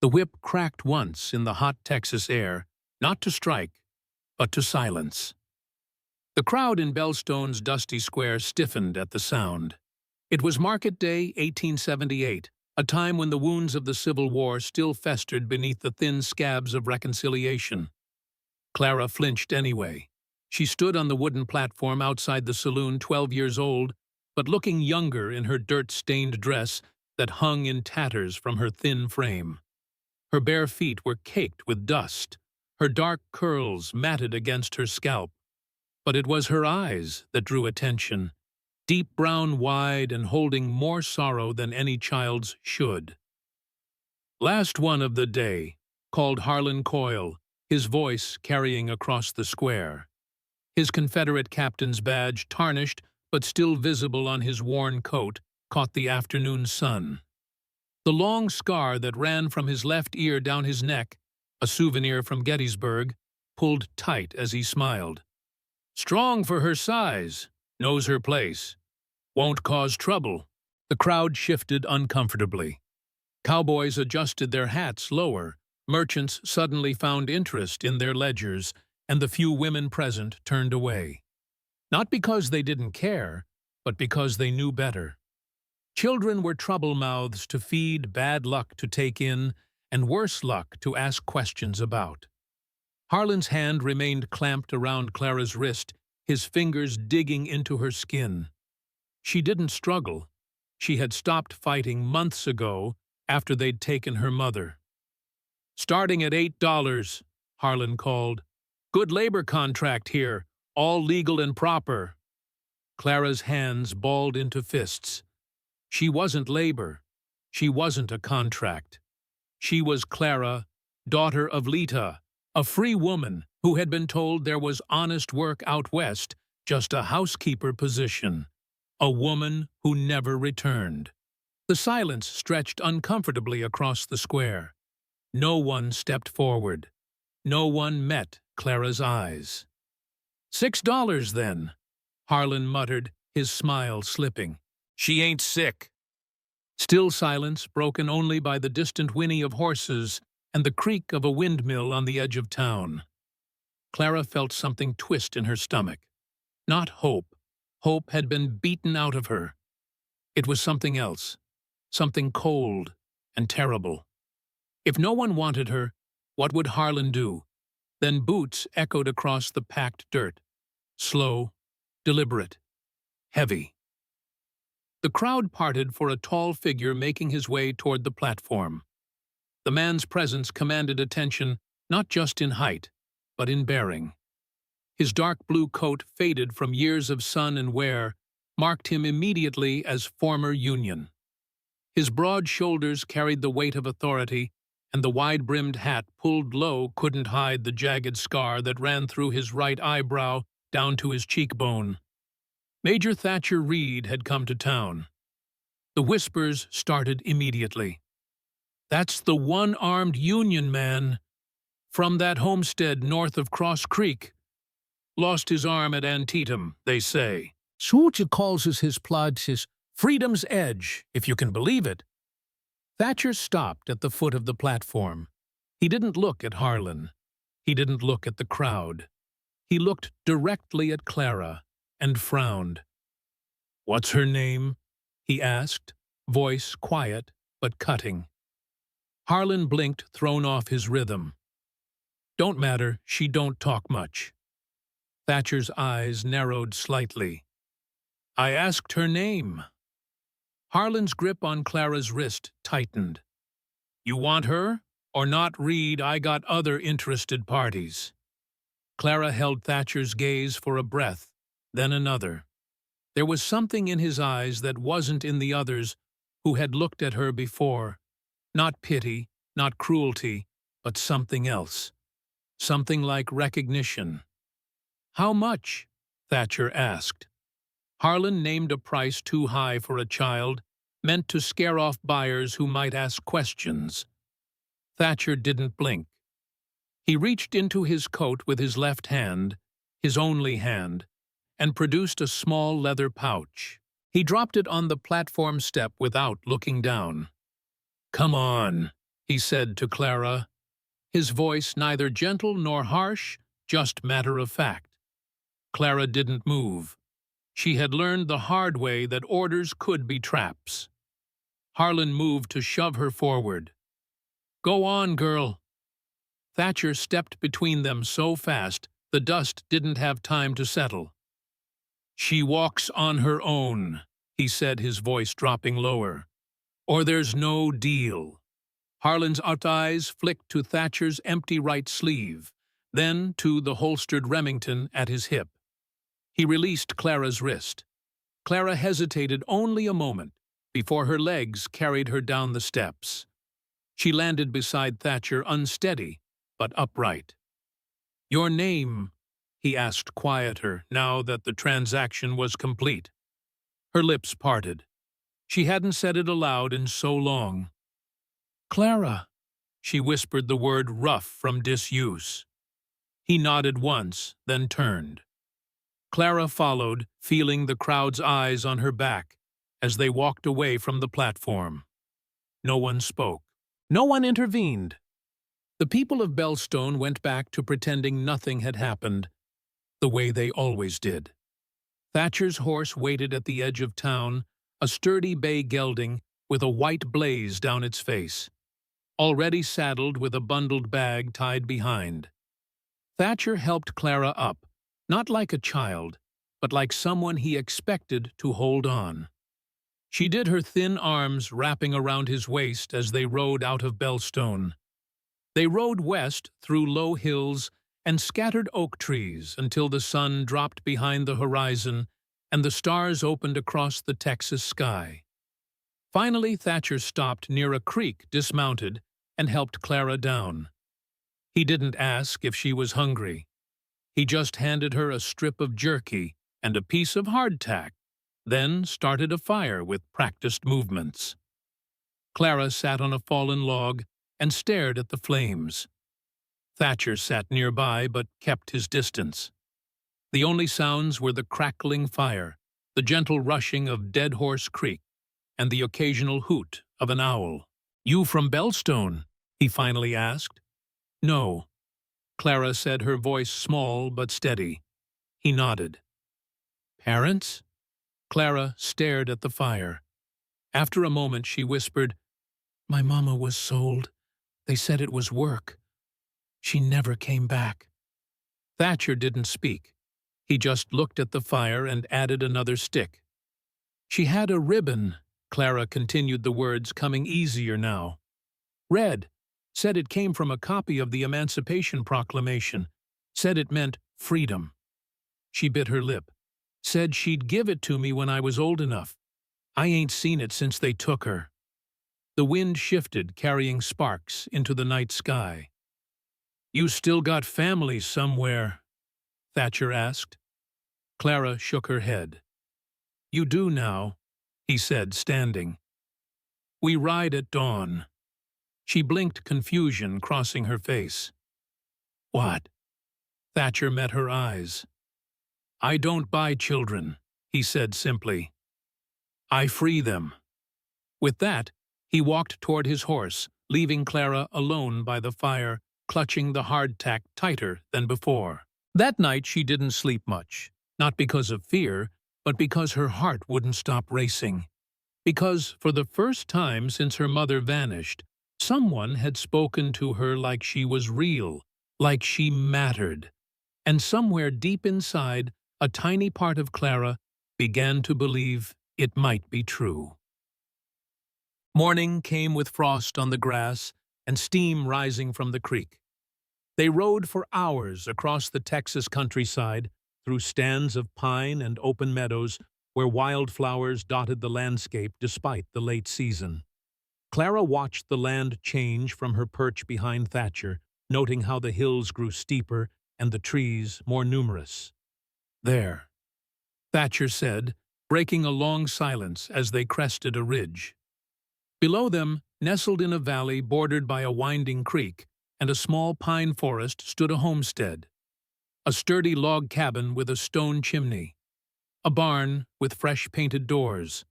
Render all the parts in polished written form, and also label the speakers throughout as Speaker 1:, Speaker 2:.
Speaker 1: The whip cracked once in the hot Texas air, not to strike, but to silence. The crowd in Bellstone's dusty square stiffened at the sound. It was Market Day, 1878, a time when the wounds of the Civil War still festered beneath the thin scabs of reconciliation. Clara flinched anyway. She stood on the wooden platform outside the saloon, 12 years old, but looking younger in her dirt-stained dress that hung in tatters from her thin frame. Her bare feet were caked with dust, her dark curls matted against her scalp. But it was her eyes that drew attention, deep brown wide and holding more sorrow than any child's should. "Last one of the day," called Harlan Coyle, his voice carrying across the square. His Confederate captain's badge, tarnished but still visible on his worn coat, caught the afternoon sun. The long scar that ran from his left ear down his neck, a souvenir from Gettysburg, pulled tight as he smiled. "Strong for her size, knows her place, won't cause trouble." The crowd shifted uncomfortably. Cowboys adjusted their hats lower, merchants suddenly found interest in their ledgers, and the few women present turned away. Not because they didn't care, but because they knew better. Children were trouble mouths to feed, bad luck to take in, and worse luck to ask questions about. Harlan's hand remained clamped around Clara's wrist, his fingers digging into her skin. She didn't struggle. She had stopped fighting months ago after they'd taken her mother. "Starting at $8, Harlan called. "Good labor contract here, all legal and proper." Clara's hands balled into fists. She wasn't labor. She wasn't a contract. She was Clara, daughter of Lita, a free woman who had been told there was honest work out west, just a housekeeper position. A woman who never returned. The silence stretched uncomfortably across the square. No one stepped forward. No one met Clara's eyes. $6 then, Harlan muttered, his smile slipping. "She ain't sick." Still silence, broken only by the distant whinny of horses and the creak of a windmill on the edge of town. Clara felt something twist in her stomach. Not hope. Hope had been beaten out of her. It was something else, something cold and terrible. If no one wanted her, what would Harlan do? Then boots echoed across the packed dirt. Slow, deliberate, heavy. The crowd parted for a tall figure making his way toward the platform. The man's presence commanded attention not just in height, but in bearing. His dark blue coat, faded from years of sun and wear, marked him immediately as former Union. His broad shoulders carried the weight of authority, and the wide-brimmed hat pulled low couldn't hide the jagged scar that ran through his right eyebrow down to his cheekbone. Major Thatcher Reed had come to town. The whispers started immediately. "That's the one-armed Union man from that homestead north of Cross Creek. Lost his arm at Antietam, they say. Sorcha calls his plod his freedom's edge, if you can believe it." Thatcher stopped at the foot of the platform. He didn't look at Harlan. He didn't look at the crowd. He looked directly at Clara and frowned. "What's her name?" he asked, voice quiet but cutting. Harlan blinked, thrown off his rhythm. "Don't matter, she don't talk much." Thatcher's eyes narrowed slightly. "I asked her name." Harlan's grip on Clara's wrist tightened. "You want her, or not, Reed? I got other interested parties." Clara held Thatcher's gaze for a breath, then another. There was something in his eyes that wasn't in the others who had looked at her before. Not pity, not cruelty, but something else. Something like recognition. "How much?" Thatcher asked. Harlan named a price too high for a child, meant to scare off buyers who might ask questions. Thatcher didn't blink. He reached into his coat with his left hand, his only hand, and produced a small leather pouch. He dropped it on the platform step without looking down. "Come on," he said to Clara, his voice neither gentle nor harsh, just matter-of-fact. Clara didn't move. She had learned the hard way that orders could be traps. Harlan moved to shove her forward. "Go on, girl." Thatcher stepped between them so fast the dust didn't have time to settle. "She walks on her own," he said, his voice dropping lower. "Or there's no deal." Harlan's eyes flicked to Thatcher's empty right sleeve, then to the holstered Remington at his hip. He released Clara's wrist. Clara hesitated only a moment before her legs carried her down the steps. She landed beside Thatcher, unsteady but upright. "Your name?" he asked quieter, now that the transaction was complete. Her lips parted. She hadn't said it aloud in so long. "Clara," she whispered the word rough from disuse. He nodded once, then turned. Clara followed, feeling the crowd's eyes on her back as they walked away from the platform. No one spoke. No one intervened. The people of Bellstone went back to pretending nothing had happened, the way they always did. Thatcher's horse waited at the edge of town, a sturdy bay gelding with a white blaze down its face, already saddled with a bundled bag tied behind. Thatcher helped Clara up, not like a child, but like someone he expected to hold on. She did, her thin arms wrapping around his waist as they rode out of Bellstone. They rode west through low hills and scattered oak trees until the sun dropped behind the horizon and the stars opened across the Texas sky. Finally, Thatcher stopped near a creek, dismounted, and helped Clara down. He didn't ask if she was hungry. He just handed her a strip of jerky and a piece of hardtack, then started a fire with practiced movements. Clara sat on a fallen log and stared at the flames. Thatcher sat nearby but kept his distance. The only sounds were the crackling fire, the gentle rushing of Dead Horse Creek, and the occasional hoot of an owl. "You from Bellstone?" he finally asked. "No," Clara said, her voice small but steady. He nodded. "Parents?" Clara stared at the fire. After a moment she whispered, "My mama was sold. They said it was work. She never came back." Thatcher didn't speak. He just looked at the fire and added another stick. "She had a ribbon," Clara continued, the words coming easier now. "Red. Said it came from a copy of the Emancipation Proclamation. Said it meant freedom." She bit her lip. "Said she'd give it to me when I was old enough. I ain't seen it since they took her." The wind shifted, carrying sparks into the night sky. "You still got family somewhere?" Thatcher asked. Clara shook her head. "You do now," he said, standing. "We ride at dawn." She blinked, confusion crossing her face. "What?" Thatcher met her eyes. "I don't buy children," he said simply. "I free them." With that, he walked toward his horse, leaving Clara alone by the fire, clutching the hardtack tighter than before. That night she didn't sleep much, not because of fear, but because her heart wouldn't stop racing. Because, for the first time since her mother vanished, someone had spoken to her like she was real, like she mattered. And somewhere deep inside, a tiny part of Clara began to believe it might be true. Morning came with frost on the grass and steam rising from the creek. They rode for hours across the Texas countryside, through stands of pine and open meadows where wildflowers dotted the landscape despite the late season. Clara watched the land change from her perch behind Thatcher, noting how the hills grew steeper and the trees more numerous. "There," Thatcher said, breaking a long silence as they crested a ridge. Below them, nestled in a valley bordered by a winding creek and a small pine forest, stood a homestead. A sturdy log cabin with a stone chimney. A barn with fresh painted doors.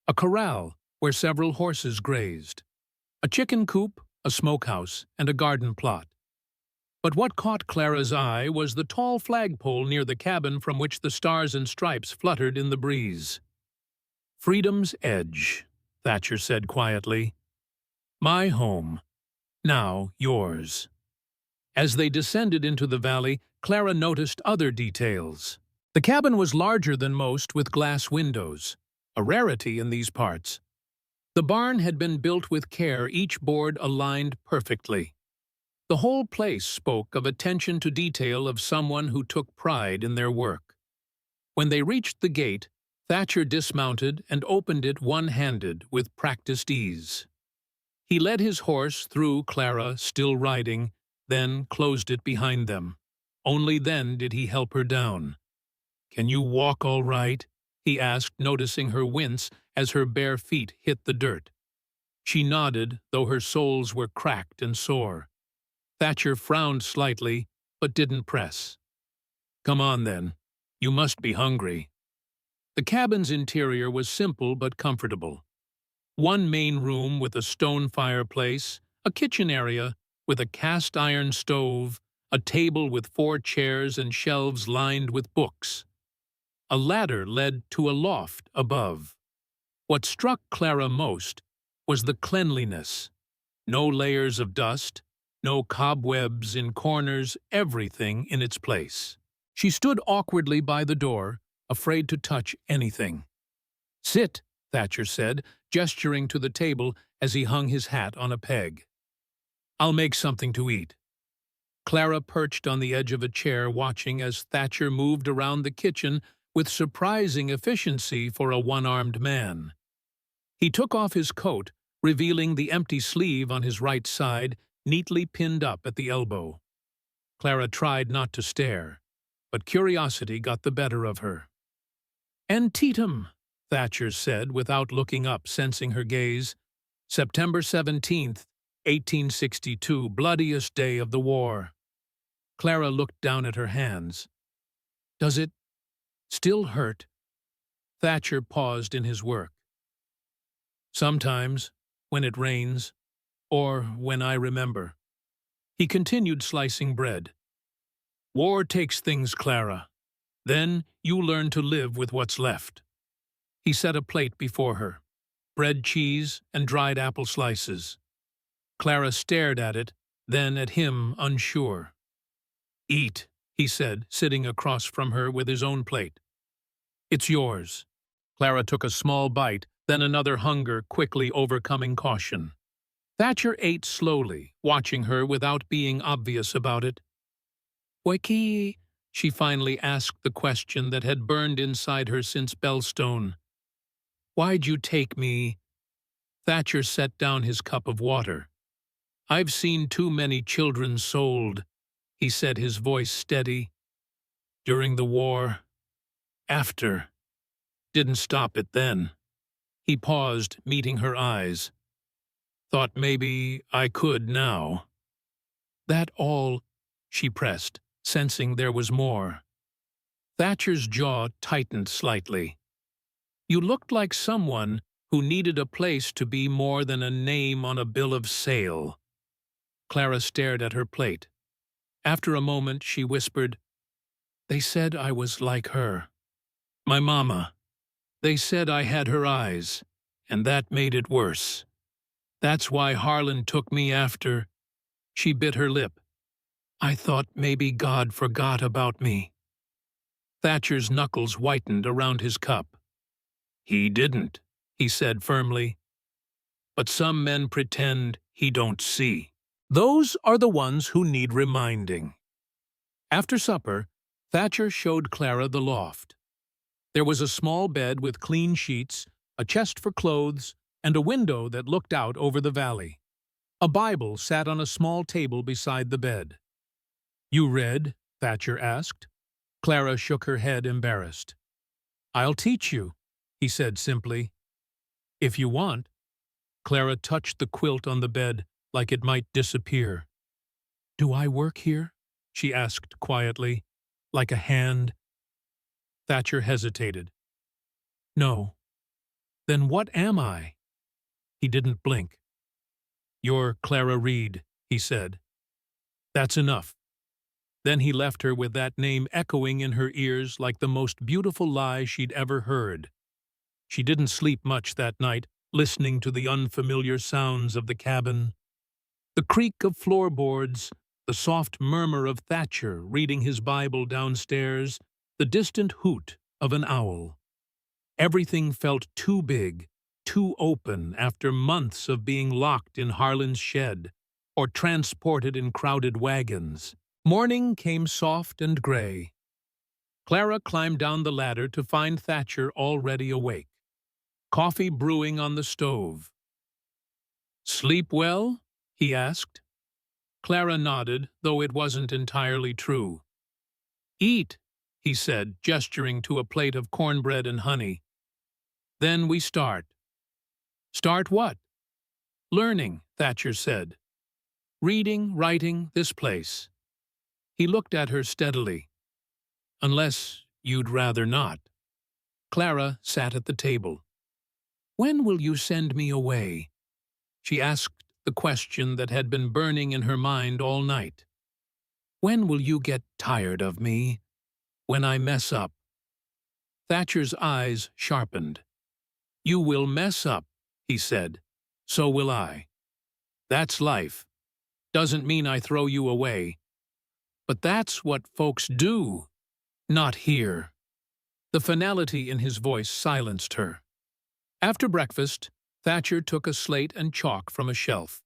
Speaker 1: A corral where several horses grazed. A chicken coop, a smokehouse, and a garden plot. But what caught Clara's eye was the tall flagpole near the cabin from which the stars and stripes fluttered in the breeze. "Freedom's Edge," Thatcher said quietly. "My home. Now yours." As they descended into the valley, Clara noticed other details. The cabin was larger than most, with glass windows, a rarity in these parts. The barn had been built with care, each board aligned perfectly. The whole place spoke of attention to detail of someone who took pride in their work. When they reached the gate, Thatcher dismounted and opened it one-handed with practiced ease. He led his horse through, Clara still riding, then closed it behind them. Only then did he help her down. "Can you walk all right?" he asked, noticing her wince as her bare feet hit the dirt. She nodded, though her soles were cracked and sore. Thatcher frowned slightly, but didn't press. "Come on, then. You must be hungry." The cabin's interior was simple but comfortable. One main room with a stone fireplace, a kitchen area with a cast-iron stove, a table with 4 chairs and shelves lined with books. A ladder led to a loft above. What struck Clara most was the cleanliness. No layers of dust, no cobwebs in corners, everything in its place. She stood awkwardly by the door, afraid to touch anything. "Sit," Thatcher said, gesturing to the table as he hung his hat on a peg. "I'll make something to eat." Clara perched on the edge of a chair, watching as Thatcher moved around the kitchen with surprising efficiency for a one-armed man. He took off his coat, revealing the empty sleeve on his right side, neatly pinned up at the elbow. Clara tried not to stare, but curiosity got the better of her. "Antietam," Thatcher said without looking up, sensing her gaze. "September 17th, 1862, bloodiest day of the war." Clara looked down at her hands. "Does it still hurt?" Thatcher paused in his work. "Sometimes, when it rains, or when I remember." He continued slicing bread. "War takes things, Clara. Then you learn to live with what's left." He set a plate before her, bread, cheese, and dried apple slices. Clara stared at it, then at him, unsure. "Eat," he said, sitting across from her with his own plate. "It's yours." Clara took a small bite, then another, hunger quickly overcoming caution. Thatcher ate slowly, watching her without being obvious about it. "Wiki?" She finally asked the question that had burned inside her since Bellstone. "Why'd you take me?" Thatcher set down his cup of water. "I've seen too many children sold," he said, his voice steady. "During the war. After. Didn't stop it then." He paused, meeting her eyes. "Thought maybe I could now." "That all?" she pressed, sensing there was more. Thatcher's jaw tightened slightly. "You looked like someone who needed a place to be more than a name on a bill of sale." Clara stared at her plate. After a moment, she whispered, "They said I was like her. My mama. They said I had her eyes, and that made it worse. That's why Harlan took me after." She bit her lip. "I thought maybe God forgot about me." Thatcher's knuckles whitened around his cup. "He didn't," he said firmly. "But some men pretend he don't see. Those are the ones who need reminding." After supper, Thatcher showed Clara the loft. There was a small bed with clean sheets, a chest for clothes, and a window that looked out over the valley. A Bible sat on a small table beside the bed. "You read?" Thatcher asked. Clara shook her head, embarrassed. "I'll teach you," he said simply. "If you want." Clara touched the quilt on the bed like it might disappear. "Do I work here?" she asked quietly, "like a hand?" Thatcher hesitated. "No." "Then what am I?" He didn't blink. "You're Clara Reed," he said. "That's enough." Then he left her with that name echoing in her ears like the most beautiful lie she'd ever heard. She didn't sleep much that night, listening to the unfamiliar sounds of the cabin. The creak of floorboards, the soft murmur of Thatcher reading his Bible downstairs, the distant hoot of an owl. Everything felt too big, too open after months of being locked in Harlan's shed or transported in crowded wagons. Morning came soft and gray. Clara climbed down the ladder to find Thatcher already awake, coffee brewing on the stove. "Sleep well?" he asked. Clara nodded, though it wasn't entirely true. "Eat," he said, gesturing to a plate of cornbread and honey. "Then we start." "Start what?" "Learning," Thatcher said. "Reading, writing, this place." He looked at her steadily. "Unless you'd rather not." Clara sat at the table. "When will you send me away?" She asked the question that had been burning in her mind all night. "When will you get tired of me? When I mess up?" Thatcher's eyes sharpened. "You will mess up," he said. "So will I. That's life. Doesn't mean I throw you away. But that's what folks do. Not here." The finality in his voice silenced her. After breakfast, Thatcher took a slate and chalk from a shelf.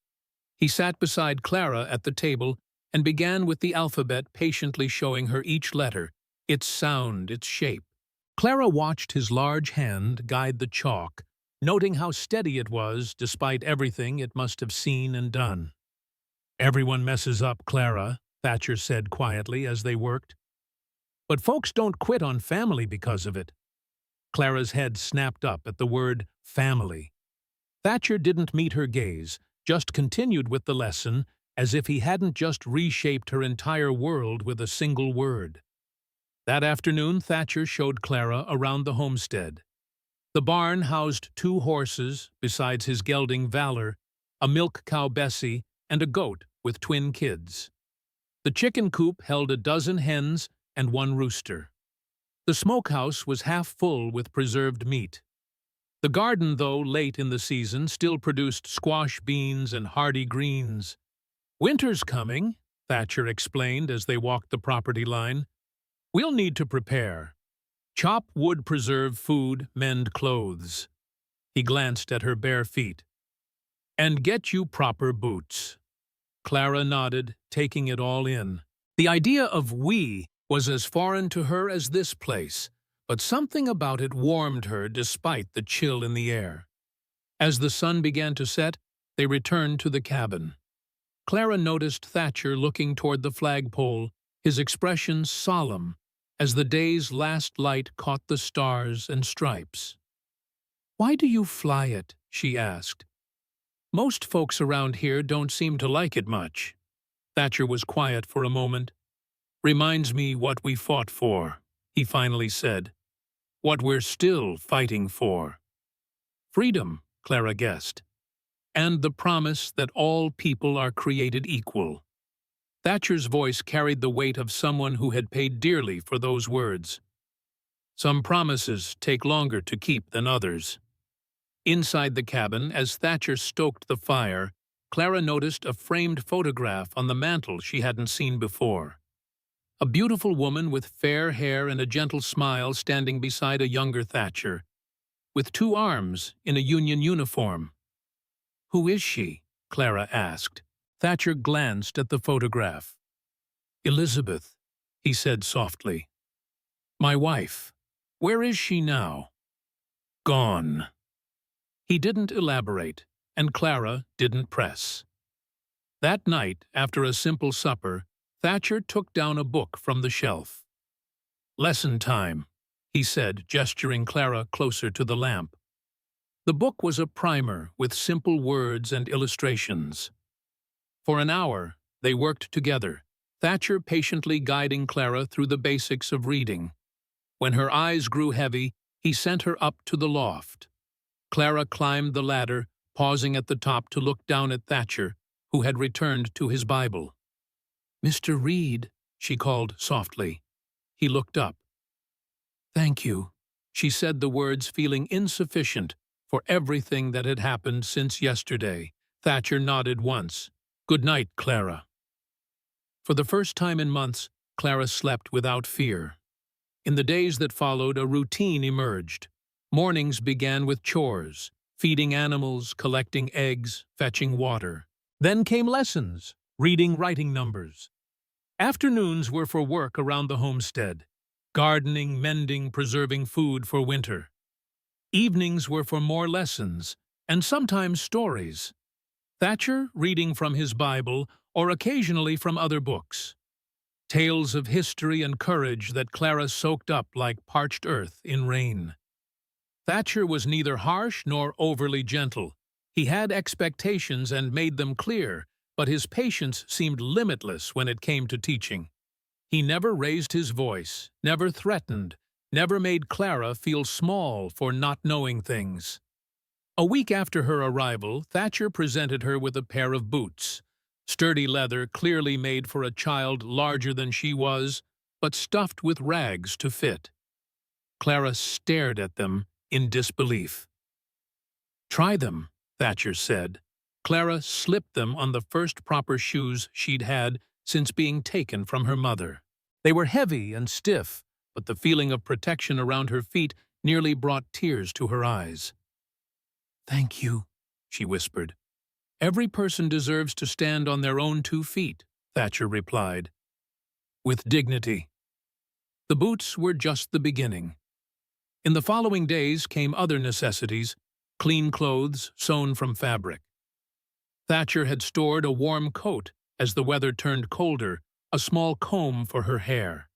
Speaker 1: He sat beside Clara at the table and began with the alphabet, patiently showing her each letter, its sound, its shape. Clara watched his large hand guide the chalk, noting how steady it was despite everything it must have seen and done. "Everyone messes up, Clara," Thatcher said quietly as they worked. "But folks don't quit on family because of it." Clara's head snapped up at the word family. Thatcher didn't meet her gaze, just continued with the lesson as if he hadn't just reshaped her entire world with a single word. That afternoon, Thatcher showed Clara around the homestead. The barn housed 2 horses, besides his gelding Valor, a milk cow Bessie, and a goat with twin kids. The chicken coop held a dozen hens and 1 rooster. The smokehouse was half full with preserved meat. The garden, though late in the season, still produced squash beans and hardy greens. "Winter's coming," Thatcher explained as they walked the property line. "We'll need to prepare. Chop wood, preserve food, mend clothes." He glanced at her bare feet. "And get you proper boots." Clara nodded, taking it all in. The idea of "we" was as foreign to her as this place, but something about it warmed her despite the chill in the air. As the sun began to set, they returned to the cabin. Clara noticed Thatcher looking toward the flagpole, his expression solemn, as the day's last light caught the stars and stripes. "Why do you fly it?" she asked. "Most folks around here don't seem to like it much." Thatcher was quiet for a moment. "Reminds me what we fought for," he finally said. "What we're still fighting for." "Freedom," Clara guessed. "And the promise that all people are created equal." Thatcher's voice carried the weight of someone who had paid dearly for those words. "Some promises take longer to keep than others." Inside the cabin, as Thatcher stoked the fire, Clara noticed a framed photograph on the mantel she hadn't seen before. A beautiful woman with fair hair and a gentle smile standing beside a younger Thatcher, with 2 arms in a Union uniform. "Who is she?" Clara asked. Thatcher glanced at the photograph. "Elizabeth," he said softly. "My wife. Where is she now?" "Gone." He didn't elaborate, and Clara didn't press. That night, after a simple supper, Thatcher took down a book from the shelf. "Lesson time," he said, gesturing Clara closer to the lamp. The book was a primer with simple words and illustrations. For an hour, they worked together, Thatcher patiently guiding Clara through the basics of reading. When her eyes grew heavy, he sent her up to the loft. Clara climbed the ladder, pausing at the top to look down at Thatcher, who had returned to his Bible. "Mr. Reed," she called softly. He looked up. "Thank you," she said the words, feeling insufficient for everything that had happened since yesterday. Thatcher nodded once. "Good night, Clara." For the first time in months, Clara slept without fear. In the days that followed, a routine emerged. Mornings began with chores, feeding animals, collecting eggs, fetching water. Then came lessons, reading writing numbers. Afternoons were for work around the homestead, gardening, mending, preserving food for winter. Evenings were for more lessons, and sometimes stories. Thatcher reading from his Bible or occasionally from other books. Tales of history and courage that Clara soaked up like parched earth in rain. Thatcher was neither harsh nor overly gentle. He had expectations and made them clear, but his patience seemed limitless when it came to teaching. He never raised his voice, never threatened, never made Clara feel small for not knowing things. A week after her arrival, Thatcher presented her with a pair of boots. Sturdy leather clearly made for a child larger than she was, but stuffed with rags to fit. Clara stared at them in disbelief. "Try them," Thatcher said. Clara slipped them on the first proper shoes she'd had since being taken from her mother. They were heavy and stiff, but the feeling of protection around her feet nearly brought tears to her eyes. "Thank you," she whispered. "Every person deserves to stand on their own 2 feet," Thatcher replied, with dignity. The boots were just the beginning. In the following days came other necessities, clean clothes sewn from fabric. Thatcher had stored a warm coat as the weather turned colder, a small comb for her hair.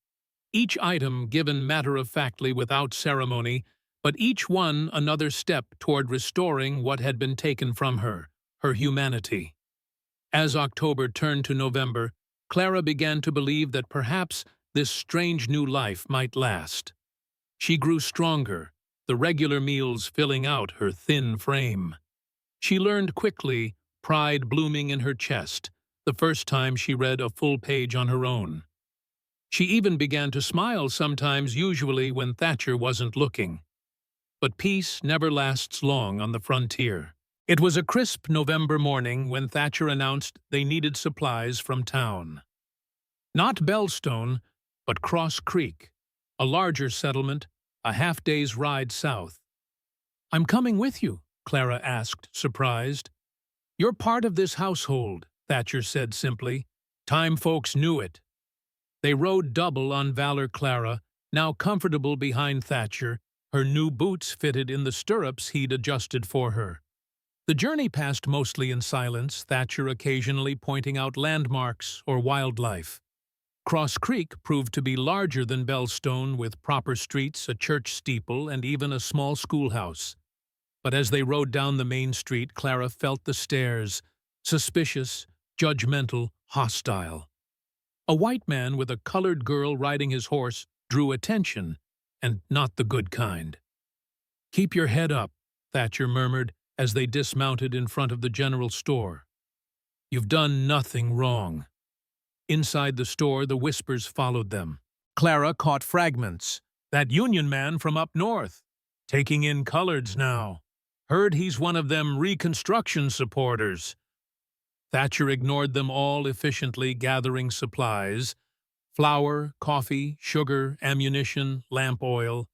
Speaker 1: Each item given matter-of-factly without ceremony, but each one another step toward restoring what had been taken from her, her humanity. As October turned to November, Clara began to believe that perhaps this strange new life might last. She grew stronger, the regular meals filling out her thin frame. She learned quickly, pride blooming in her chest, the first time she read a full page on her own. She even began to smile sometimes, usually when Thatcher wasn't looking. But peace never lasts long on the frontier. It was a crisp November morning when Thatcher announced they needed supplies from town. Not Bellstone, but Cross Creek, a larger settlement, a half-day's ride south. "I'm coming with you," Clara asked, surprised. "You're part of this household," Thatcher said simply. Time folks knew it. They rode double on Valor Clara, now comfortable behind Thatcher, her new boots fitted in the stirrups he'd adjusted for her. The journey passed mostly in silence, Thatcher occasionally pointing out landmarks or wildlife. Cross Creek proved to be larger than Bellstone, with proper streets, a church steeple, and even a small schoolhouse. But as they rode down the main street, Clara felt the stares, suspicious, judgmental, hostile. A white man with a colored girl riding his horse drew attention, and not the good kind. "Keep your head up," Thatcher murmured as they dismounted in front of the general store. "You've done nothing wrong." Inside the store, the whispers followed them. Clara caught fragments. "That Union man from up north. Taking in coloreds now. Heard he's one of them Reconstruction supporters." Thatcher ignored them all efficiently, gathering supplies. Flour, coffee, sugar, ammunition, lamp oil.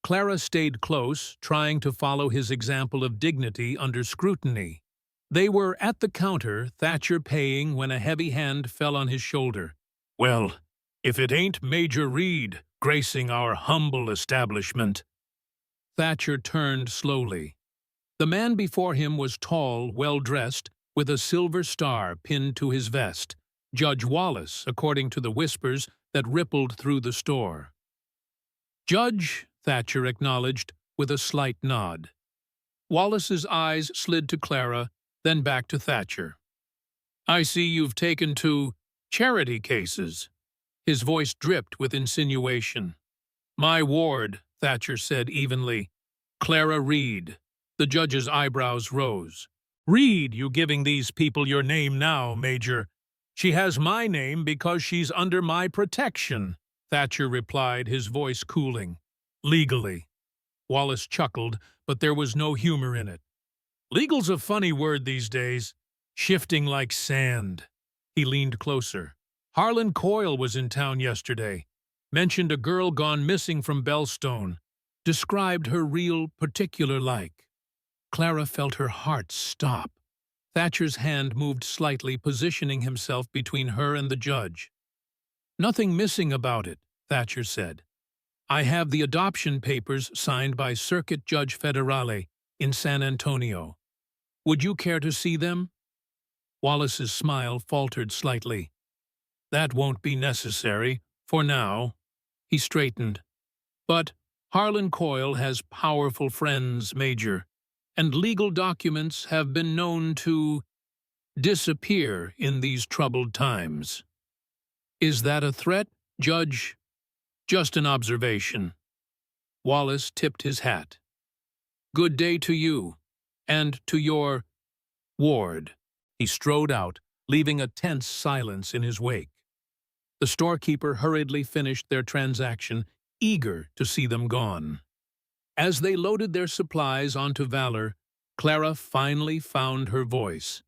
Speaker 1: Clara stayed close, trying to follow his example of dignity under scrutiny. They were at the counter, Thatcher paying, when a heavy hand fell on his shoulder. "Well, if it ain't Major Reed, gracing our humble establishment." Thatcher turned slowly. The man before him was tall, well-dressed, with a silver star pinned to his vest. Judge Wallace, according to the whispers that rippled through the store. "Judge," Thatcher acknowledged, with a slight nod. Wallace's eyes slid to Clara, then back to Thatcher. "I see you've taken to charity cases." His voice dripped with insinuation. "My ward," Thatcher said evenly. "Clara Reed." The judge's eyebrows rose. Read you giving these people your name now, Major. She has my name because she's under my protection, Thatcher replied, his voice cooling. Legally. Wallace chuckled, but there was no humor in it. Legal's a funny word these days. Shifting like sand. He leaned closer. Harlan Coyle was in town yesterday. Mentioned a girl gone missing from Bellstone. Described her real particular like. Clara felt her heart stop. Thatcher's hand moved slightly, positioning himself between her and the judge. Nothing missing about it, Thatcher said. I have the adoption papers signed by Circuit Judge Federale in San Antonio. Would you care to see them? Wallace's smile faltered slightly. That won't be necessary, for now. He straightened. But Harlan Coyle has powerful friends, Major, and legal documents have been known to disappear in these troubled times. Is that a threat, Judge? Just an observation. Wallace tipped his hat. Good day to you, and to your ward. He strode out, leaving a tense silence in his wake. The storekeeper hurriedly finished their transaction, eager to see them gone. As they loaded their supplies onto Valor, Clara finally found her voice.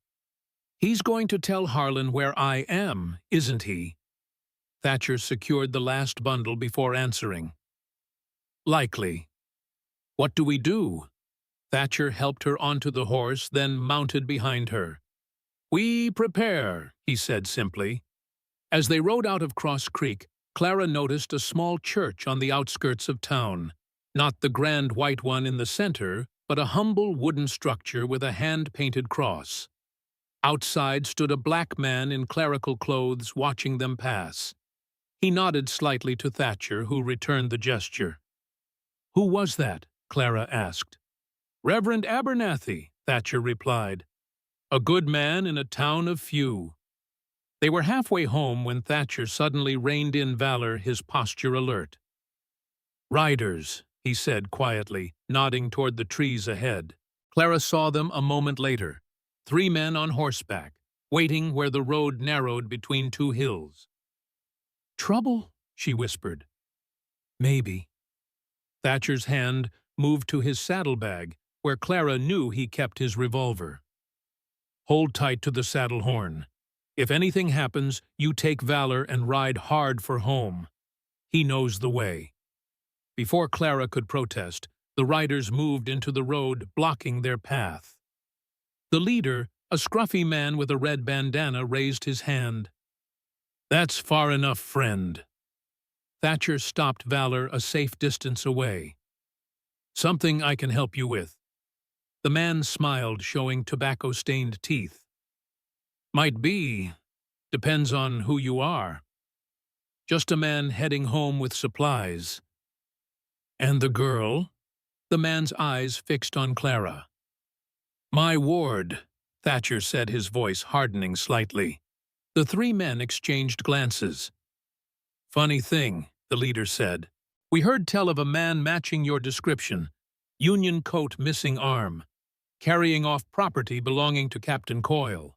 Speaker 1: He's going to tell Harlan where I am, isn't he? Thatcher secured the last bundle before answering. Likely. What do we do? Thatcher helped her onto the horse, then mounted behind her. We prepare, he said simply. As they rode out of Cross Creek, Clara noticed a small church on the outskirts of town. Not the grand white one in the center, but a humble wooden structure with a hand-painted cross. Outside stood a black man in clerical clothes watching them pass. He nodded slightly to Thatcher, who returned the gesture. Who was that? Clara asked. Reverend Abernathy, Thatcher replied. A good man in a town of few. They were halfway home when Thatcher suddenly reined in Valor, his posture alert. Riders, he said quietly, nodding toward the trees ahead. Clara saw them a moment later, 3 men on horseback, waiting where the road narrowed between 2 hills. Trouble? She whispered. Maybe. Thatcher's hand moved to his saddlebag, where Clara knew he kept his revolver. Hold tight to the saddle horn. If anything happens, you take Valor and ride hard for home. He knows the way. Before Clara could protest, the riders moved into the road, blocking their path. The leader, a scruffy man with a red bandana, raised his hand. That's far enough, friend. Thatcher stopped Valor a safe distance away. Something I can help you with. The man smiled, showing tobacco-stained teeth. Might be. Depends on who you are. Just a man heading home with supplies. And the girl? The man's eyes fixed on Clara. My ward, Thatcher said, his voice hardening slightly. The 3 men exchanged glances. Funny thing, the leader said. We heard tell of a man matching your description. Union coat, missing arm. Carrying off property belonging to Captain Coyle.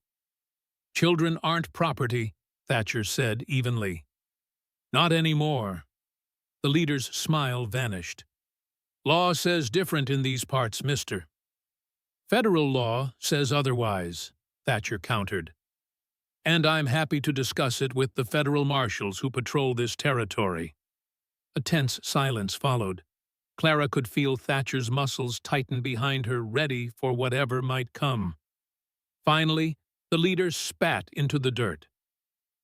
Speaker 1: Children aren't property, Thatcher said evenly. Not anymore. The leader's smile vanished. Law says different in these parts, mister. Federal law says otherwise, Thatcher countered. And I'm happy to discuss it with the federal marshals who patrol this territory. A tense silence followed. Clara could feel Thatcher's muscles tighten behind her, ready for whatever might come. Finally, the leader spat into the dirt.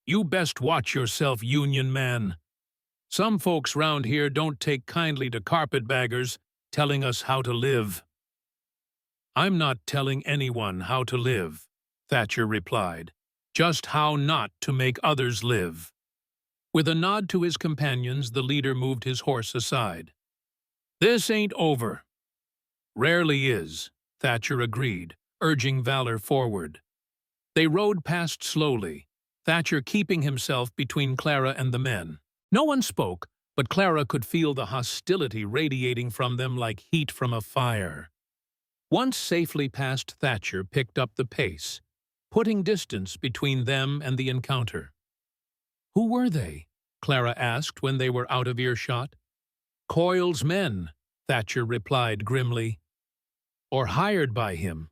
Speaker 1: You best watch yourself, Union man. Some folks round here don't take kindly to carpetbaggers telling us how to live. I'm not telling anyone how to live, Thatcher replied. Just how not to make others live. With a nod to his companions, the leader moved his horse aside. This ain't over. Rarely is, Thatcher agreed, urging Valor forward. They rode past slowly, Thatcher keeping himself between Clara and the men. No one spoke, but Clara could feel the hostility radiating from them like heat from a fire. Once safely past, Thatcher picked up the pace, putting distance between them and the encounter. "Who were they?" Clara asked when they were out of earshot. "Coil's men," Thatcher replied grimly. "Or hired by him.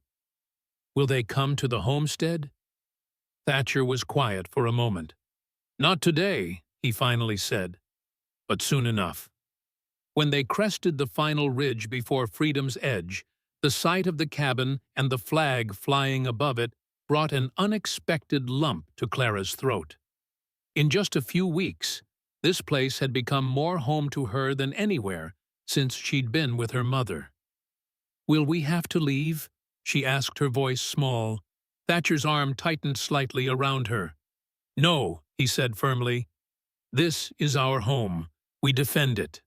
Speaker 1: Will they come to the homestead?" Thatcher was quiet for a moment. "Not today," he finally said, "but soon enough." When they crested the final ridge before Freedom's Edge, the sight of the cabin and the flag flying above it brought an unexpected lump to Clara's throat. In just a few weeks, this place had become more home to her than anywhere since she'd been with her mother. "Will we have to leave?" she asked, her voice small. Thatcher's arm tightened slightly around her. "No," he said firmly. "This is our home. We defend it."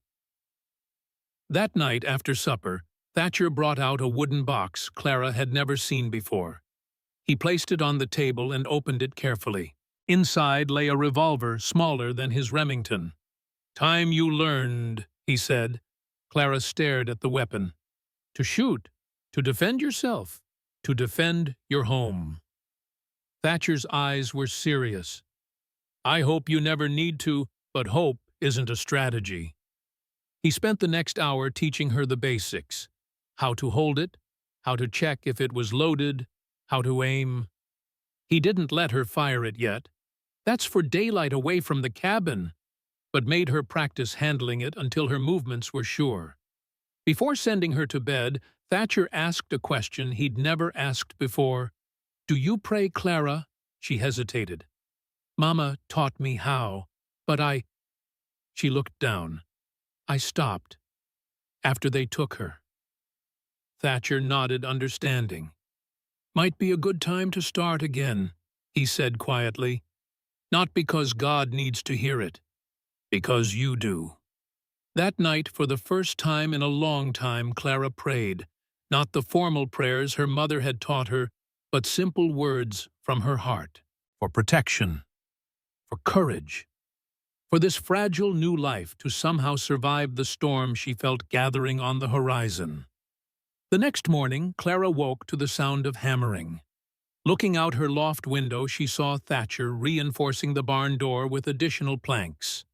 Speaker 1: That night after supper, Thatcher brought out a wooden box Clara had never seen before. He placed it on the table and opened it carefully. Inside lay a revolver smaller than his Remington. "Time you learned," he said. Clara stared at the weapon. "To shoot, to defend yourself, to defend your home." Thatcher's eyes were serious. "I hope you never need to, but hope isn't a strategy." He spent the next hour teaching her the basics: how to hold it, how to check if it was loaded, how to aim. He didn't let her fire it yet. That's for daylight away from the cabin, but made her practice handling it until her movements were sure. Before sending her to bed, Thatcher asked a question he'd never asked before. "Do you pray, Clara?" She hesitated. "Mama taught me how, but I—" She looked down. "I stopped. After they took her." Thatcher nodded, understanding. "Might be a good time to start again," he said quietly. "Not because God needs to hear it, because you do." That night, for the first time in a long time, Clara prayed. Not the formal prayers her mother had taught her, but simple words from her heart. For protection. For courage. For this fragile new life to somehow survive the storm she felt gathering on the horizon. The next morning, Clara woke to the sound of hammering. Looking out her loft window, she saw Thatcher reinforcing the barn door with additional planks.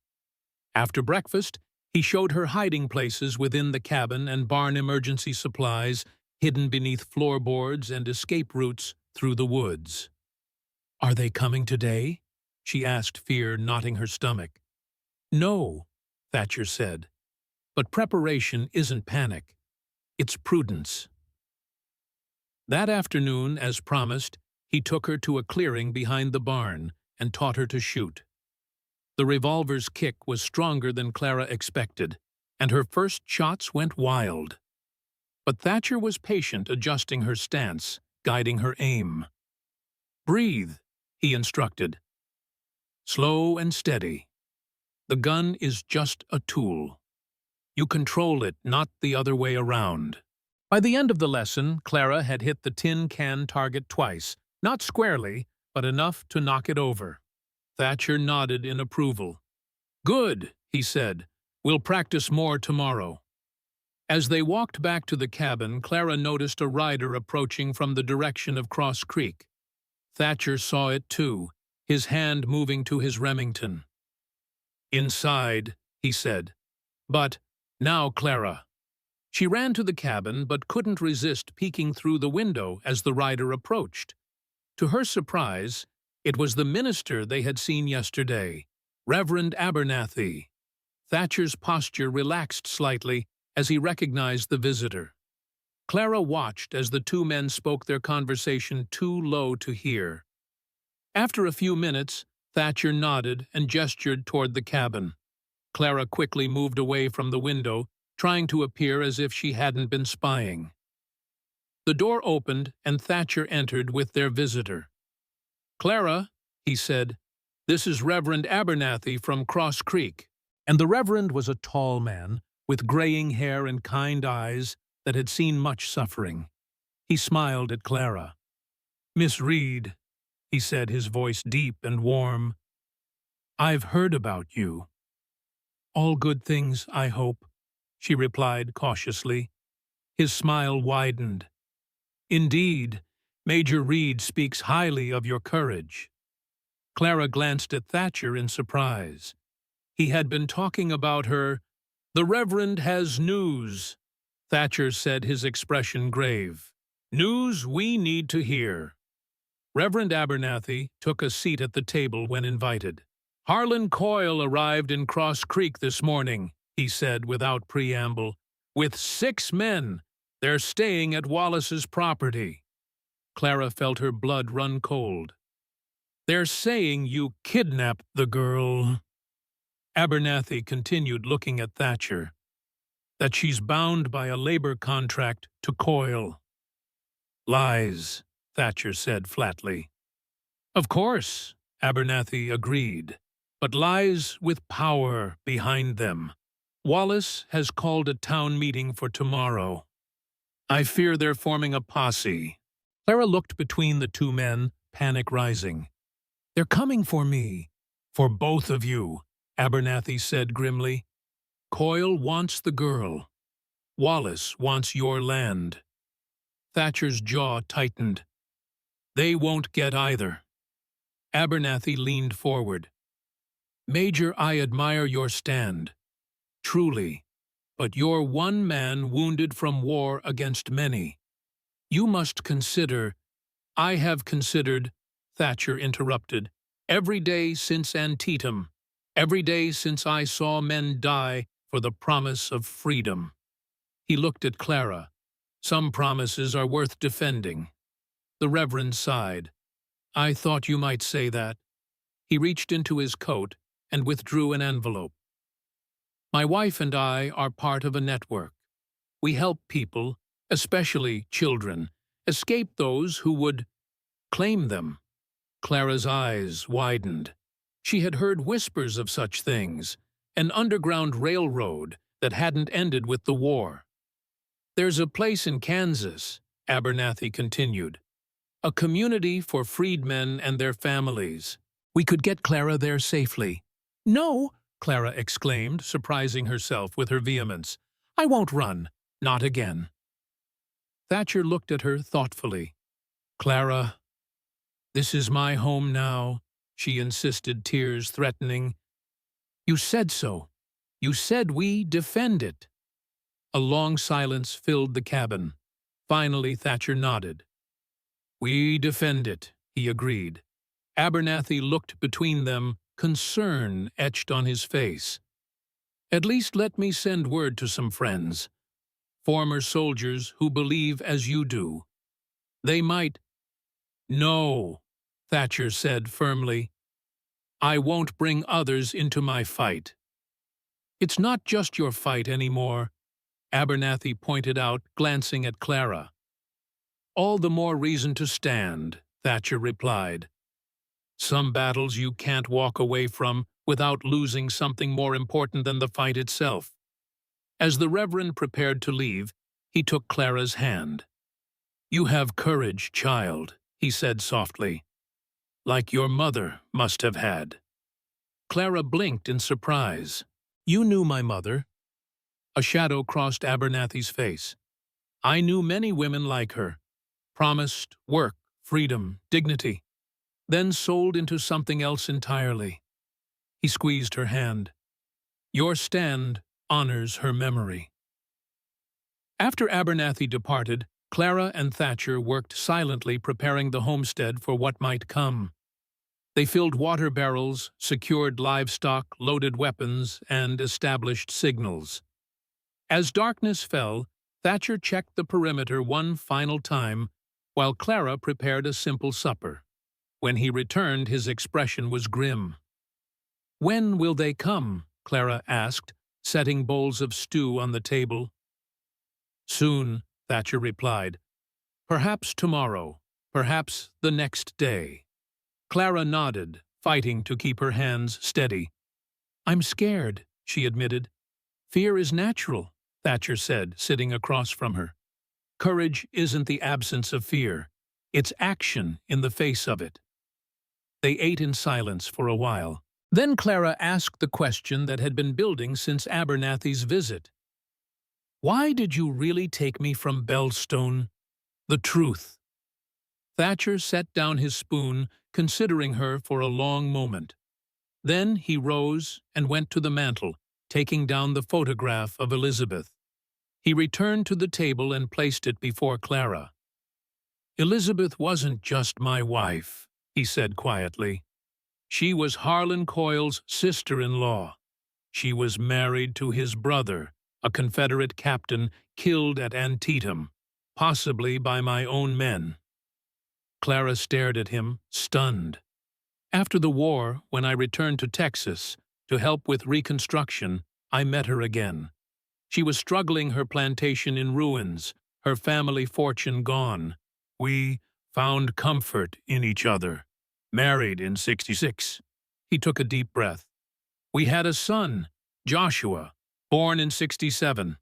Speaker 1: After breakfast, he showed her hiding places within the cabin and barn, emergency supplies hidden beneath floorboards and escape routes through the woods. "Are they coming today?" she asked, fear knotting her stomach. "No," Thatcher said. "But preparation isn't panic. It's prudence." That afternoon, as promised, he took her to a clearing behind the barn and taught her to shoot. The revolver's kick was stronger than Clara expected, and her first shots went wild. But Thatcher was patient, adjusting her stance, guiding her aim. "Breathe," he instructed. "Slow and steady. The gun is just a tool. You control it, not the other way around." By the end of the lesson, Clara had hit the tin can target twice, not squarely, but enough to knock it over. Thatcher nodded in approval. "Good," he said. "We'll practice more tomorrow." As they walked back to the cabin, Clara noticed a rider approaching from the direction of Cross Creek. Thatcher saw it too, his hand moving to his Remington. "Inside," he said. "But now, Clara." She ran to the cabin but couldn't resist peeking through the window as the rider approached. To her surprise, it was the minister they had seen yesterday, Reverend Abernathy. Thatcher's posture relaxed slightly as he recognized the visitor. Clara watched as the two men spoke their conversation too low to hear. After a few minutes, Thatcher nodded and gestured toward the cabin. Clara quickly moved away from the window, trying to appear as if she hadn't been spying. The door opened and Thatcher entered with their visitor. "Clara," he said, "this is Reverend Abernathy from Cross Creek." And the Reverend was a tall man, with graying hair and kind eyes that had seen much suffering. He smiled at Clara. "Miss Reed," he said, his voice deep and warm, "I've heard about you." "All good things, I hope," she replied cautiously. His smile widened. Indeed, Major Reed speaks highly of your courage. Clara glanced at Thatcher in surprise. He had been talking about her. The Reverend has news. Thatcher said, his expression grave. News we need to hear. Reverend Abernathy took a seat at the table when invited. Harlan Coyle arrived in Cross Creek this morning, he said without preamble, with 6 men. They're staying at Wallace's property. Clara felt her blood run cold. They're saying you kidnapped the girl. Abernathy continued, looking at Thatcher. That she's bound by a labor contract to Coyle. Lies, Thatcher said flatly. Of course, Abernathy agreed, but lies with power behind them. Wallace has called a town meeting for tomorrow. I fear they're forming a posse. Clara looked between the 2 men, panic rising. They're coming for me. For both of you, Abernathy said grimly. Coyle wants the girl. Wallace wants your land. Thatcher's jaw tightened. They won't get either. Abernathy leaned forward. Major, I admire your stand. Truly. But you're one man wounded from war against many. You must consider— I have considered, Thatcher interrupted, every day since Antietam, every day since I saw men die for the promise of freedom. He looked at Clara. Some promises are worth defending. The Reverend sighed. I thought you might say that. He reached into his coat and withdrew an envelope. My wife and I are part of a network. We help people, especially children, escape those who would claim them. Clara's eyes widened. She had heard whispers of such things, an underground railroad that hadn't ended with the war. There's a place in Kansas, Abernathy continued, a community for freedmen and their families. We could get Clara there safely. No, Clara exclaimed, surprising herself with her vehemence. I won't run. Not again. Thatcher looked at her thoughtfully. Clara, this is my home now, she insisted, tears threatening. You said so. You said we defend it. A long silence filled the cabin. Finally, Thatcher nodded. We defend it, he agreed. Abernathy looked between them, concern etched on his face. At least let me send word to some friends, former soldiers who believe as you do. They might— No, Thatcher said firmly. I won't bring others into my fight. It's not just your fight anymore, Abernathy pointed out, glancing at Clara. All the more reason to stand, Thatcher replied. Some battles you can't walk away from without losing something more important than the fight itself. As the Reverend prepared to leave, he took Clara's hand. You have courage, child, he said softly, like your mother must have had. Clara blinked in surprise. You knew my mother. A shadow crossed Abernathy's face. I knew many women like her, promised work, freedom, dignity, then sold into something else entirely. He squeezed her hand. Your stand honors her memory. After Abernathy departed, Clara and Thatcher worked silently, preparing the homestead for what might come. They filled water barrels, secured livestock, loaded weapons, and established signals. As darkness fell, Thatcher checked the perimeter one final time, while Clara prepared a simple supper. When he returned, his expression was grim. When will they come? Clara asked, setting bowls of stew on the table. Soon, Thatcher replied. Perhaps tomorrow, perhaps the next day. Clara nodded, fighting to keep her hands steady. I'm scared, she admitted. Fear is natural, Thatcher said, sitting across from her. Courage isn't the absence of fear. It's action in the face of it. They ate in silence for a while. Then Clara asked the question that had been building since Abernathy's visit. Why did you really take me from Bellstone? The truth. Thatcher set down his spoon, considering her for a long moment. Then he rose and went to the mantel, taking down the photograph of Elizabeth. He returned to the table and placed it before Clara. "Elizabeth wasn't just my wife," he said quietly. "She was Harlan Coyle's sister-in-law. She was married to his brother, a Confederate captain killed at Antietam, possibly by my own men." Clara stared at him, stunned. "After the war, when I returned to Texas to help with Reconstruction, I met her again. She was struggling, her plantation in ruins, her family fortune gone. We found comfort in each other. Married in '66. He took a deep breath. We had a son, Joshua, born in '67.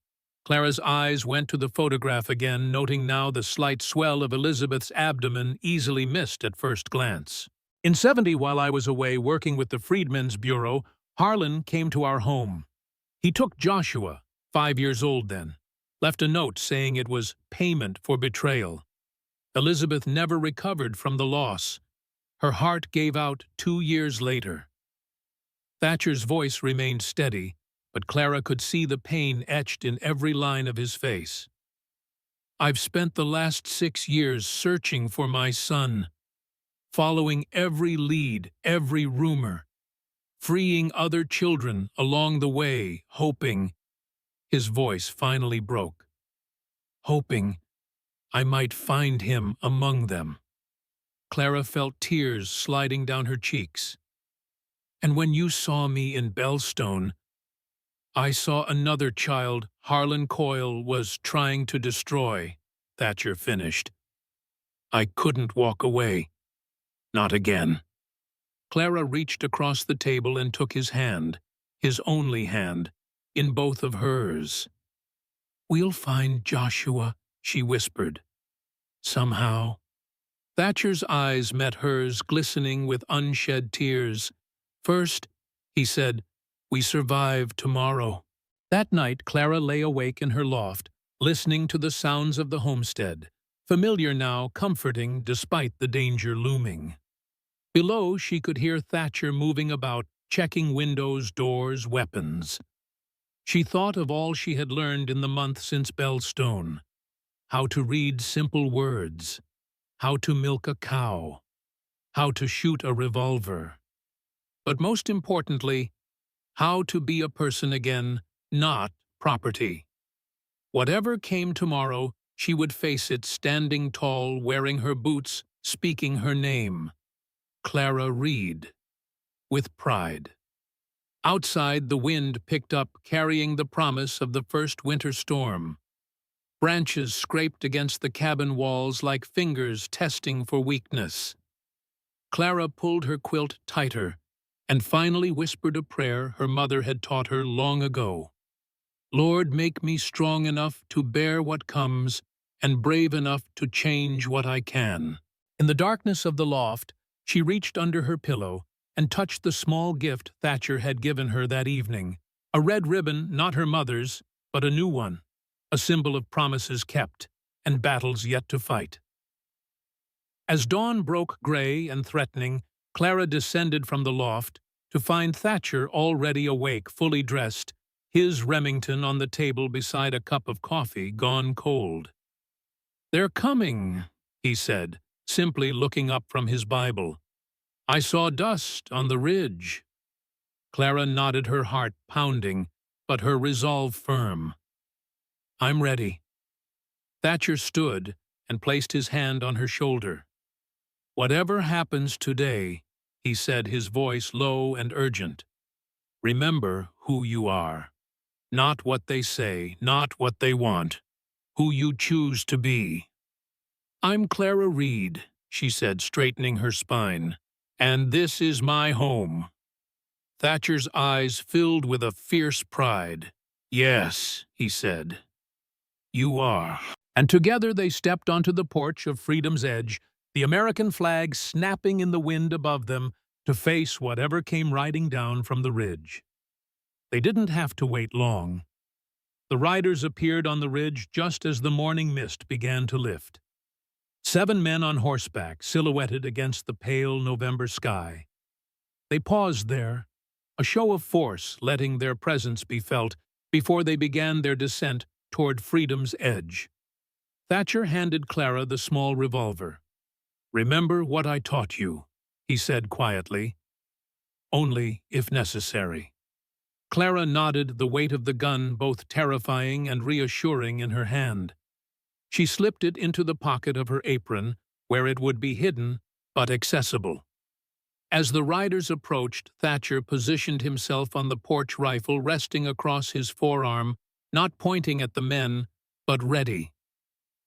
Speaker 1: Clara's eyes went to the photograph again, noting now the slight swell of Elizabeth's abdomen easily missed at first glance. "In '70, while I was away working with the Freedmen's Bureau, Harlan came to our home. He took Joshua, 5 years old then, left a note saying it was payment for betrayal. Elizabeth never recovered from the loss. Her heart gave out 2 years later." Thatcher's voice remained steady, but Clara could see the pain etched in every line of his face. "I've spent the last 6 years searching for my son, following every lead, every rumor, freeing other children along the way, hoping—" His voice finally broke. "Hoping I might find him among them." Clara felt tears sliding down her cheeks. "And when you saw me in Bellstone, I saw another child Harlan Coyle was trying to destroy," Thatcher finished. "I couldn't walk away. Not again." Clara reached across the table and took his hand, his only hand, in both of hers. "We'll find Joshua," she whispered. "Somehow." Thatcher's eyes met hers, glistening with unshed tears. "First," he said, "we survive tomorrow." That night, Clara lay awake in her loft, listening to the sounds of the homestead, familiar now, comforting despite the danger looming. Below, she could hear Thatcher moving about, checking windows, doors, weapons. She thought of all she had learned in the month since Bellstone: how to read simple words, how to milk a cow, how to shoot a revolver. But most importantly, how to be a person again, not property. Whatever came tomorrow, she would face it standing tall, wearing her boots, speaking her name. Clara Reed. With pride. Outside, the wind picked up, carrying the promise of the first winter storm. Branches scraped against the cabin walls like fingers testing for weakness. Clara pulled her quilt tighter and finally whispered a prayer her mother had taught her long ago. "Lord, make me strong enough to bear what comes and brave enough to change what I can." In the darkness of the loft, she reached under her pillow and touched the small gift Thatcher had given her that evening, a red ribbon, not her mother's, but a new one, a symbol of promises kept and battles yet to fight. As dawn broke gray and threatening, Clara descended from the loft to find Thatcher already awake, fully dressed, his Remington on the table beside a cup of coffee gone cold. "They're coming," he said, simply looking up from his Bible. "I saw dust on the ridge." Clara nodded, her heart pounding, but her resolve firm. "I'm ready." Thatcher stood and placed his hand on her shoulder. "Whatever happens today," he said, his voice low and urgent, "remember who you are. Not what they say, not what they want. Who you choose to be." "I'm Clara Reed," she said, straightening her spine, "and this is my home." Thatcher's eyes filled with a fierce pride. "Yes," he said, "you are." And together they stepped onto the porch of Freedom's Edge, the American flag snapping in the wind above them, to face whatever came riding down from the ridge. They didn't have to wait long. The riders appeared on the ridge just as the morning mist began to lift. 7 men on horseback, silhouetted against the pale November sky. They paused there, a show of force letting their presence be felt before they began their descent toward freedom's edge. Thatcher handed Clara the small revolver. "Remember what I taught you," he said quietly. "Only if necessary." Clara nodded, the weight of the gun both terrifying and reassuring in her hand. She slipped it into the pocket of her apron, where it would be hidden but accessible. As the riders approached, Thatcher positioned himself on the porch rifle resting across his forearm, not pointing at the men, but ready.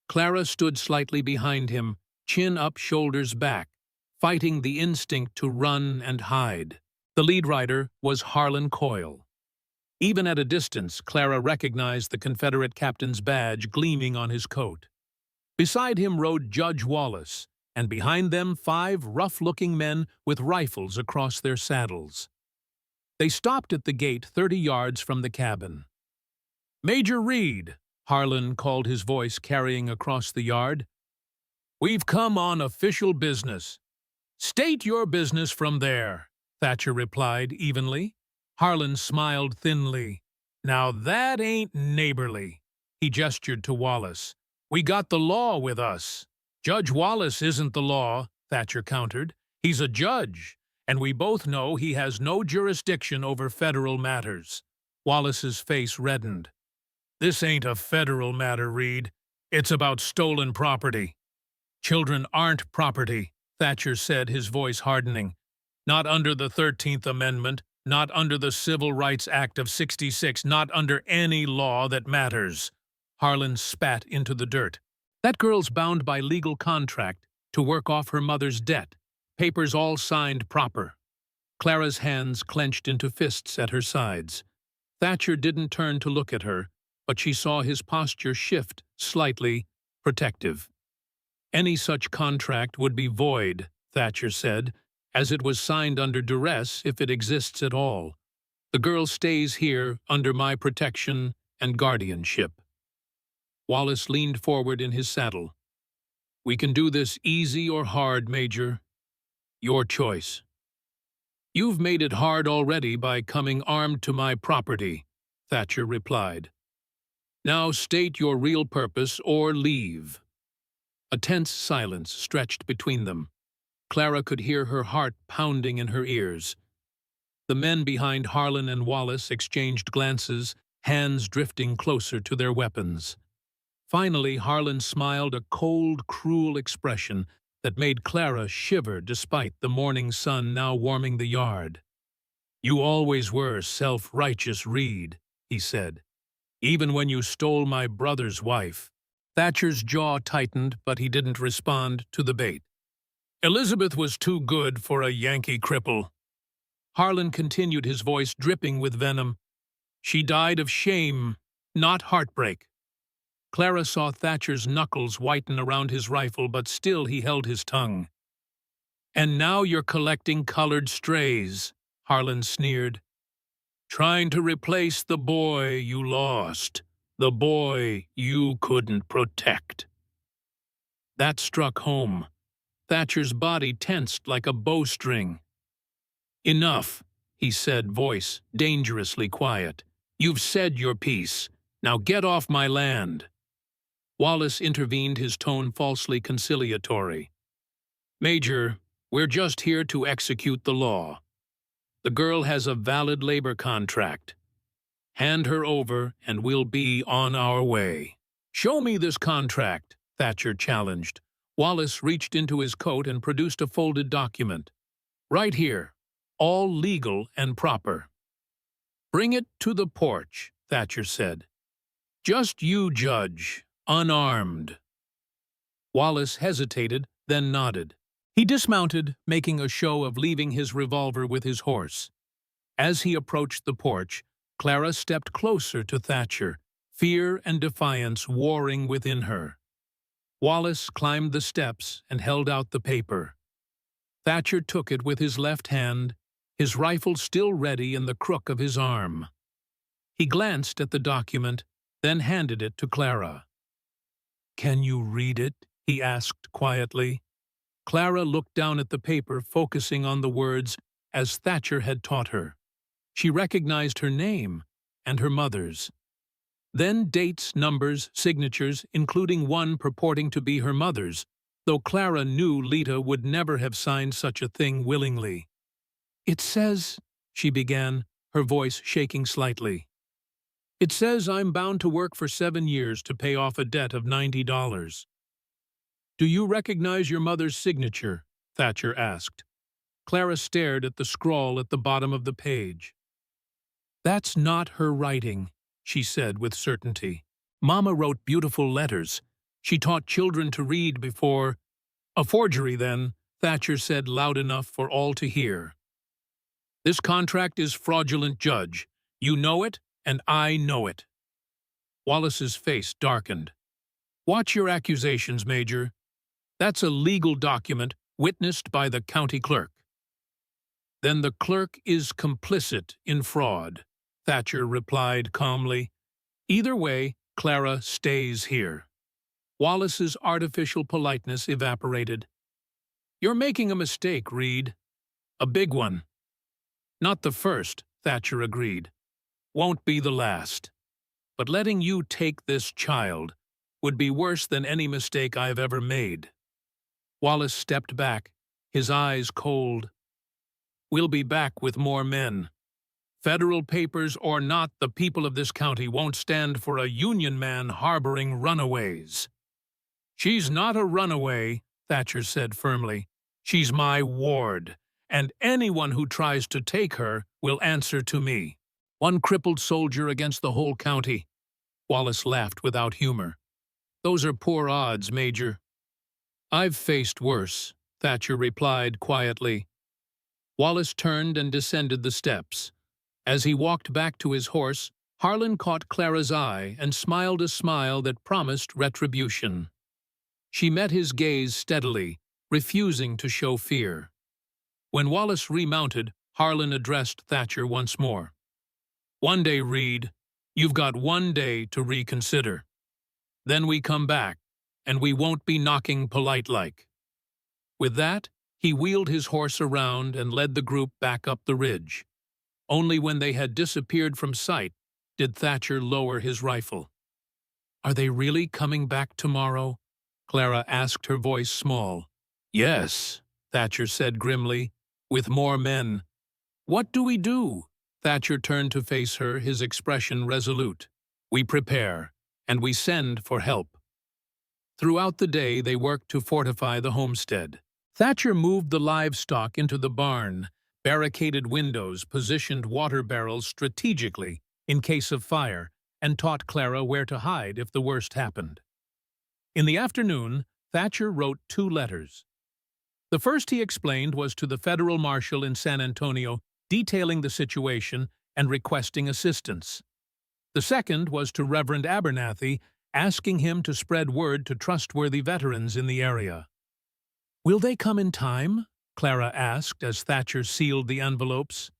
Speaker 1: Clara stood slightly behind him, chin up, shoulders back, fighting the instinct to run and hide. The lead rider was Harlan Coyle. Even at a distance, Clara recognized the Confederate captain's badge gleaming on his coat. Beside him rode Judge Wallace, and behind them 5 rough-looking men with rifles across their saddles. They stopped at the gate 30 yards from the cabin. "Major Reed," Harlan called, his voice carrying across the yard. "We've come on official business." "State your business from there," Thatcher replied evenly. Harlan smiled thinly. "Now that ain't neighborly." He gestured to Wallace. "We got the law with us." "Judge Wallace isn't the law," Thatcher countered. "He's a judge, and we both know he has no jurisdiction over federal matters." Wallace's face reddened. "This ain't a federal matter, Reed. It's about stolen property." "Children aren't property," Thatcher said, his voice hardening. "Not under the 13th Amendment, not under the Civil Rights Act of '66, not under any law that matters." Harlan spat into the dirt. "That girl's bound by legal contract to work off her mother's debt. Papers all signed proper." Clara's hands clenched into fists at her sides. Thatcher didn't turn to look at her, but she saw his posture shift slightly, protective. "Any such contract would be void," Thatcher said, "as it was signed under duress if it exists at all. The girl stays here under my protection and guardianship." Wallace leaned forward in his saddle. "We can do this easy or hard, Major. Your choice." "You've made it hard already by coming armed to my property," Thatcher replied. "Now state your real purpose or leave." A tense silence stretched between them. Clara could hear her heart pounding in her ears. The men behind Harlan and Wallace exchanged glances, hands drifting closer to their weapons. Finally, Harlan smiled, a cold, cruel expression that made Clara shiver despite the morning sun now warming the yard. "You always were self-righteous, Reed," he said. "Even when you stole my brother's wife." Thatcher's jaw tightened, but he didn't respond to the bait. "Elizabeth was too good for a Yankee cripple." Harlan continued, his voice dripping with venom. "She died of shame, not heartbreak." Clara saw Thatcher's knuckles whiten around his rifle, but still he held his tongue. "And now you're collecting colored strays," Harlan sneered. "Trying to replace the boy you lost, the boy you couldn't protect." That struck home. Thatcher's body tensed like a bowstring. "Enough," he said, voice dangerously quiet. "You've said your piece. Now get off my land." Wallace intervened, his tone falsely conciliatory. "Major, we're just here to execute the law. The girl has a valid labor contract. Hand her over, and we'll be on our way." "Show me this contract," Thatcher challenged. Wallace reached into his coat and produced a folded document. "Right here, all legal and proper." "Bring it to the porch," Thatcher said. "Just you, Judge, unarmed." Wallace hesitated, then nodded. He dismounted, making a show of leaving his revolver with his horse. As he approached the porch, Clara stepped closer to Thatcher, fear and defiance warring within her. Wallace climbed the steps and held out the paper. Thatcher took it with his left hand, his rifle still ready in the crook of his arm. He glanced at the document, then handed it to Clara. "Can you read it?" he asked quietly. Clara looked down at the paper, focusing on the words as Thatcher had taught her. She recognized her name and her mother's. Then dates, numbers, signatures, including one purporting to be her mother's, though Clara knew Lita would never have signed such a thing willingly. "It says," she began, her voice shaking slightly. "It says I'm bound to work for 7 years to pay off a debt of $90. "Do you recognize your mother's signature?" Thatcher asked. Clara stared at the scrawl at the bottom of the page. "That's not her writing," she said with certainty. "Mama wrote beautiful letters. She taught children to read before—" "A forgery, then," Thatcher said loud enough for all to hear. "This contract is fraudulent, Judge. You know it, and I know it." Wallace's face darkened. "Watch your accusations, Major. That's a legal document witnessed by the county clerk." "Then the clerk is complicit in fraud," Thatcher replied calmly. "Either way, Clara stays here." Wallace's artificial politeness evaporated. "You're making a mistake, Reed. A big one." "Not the first," Thatcher agreed. "Won't be the last. But letting you take this child would be worse than any mistake I've ever made." Wallace stepped back, his eyes cold. "We'll be back with more men. Federal papers or not, the people of this county won't stand for a Union man harboring runaways." "She's not a runaway," Thatcher said firmly. "She's my ward, and anyone who tries to take her will answer to me. One crippled soldier against the whole county." Wallace laughed without humor. "Those are poor odds, Major." "I've faced worse," Thatcher replied quietly. Wallace turned and descended the steps. As he walked back to his horse, Harlan caught Clara's eye and smiled a smile that promised retribution. She met his gaze steadily, refusing to show fear. When Wallace remounted, Harlan addressed Thatcher once more. "One day, Reed. You've got 1 day to reconsider. Then we come back, and we won't be knocking polite-like." With that, he wheeled his horse around and led the group back up the ridge. Only when they had disappeared from sight did Thatcher lower his rifle. "Are they really coming back tomorrow?" Clara asked, her voice small. "Yes," Thatcher said grimly, "with more men." "What do we do?" Thatcher turned to face her, his expression resolute. "We prepare, and we send for help." Throughout the day, they worked to fortify the homestead. Thatcher moved the livestock into the barn, barricaded windows, positioned water barrels strategically in case of fire, and taught Clara where to hide if the worst happened. In the afternoon, Thatcher wrote 2 letters. The first, he explained, was to the federal marshal in San Antonio, detailing the situation and requesting assistance. The second was to Reverend Abernathy, asking him to spread word to trustworthy veterans in the area. "Will they come in time?" Clara asked as Thatcher sealed the envelopes.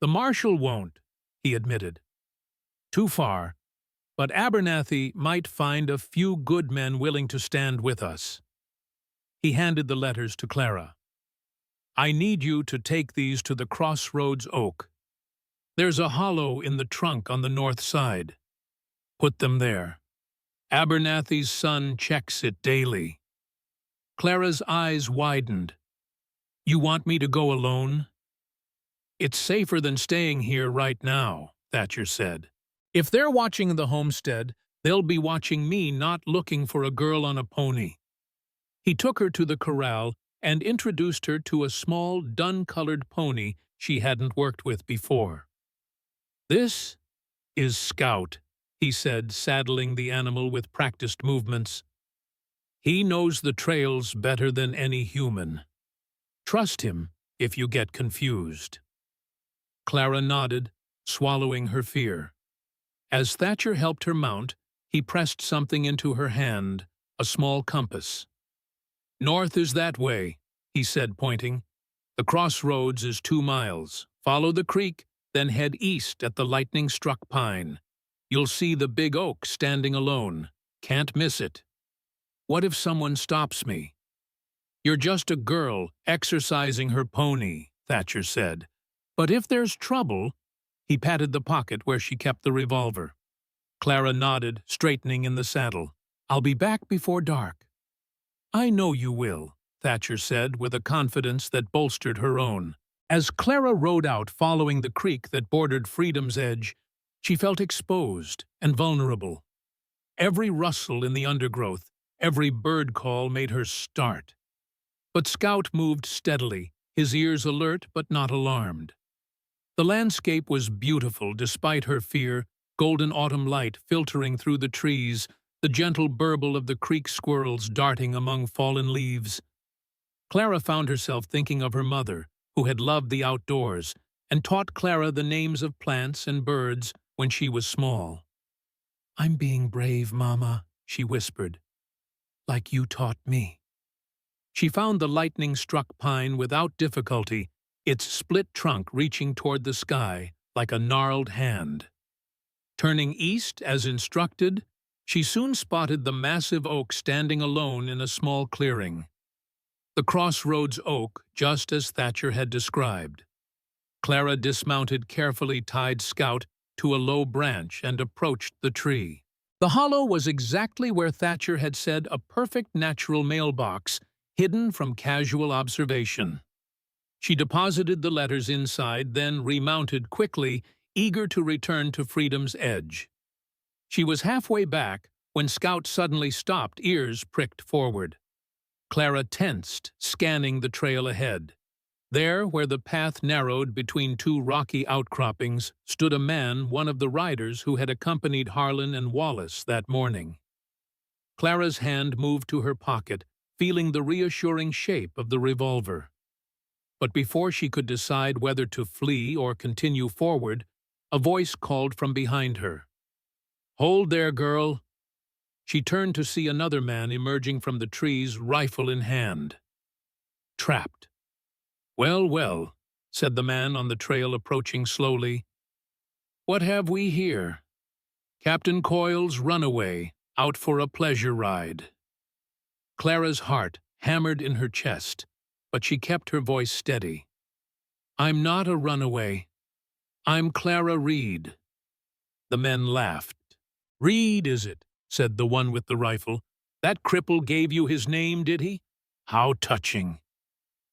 Speaker 1: "The marshal won't," he admitted. "Too far. But Abernathy might find a few good men willing to stand with us." He handed the letters to Clara. "I need you to take these to the Crossroads Oak. There's a hollow in the trunk on the north side. Put them there. Abernathy's son checks it daily." Clara's eyes widened. "You want me to go alone?" "It's safer than staying here right now," Thatcher said. "If they're watching the homestead, they'll be watching me not looking for a girl on a pony." He took her to the corral and introduced her to a small, dun-colored pony she hadn't worked with before. "This is Scout," he said, saddling the animal with practiced movements. "He knows the trails better than any human. Trust him if you get confused." Clara nodded, swallowing her fear. As Thatcher helped her mount, he pressed something into her hand, a small compass. "North is that way," he said, pointing. "The crossroads is 2 miles. Follow the creek, then head east at the lightning-struck pine. You'll see the big oak standing alone. Can't miss it." What if someone stops me? You're just a girl exercising her pony, Thatcher said. But if there's trouble, he patted the pocket where she kept the revolver. Clara nodded, straightening in the saddle. I'll be back before dark. I know you will, Thatcher said with a confidence that bolstered her own. As Clara rode out following the creek that bordered Freedom's edge, she felt exposed and vulnerable. Every rustle in the undergrowth, every bird call made her start. But Scout moved steadily, his ears alert but not alarmed. The landscape was beautiful despite her fear, golden autumn light filtering through the trees, the gentle burble of the creek squirrels darting among fallen leaves. Clara found herself thinking of her mother, who had loved the outdoors, and taught Clara the names of plants and birds when she was small. I'm being brave, Mama, she whispered, like you taught me. She found the lightning-struck pine without difficulty, its split trunk reaching toward the sky like a gnarled hand. Turning east as instructed, she soon spotted the massive oak standing alone in a small clearing. The crossroads oak, just as Thatcher had described. Clara dismounted carefully tied Scout to a low branch and approached the tree. The hollow was exactly where Thatcher had said a perfect natural mailbox, hidden from casual observation. She deposited the letters inside, then remounted quickly, eager to return to Freedom's edge. She was halfway back when Scout suddenly stopped, ears pricked forward. Clara tensed, scanning the trail ahead. There, where the path narrowed between two rocky outcroppings, stood a man, one of the riders who had accompanied Harlan and Wallace that morning. Clara's hand moved to her pocket, feeling the reassuring shape of the revolver. But before she could decide whether to flee or continue forward, a voice called from behind her. Hold there, girl. She turned to see another man emerging from the trees, rifle in hand. Trapped. Well, well, said the man on the trail approaching slowly. What have we here? Captain Coyle's runaway, out for a pleasure ride. Clara's heart hammered in her chest, but she kept her voice steady. I'm not a runaway. I'm Clara Reed. The men laughed. Reed, is it? Said the one with the rifle. That cripple gave you his name, did he? How touching.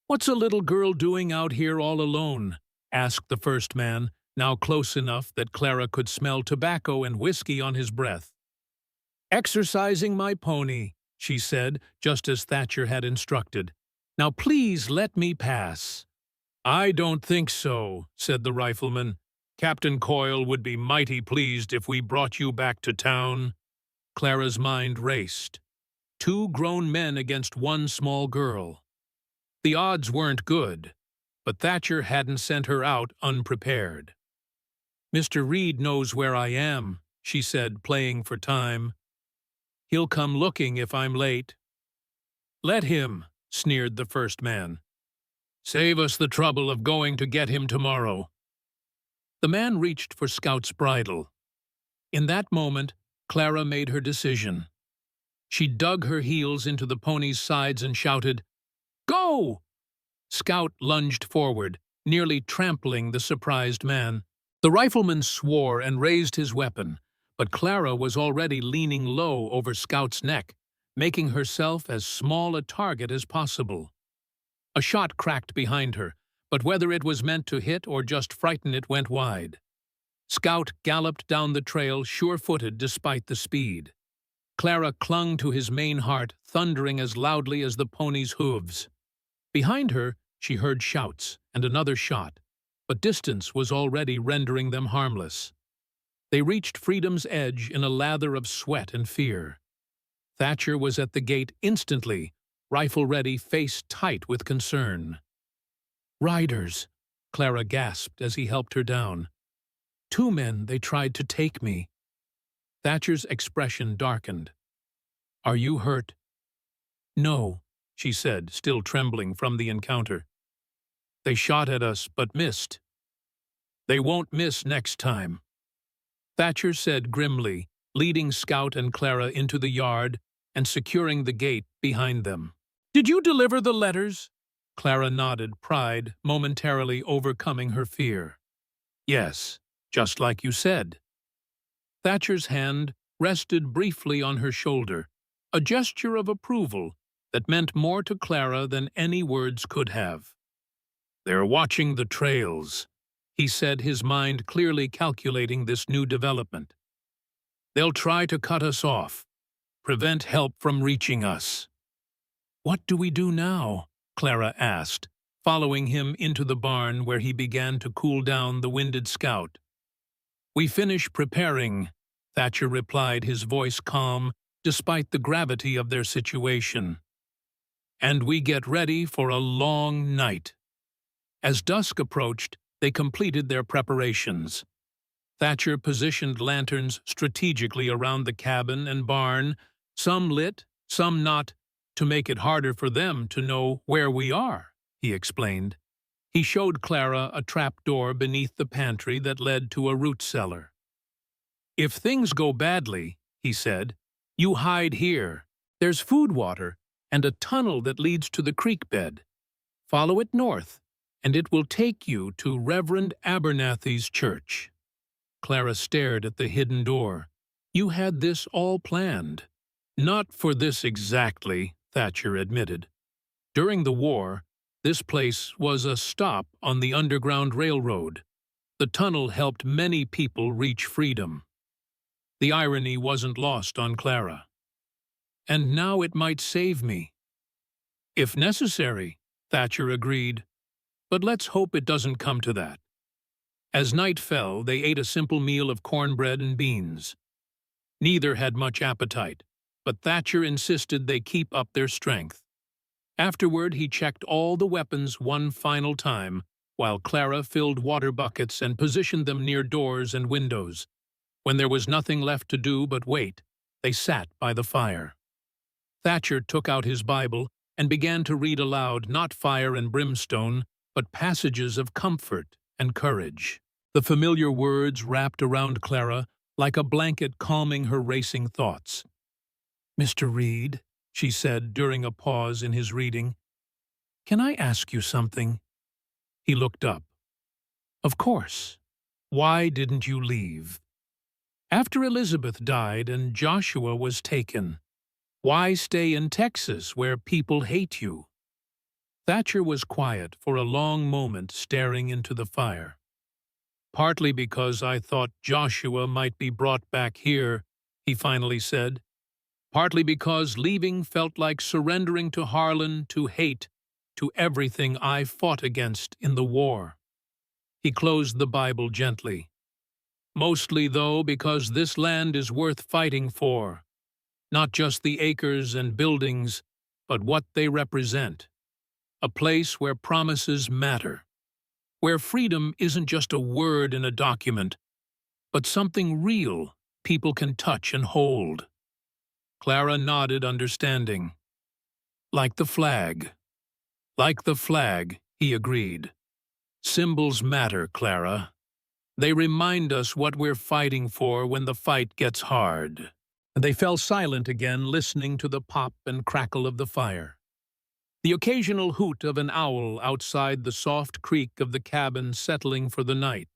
Speaker 1: What's a little girl doing out here all alone? Asked the first man, now close enough that Clara could smell tobacco and whiskey on his breath. Exercising my pony, she said, just as Thatcher had instructed. Now please let me pass. I don't think so, said the rifleman. Captain Coyle would be mighty pleased if we brought you back to town. Clara's mind raced. 2 grown men against 1 small girl. The odds weren't good, but Thatcher hadn't sent her out unprepared. Mr. Reed knows where I am, she said, playing for time. He'll come looking if I'm late. Let him, sneered the first man. Save us the trouble of going to get him tomorrow. The man reached for Scout's bridle. In that moment, Clara made her decision. She dug her heels into the pony's sides and shouted, Go! Scout lunged forward, nearly trampling the surprised man. The rifleman swore and raised his weapon, but Clara was already leaning low over Scout's neck, making herself as small a target as possible. A shot cracked behind her, but whether it was meant to hit or just frighten it went wide. Scout galloped down the trail, sure-footed despite the speed. Clara clung to his mane heart, thundering as loudly as the pony's hooves. Behind her, she heard shouts and another shot, but distance was already rendering them harmless. They reached Freedom's edge in a lather of sweat and fear. Thatcher was at the gate instantly, rifle ready, face tight with concern. Riders, Clara gasped as he helped her down. 2 men, they tried to take me. Thatcher's expression darkened. Are you hurt? No, she said, still trembling from the encounter. They shot at us, but missed. They won't miss next time. Thatcher said grimly, leading Scout and Clara into the yard and securing the gate behind them. "Did you deliver the letters?" Clara nodded, pride momentarily overcoming her fear. "Yes, just like you said." Thatcher's hand rested briefly on her shoulder, a gesture of approval that meant more to Clara than any words could have. "They're watching the trails," he said, his mind clearly calculating this new development. "They'll try to cut us off, prevent help from reaching us." "What do we do now?" Clara asked, following him into the barn where he began to cool down the winded scout. "We finish preparing," Thatcher replied, his voice calm despite the gravity of their situation. "And we get ready for a long night." As dusk approached, they completed their preparations. Thatcher positioned lanterns strategically around the cabin and barn, some lit, some not, to make it harder for them to know where we are, he explained. He showed Clara a trapdoor beneath the pantry that led to a root cellar. "If things go badly," he said, "you hide here. There's food water and a tunnel that leads to the creek bed. Follow it north, and it will take you to Reverend Abernathy's church." Clara stared at the hidden door. "You had this all planned." "Not for this exactly," Thatcher admitted. "During the war, this place was a stop on the Underground Railroad. The tunnel helped many people reach freedom." The irony wasn't lost on Clara. "And now it might save me." "If necessary," Thatcher agreed. "But let's hope it doesn't come to that." As night fell, they ate a simple meal of cornbread and beans. Neither had much appetite, but Thatcher insisted they keep up their strength. Afterward, he checked all the weapons one final time, while Clara filled water buckets and positioned them near doors and windows. When there was nothing left to do but wait, they sat by the fire. Thatcher took out his Bible and began to read aloud not fire and brimstone, but passages of comfort and courage. The familiar words wrapped around Clara like a blanket calming her racing thoughts. "Mr. Reed," she said during a pause in his reading, "can I ask you something?" He looked up. "Of course. Why didn't you leave? After Elizabeth died and Joshua was taken, why stay in Texas where people hate you?" Thatcher was quiet for a long moment, staring into the fire. "Partly because I thought Joshua might be brought back here," he finally said. "Partly because leaving felt like surrendering to Harlan, to hate, to everything I fought against in the war." He closed the Bible gently. "Mostly, though, because this land is worth fighting for. Not just the acres and buildings, but what they represent. A place where promises matter. Where freedom isn't just a word in a document, but something real people can touch and hold." Clara nodded, understanding. "Like the flag." "Like the flag," he agreed. "Symbols matter, Clara. They remind us what we're fighting for when the fight gets hard." They fell silent again, listening to the pop and crackle of the fire. The occasional hoot of an owl outside the soft creak of the cabin settling for the night.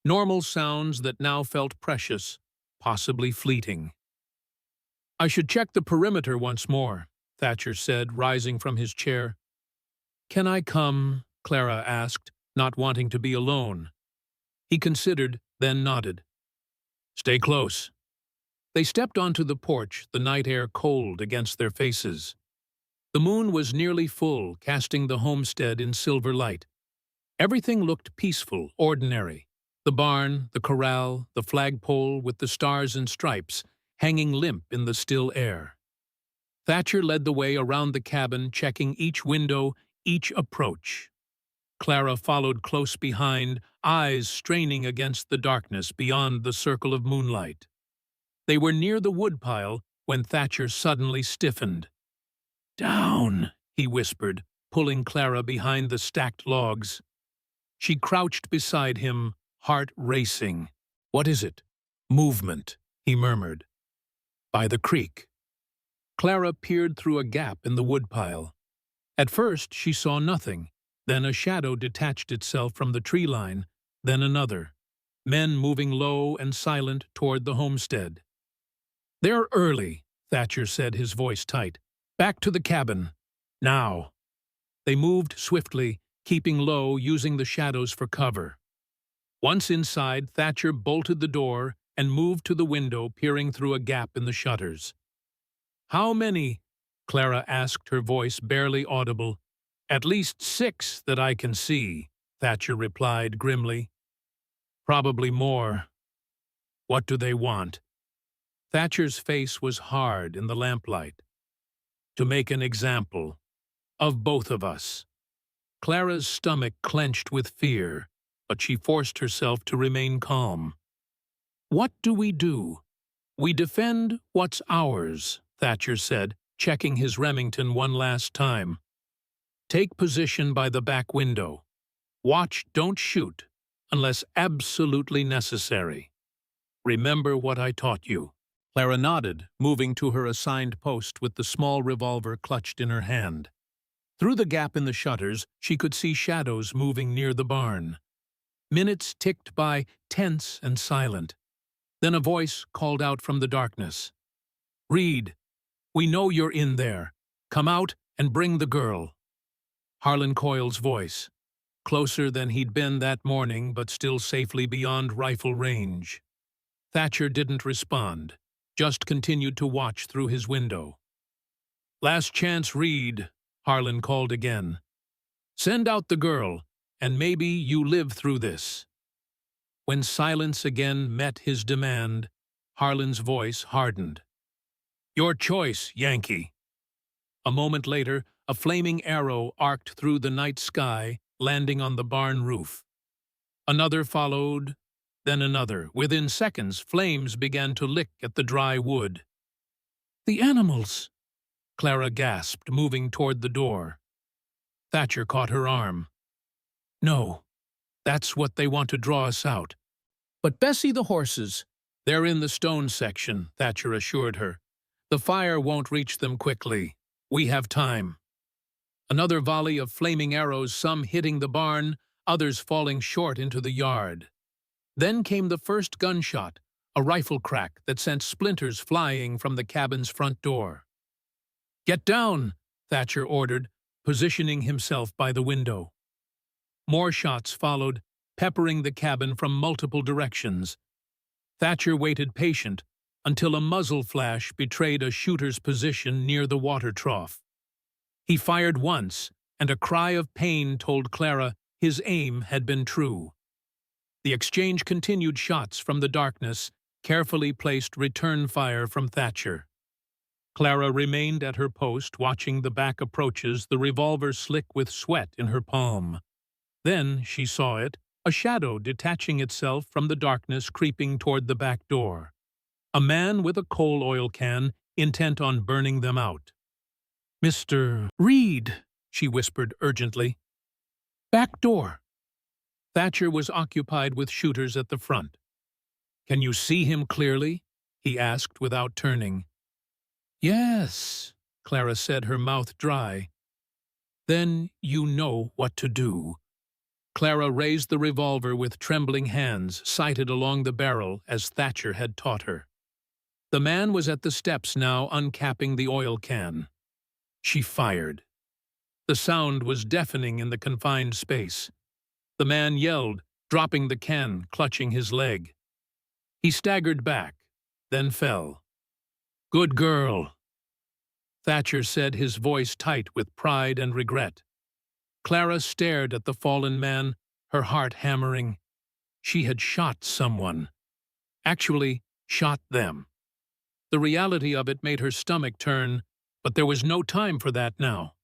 Speaker 1: Normal sounds that now felt precious, possibly fleeting. "I should check the perimeter once more," Thatcher said, rising from his chair. "Can I come?" Clara asked, not wanting to be alone. He considered, then nodded. "Stay close." They stepped onto the porch, the night air cold against their faces. The moon was nearly full, casting the homestead in silver light. Everything looked peaceful, ordinary. The barn, the corral, the flagpole with the stars and stripes, hanging limp in the still air. Thatcher led the way around the cabin, checking each window, each approach. Clara followed close behind, eyes straining against the darkness beyond the circle of moonlight. They were near the woodpile when Thatcher suddenly stiffened. "Down," he whispered, pulling Clara behind the stacked logs. She crouched beside him, heart racing. "What is it?" "Movement," he murmured. "By the creek." Clara peered through a gap in the woodpile. At first, she saw nothing. Then a shadow detached itself from the tree line, then another. Men moving low and silent toward the homestead. "They're early," Thatcher said, his voice tight. "Back to the cabin. Now." They moved swiftly, keeping low, using the shadows for cover. Once inside, Thatcher bolted the door and moved to the window, peering through a gap in the shutters. "How many?" Clara asked, her voice barely audible. "At least 6 that I can see," Thatcher replied grimly. "Probably more. What do they want?" Thatcher's face was hard in the lamplight. "To make an example of both of us." Clara's stomach clenched with fear, but she forced herself to remain calm. "What do? We defend what's ours," Thatcher said, checking his Remington one last time. "Take position by the back window. Watch, don't shoot, unless absolutely necessary. Remember what I taught you." Clara nodded, moving to her assigned post with the small revolver clutched in her hand. Through the gap in the shutters, she could see shadows moving near the barn. Minutes ticked by, tense and silent. Then a voice called out from the darkness. "Reed, we know you're in there. Come out and bring the girl." Harlan Coyle's voice, closer than he'd been that morning, but still safely beyond rifle range. Thatcher didn't respond, just continued to watch through his window. "Last chance, Reed," Harlan called again. "Send out the girl, and maybe you live through this." When silence again met his demand, Harlan's voice hardened. "Your choice, Yankee." A moment later, a flaming arrow arced through the night sky, landing on the barn roof. Another followed, then another. Within seconds, flames began to lick at the dry wood. "The animals!" Clara gasped, moving toward the door. Thatcher caught her arm. "No, that's what they want to draw us out. But Bessie, the horses, they're in the stone section," Thatcher assured her. "The fire won't reach them quickly. We have time." Another volley of flaming arrows, some hitting the barn, others falling short into the yard. Then came the first gunshot, a rifle crack that sent splinters flying from the cabin's front door. "Get down," Thatcher ordered, positioning himself by the window. More shots followed, peppering the cabin from multiple directions. Thatcher waited patient until a muzzle flash betrayed a shooter's position near the water trough. He fired once, and a cry of pain told Clara his aim had been true. The exchange continued, shots from the darkness, carefully placed return fire from Thatcher. Clara remained at her post, watching the back approaches, the revolver slick with sweat in her palm. Then she saw it, a shadow detaching itself from the darkness, creeping toward the back door. A man with a coal oil can, intent on burning them out. "Mr. Reed," she whispered urgently. "Back door." Thatcher was occupied with shooters at the front. "Can you see him clearly?" he asked without turning. "Yes," Clara said, her mouth dry. "Then you know what to do." Clara raised the revolver with trembling hands, sighted along the barrel as Thatcher had taught her. The man was at the steps now, uncapping the oil can. She fired. The sound was deafening in the confined space. The man yelled, dropping the can, clutching his leg. He staggered back, then fell. "Good girl," Thatcher said, his voice tight with pride and regret. Clara stared at the fallen man, her heart hammering. She had shot someone. Actually, shot them. The reality of it made her stomach turn, but there was no time for that now.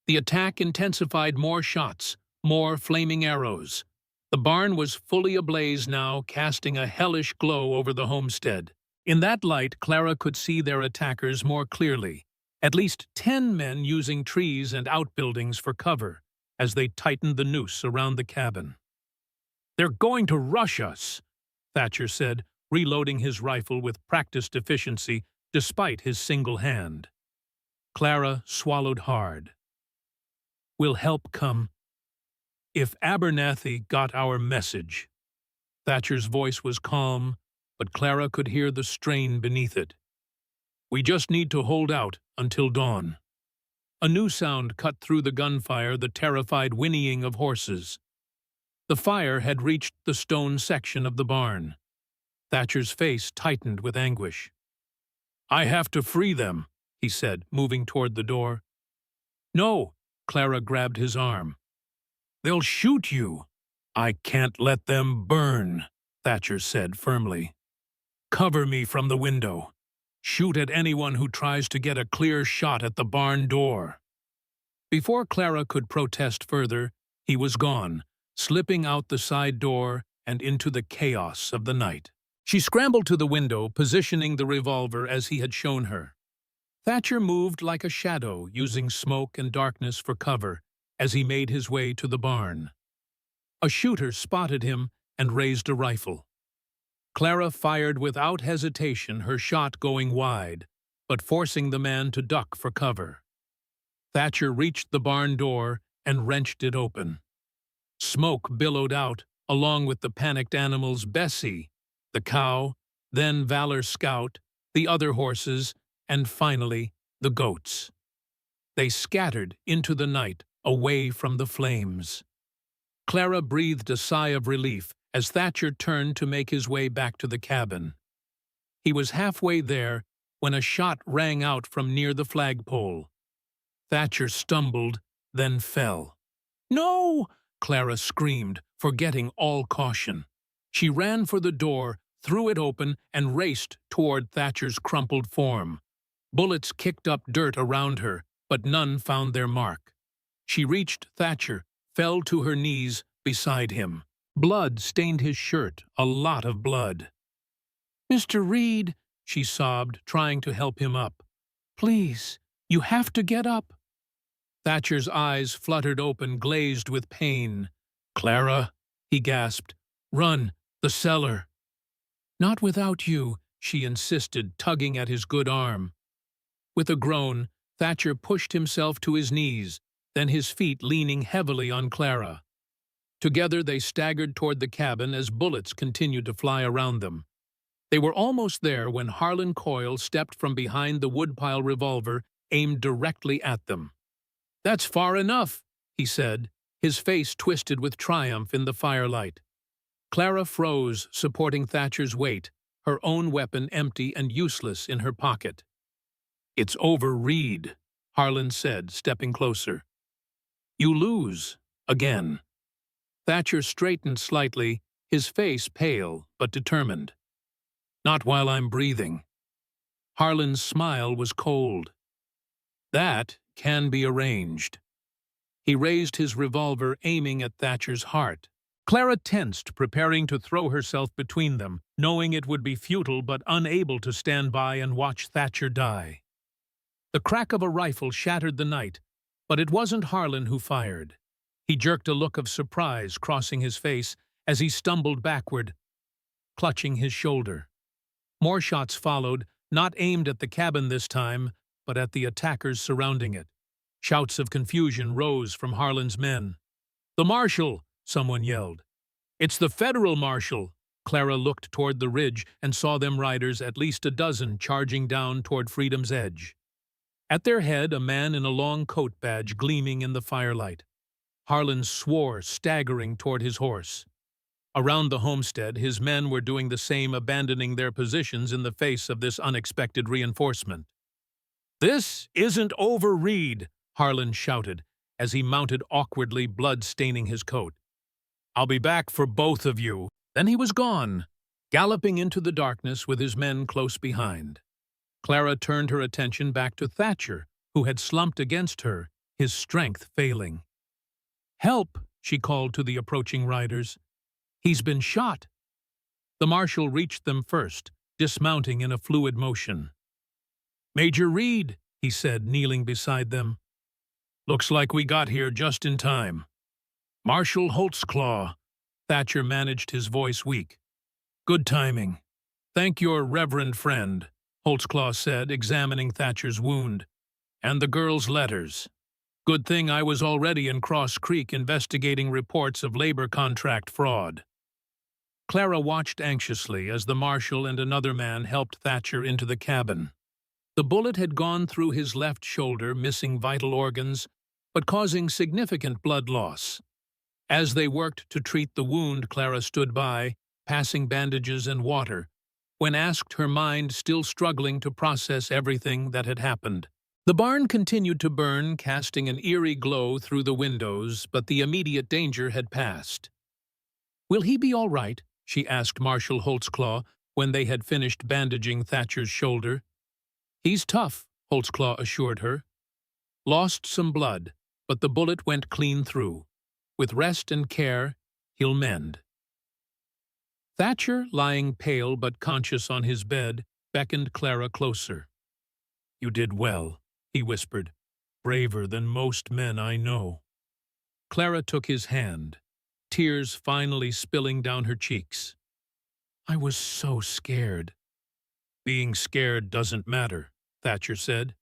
Speaker 1: The attack intensified, more shots, more flaming arrows. The barn was fully ablaze now, casting a hellish glow over the homestead. In that light, Clara could see their attackers more clearly. At least 10 men using trees and outbuildings for cover as they tightened the noose around the cabin. "They're going to rush us," Thatcher said, reloading his rifle with practiced efficiency despite his single hand. Clara swallowed hard. "Will help come if Abernathy got our message." Thatcher's voice was calm, but Clara could hear the strain beneath it. "We just need to hold out until dawn." A new sound cut through the gunfire, the terrified whinnying of horses. The fire had reached the stone section of the barn. Thatcher's face tightened with anguish. "I have to free them," he said, moving toward the door. "No," Clara grabbed his arm. "They'll shoot you." "I can't let them burn," Thatcher said firmly. "Cover me from the window. Shoot at anyone who tries to get a clear shot at the barn door." Before Clara could protest further, he was gone, slipping out the side door and into the chaos of the night. She scrambled to the window, positioning the revolver as he had shown her. Thatcher moved like a shadow, using smoke and darkness for cover as he made his way to the barn. A shooter spotted him and raised a rifle. Clara fired without hesitation, her shot going wide, but forcing the man to duck for cover. Thatcher reached the barn door and wrenched it open. Smoke billowed out, along with the panicked animals Bessie, the cow, then Valor Scout, the other horses, and finally the goats. They scattered into the night, away from the flames. Clara breathed a sigh of relief as Thatcher turned to make his way back to the cabin. He was halfway there when a shot rang out from near the flagpole. Thatcher stumbled, then fell. "No!" Clara screamed, forgetting all caution. She ran for the door, threw it open, and raced toward Thatcher's crumpled form. Bullets kicked up dirt around her, but none found their mark. She reached Thatcher, fell to her knees beside him. Blood stained his shirt, a lot of blood. "Mr. Reed," she sobbed, trying to help him up. "Please, you have to get up." Thatcher's eyes fluttered open, glazed with pain. "Clara," he gasped, "run, the cellar." "Not without you," she insisted, tugging at his good arm. With a groan, Thatcher pushed himself to his knees, then his feet leaning heavily on Clara. Together they staggered toward the cabin as bullets continued to fly around them. They were almost there when Harlan Coyle stepped from behind the woodpile revolver, aimed directly at them. "That's far enough," he said, his face twisted with triumph in the firelight. Clara froze, supporting Thatcher's weight, her own weapon empty and useless in her pocket. "It's over, Reed," Harlan said, stepping closer. "You lose. Again." Thatcher straightened slightly, his face pale but determined. "Not while I'm breathing." Harlan's smile was cold. "That can be arranged." He raised his revolver, aiming at Thatcher's heart. Clara tensed, preparing to throw herself between them, knowing it would be futile but unable to stand by and watch Thatcher die. The crack of a rifle shattered the night, but it wasn't Harlan who fired. He jerked a look of surprise crossing his face as he stumbled backward, clutching his shoulder. More shots followed, not aimed at the cabin this time, but at the attackers surrounding it. Shouts of confusion rose from Harlan's men. "The marshal!" someone yelled. "It's the federal marshal!" Clara looked toward the ridge and saw them riders, at least a dozen, charging down toward Freedom's Edge. At their head, a man in a long coat badge gleaming in the firelight. Harlan swore, staggering toward his horse. Around the homestead, his men were doing the same, abandoning their positions in the face of this unexpected reinforcement. "This isn't over, Reed," Harlan shouted, as he mounted awkwardly, blood staining his coat. "I'll be back for both of you." Then he was gone, galloping into the darkness with his men close behind. Clara turned her attention back to Thatcher, who had slumped against her, his strength failing. "Help!" she called to the approaching riders. "He's been shot." The marshal reached them first, dismounting in a fluid motion. "Major Reed," he said, kneeling beside them. "Looks like we got here just in time." "Marshal Holtzclaw," Thatcher managed his voice weak. "Good timing." "Thank your reverend friend," Holtzclaw said, examining Thatcher's wound. And the girl's letters. Good thing I was already in Cross Creek investigating reports of labor contract fraud. Clara watched anxiously as the marshal and another man helped Thatcher into the cabin. The bullet had gone through his left shoulder, missing vital organs, but causing significant blood loss. As they worked to treat the wound, Clara stood by, passing bandages and water, when asked, her mind still struggling to process everything that had happened. The barn continued to burn, casting an eerie glow through the windows, but the immediate danger had passed. "Will he be all right?" she asked Marshal Holtzclaw when they had finished bandaging Thatcher's shoulder. "He's tough," Holtzclaw assured her. "Lost some blood, but the bullet went clean through. With rest and care, he'll mend." Thatcher, lying pale but conscious on his bed, beckoned Clara closer. "You did well," he whispered. "Braver than most men I know." Clara took his hand, tears finally spilling down her cheeks. "I was so scared." "Being scared doesn't matter," Thatcher said.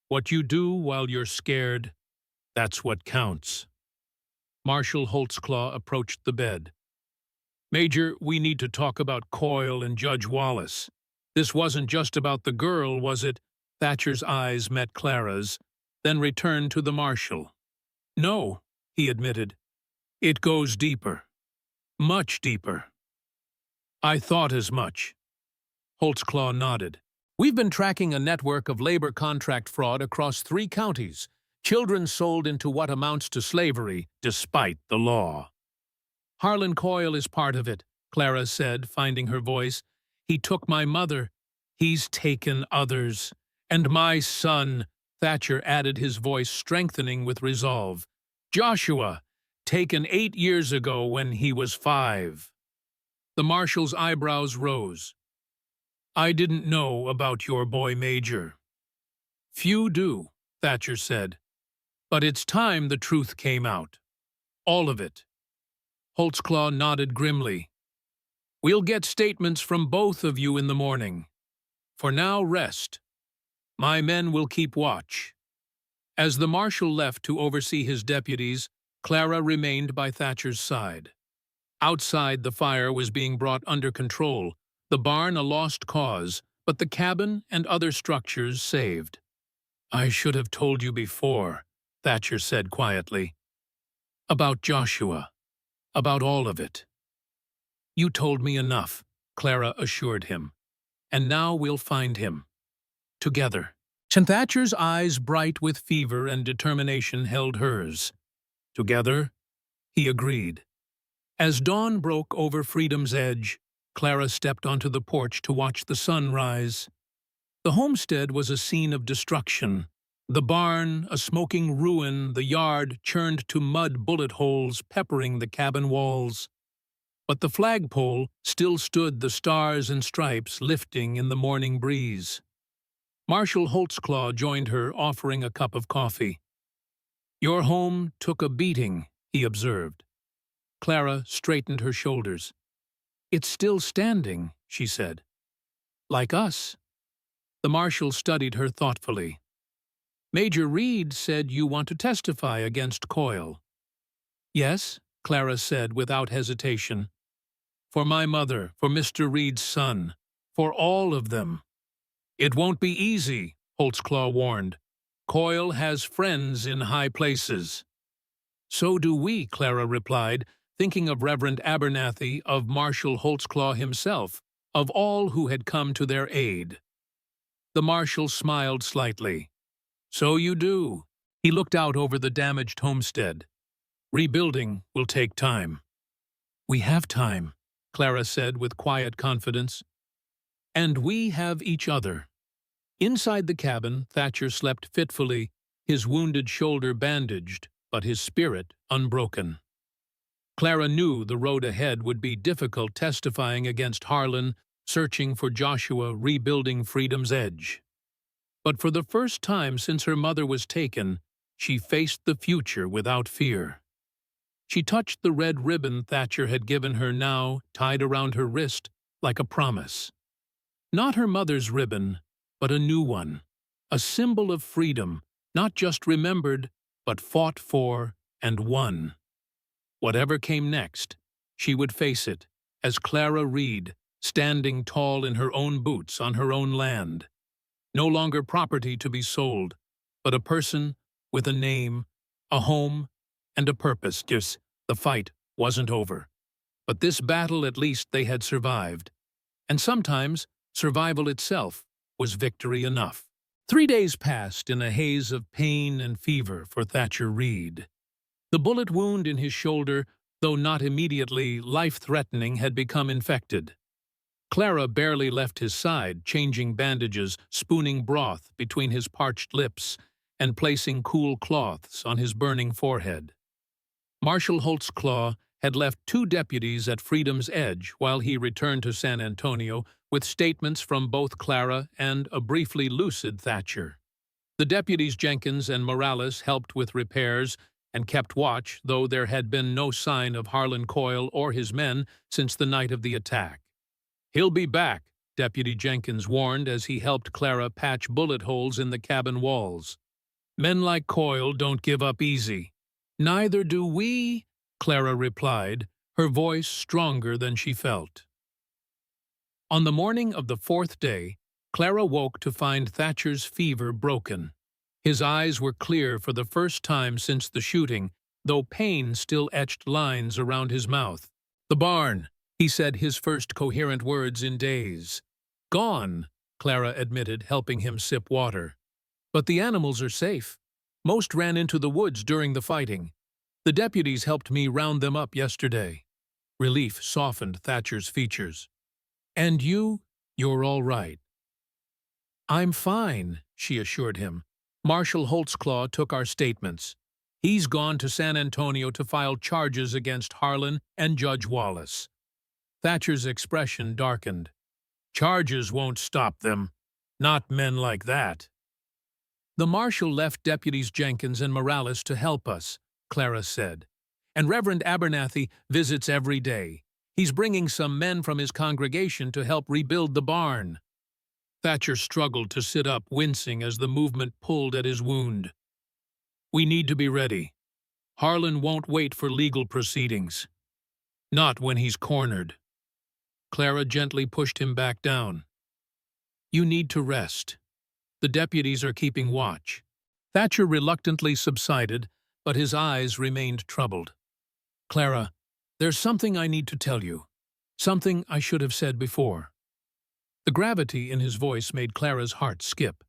Speaker 1: "What you do while you're scared, that's what counts." Marshal Holtzclaw approached the bed. "Major, we need to talk about Coyle and Judge Wallace. This wasn't just about the girl, was it?" Thatcher's eyes met Clara's, then returned to the marshal. "No," he admitted. "It goes deeper. Much deeper." "I thought as much." Holtzclaw nodded. "We've been tracking a network of labor contract fraud across 3 counties. Children sold into what amounts to slavery, despite the law." "Harlan Coyle is part of it," Clara said, finding her voice. "He took my mother. He's taken others. And my son," Thatcher added, his voice strengthening with resolve. "Joshua, taken 8 years ago when he was 5. The marshal's eyebrows rose. "I didn't know about your boy, Major." "Few do," Thatcher said. "But it's time the truth came out. All of it." Holtzclaw nodded grimly. "We'll get statements from both of you in the morning. For now, rest. My men will keep watch." As the marshal left to oversee his deputies, Clara remained by Thatcher's side. Outside, the fire was being brought under control, the barn a lost cause, but the cabin and other structures saved. "I should have told you before," Thatcher said quietly. "About Joshua. About all of it." "You told me enough," Clara assured him. "And now we'll find him. Together." And Thatcher's eyes, bright with fever and determination, held hers. "Together?" he agreed. As dawn broke over Freedom's Edge, Clara stepped onto the porch to watch the sun rise. The homestead was a scene of destruction. The barn, a smoking ruin, the yard churned to mud bullet holes peppering the cabin walls. But the flagpole still stood, the stars and stripes lifting in the morning breeze. Marshal Holtzclaw joined her, offering a cup of coffee. "Your home took a beating," he observed. Clara straightened her shoulders. "It's still standing," she said. "Like us." The marshal studied her thoughtfully. "Major Reed said you want to testify against Coyle." "Yes," Clara said without hesitation. "For my mother, for Mr. Reed's son, for all of them." "It won't be easy," Holtzclaw warned. "Coyle has friends in high places." "So do we," Clara replied, thinking of Reverend Abernathy, of Marshal Holtzclaw himself, of all who had come to their aid. The marshal smiled slightly. "So you do." He looked out over the damaged homestead. "Rebuilding will take time." "We have time," Clara said with quiet confidence. "And we have each other." Inside the cabin, Thatcher slept fitfully, his wounded shoulder bandaged, but his spirit unbroken. Clara knew the road ahead would be difficult, testifying against Harlan, searching for Joshua, rebuilding Freedom's Edge. But for the first time since her mother was taken, she faced the future without fear. She touched the red ribbon Thatcher had given her, now tied around her wrist like a promise. Not her mother's ribbon, but a new one. a symbol of freedom, not just remembered, but fought for and won. Whatever came next, she would face it, as Clara Reed, standing tall in her own boots on her own land. No longer property to be sold, but a person with a name, a home, and a purpose. Yes, the fight wasn't over. But this battle at least they had survived. And sometimes survival itself was victory enough. 3 days passed in a haze of pain and fever for Thatcher Reed. The bullet wound in his shoulder, though not immediately life-threatening, had become infected. Clara barely left his side, changing bandages, spooning broth between his parched lips, and placing cool cloths on his burning forehead. Marshal Holtzclaw had left 2 deputies at Freedom's Edge while he returned to San Antonio with statements from both Clara and a briefly lucid Thatcher. The deputies Jenkins and Morales helped with repairs and kept watch, though there had been no sign of Harlan Coyle or his men since the night of the attack. "He'll be back," Deputy Jenkins warned as he helped Clara patch bullet holes in the cabin walls. "Men like Coyle don't give up easy." "Neither do we," Clara replied, her voice stronger than she felt. On the morning of the 4th day, Clara woke to find Thatcher's fever broken. His eyes were clear for the first time since the shooting, though pain still etched lines around his mouth. "The barn," he said, his first coherent words in days. "Gone," Clara admitted, helping him sip water. "But the animals are safe. Most ran into the woods during the fighting. The deputies helped me round them up yesterday." Relief softened Thatcher's features. "And you're all right." "I'm fine," she assured him. "Marshal Holtzclaw took our statements. He's gone to San Antonio to file charges against Harlan and Judge Wallace." Thatcher's expression darkened. "Charges won't stop them. Not men like that." "The marshal left deputies Jenkins and Morales to help us," Clara said. "And Reverend Abernathy visits every day. He's bringing some men from his congregation to help rebuild the barn." Thatcher struggled to sit up, wincing as the movement pulled at his wound. "We need to be ready. Harlan won't wait for legal proceedings. Not when he's cornered." Clara gently pushed him back down. "You need to rest. The deputies are keeping watch." Thatcher reluctantly subsided, but his eyes remained troubled. "Clara, there's something I need to tell you. Something I should have said before." The gravity in his voice made Clara's heart skip.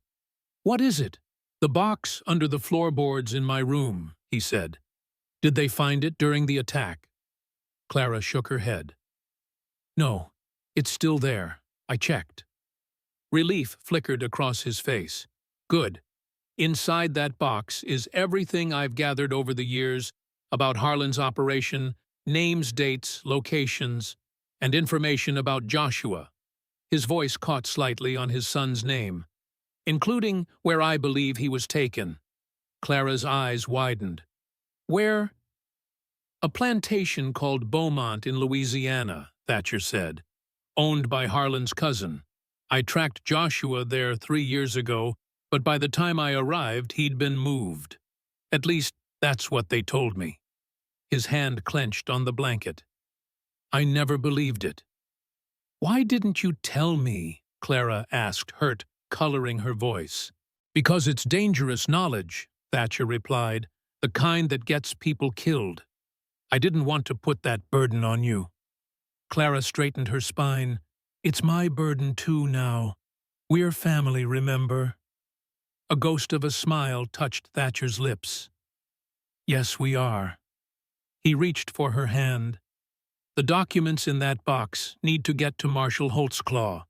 Speaker 1: "What is it?" "The box under the floorboards in my room," he said. "Did they find it during the attack?" Clara shook her head. "No, it's still there. I checked." Relief flickered across his face. "Good. Inside that box is everything I've gathered over the years about Harlan's operation, names, dates, locations, and information about Joshua." His voice caught slightly on his son's name. "Including where I believe he was taken." Clara's eyes widened. "Where?" "A plantation called Beaumont in Louisiana," Thatcher said. "Owned by Harlan's cousin. I tracked Joshua there 3 years ago, but by the time I arrived, he'd been moved. At least, that's what they told me." His hand clenched on the blanket. "I never believed it." "Why didn't you tell me?" Clara asked, hurt, coloring her voice. "Because it's dangerous knowledge," Thatcher replied, "the kind that gets people killed. I didn't want to put that burden on you." Clara straightened her spine. "It's my burden too now. We're family, remember?" A ghost of a smile touched Thatcher's lips. "Yes, we are." He reached for her hand. "The documents in that box need to get to Marshal Holtzclaw.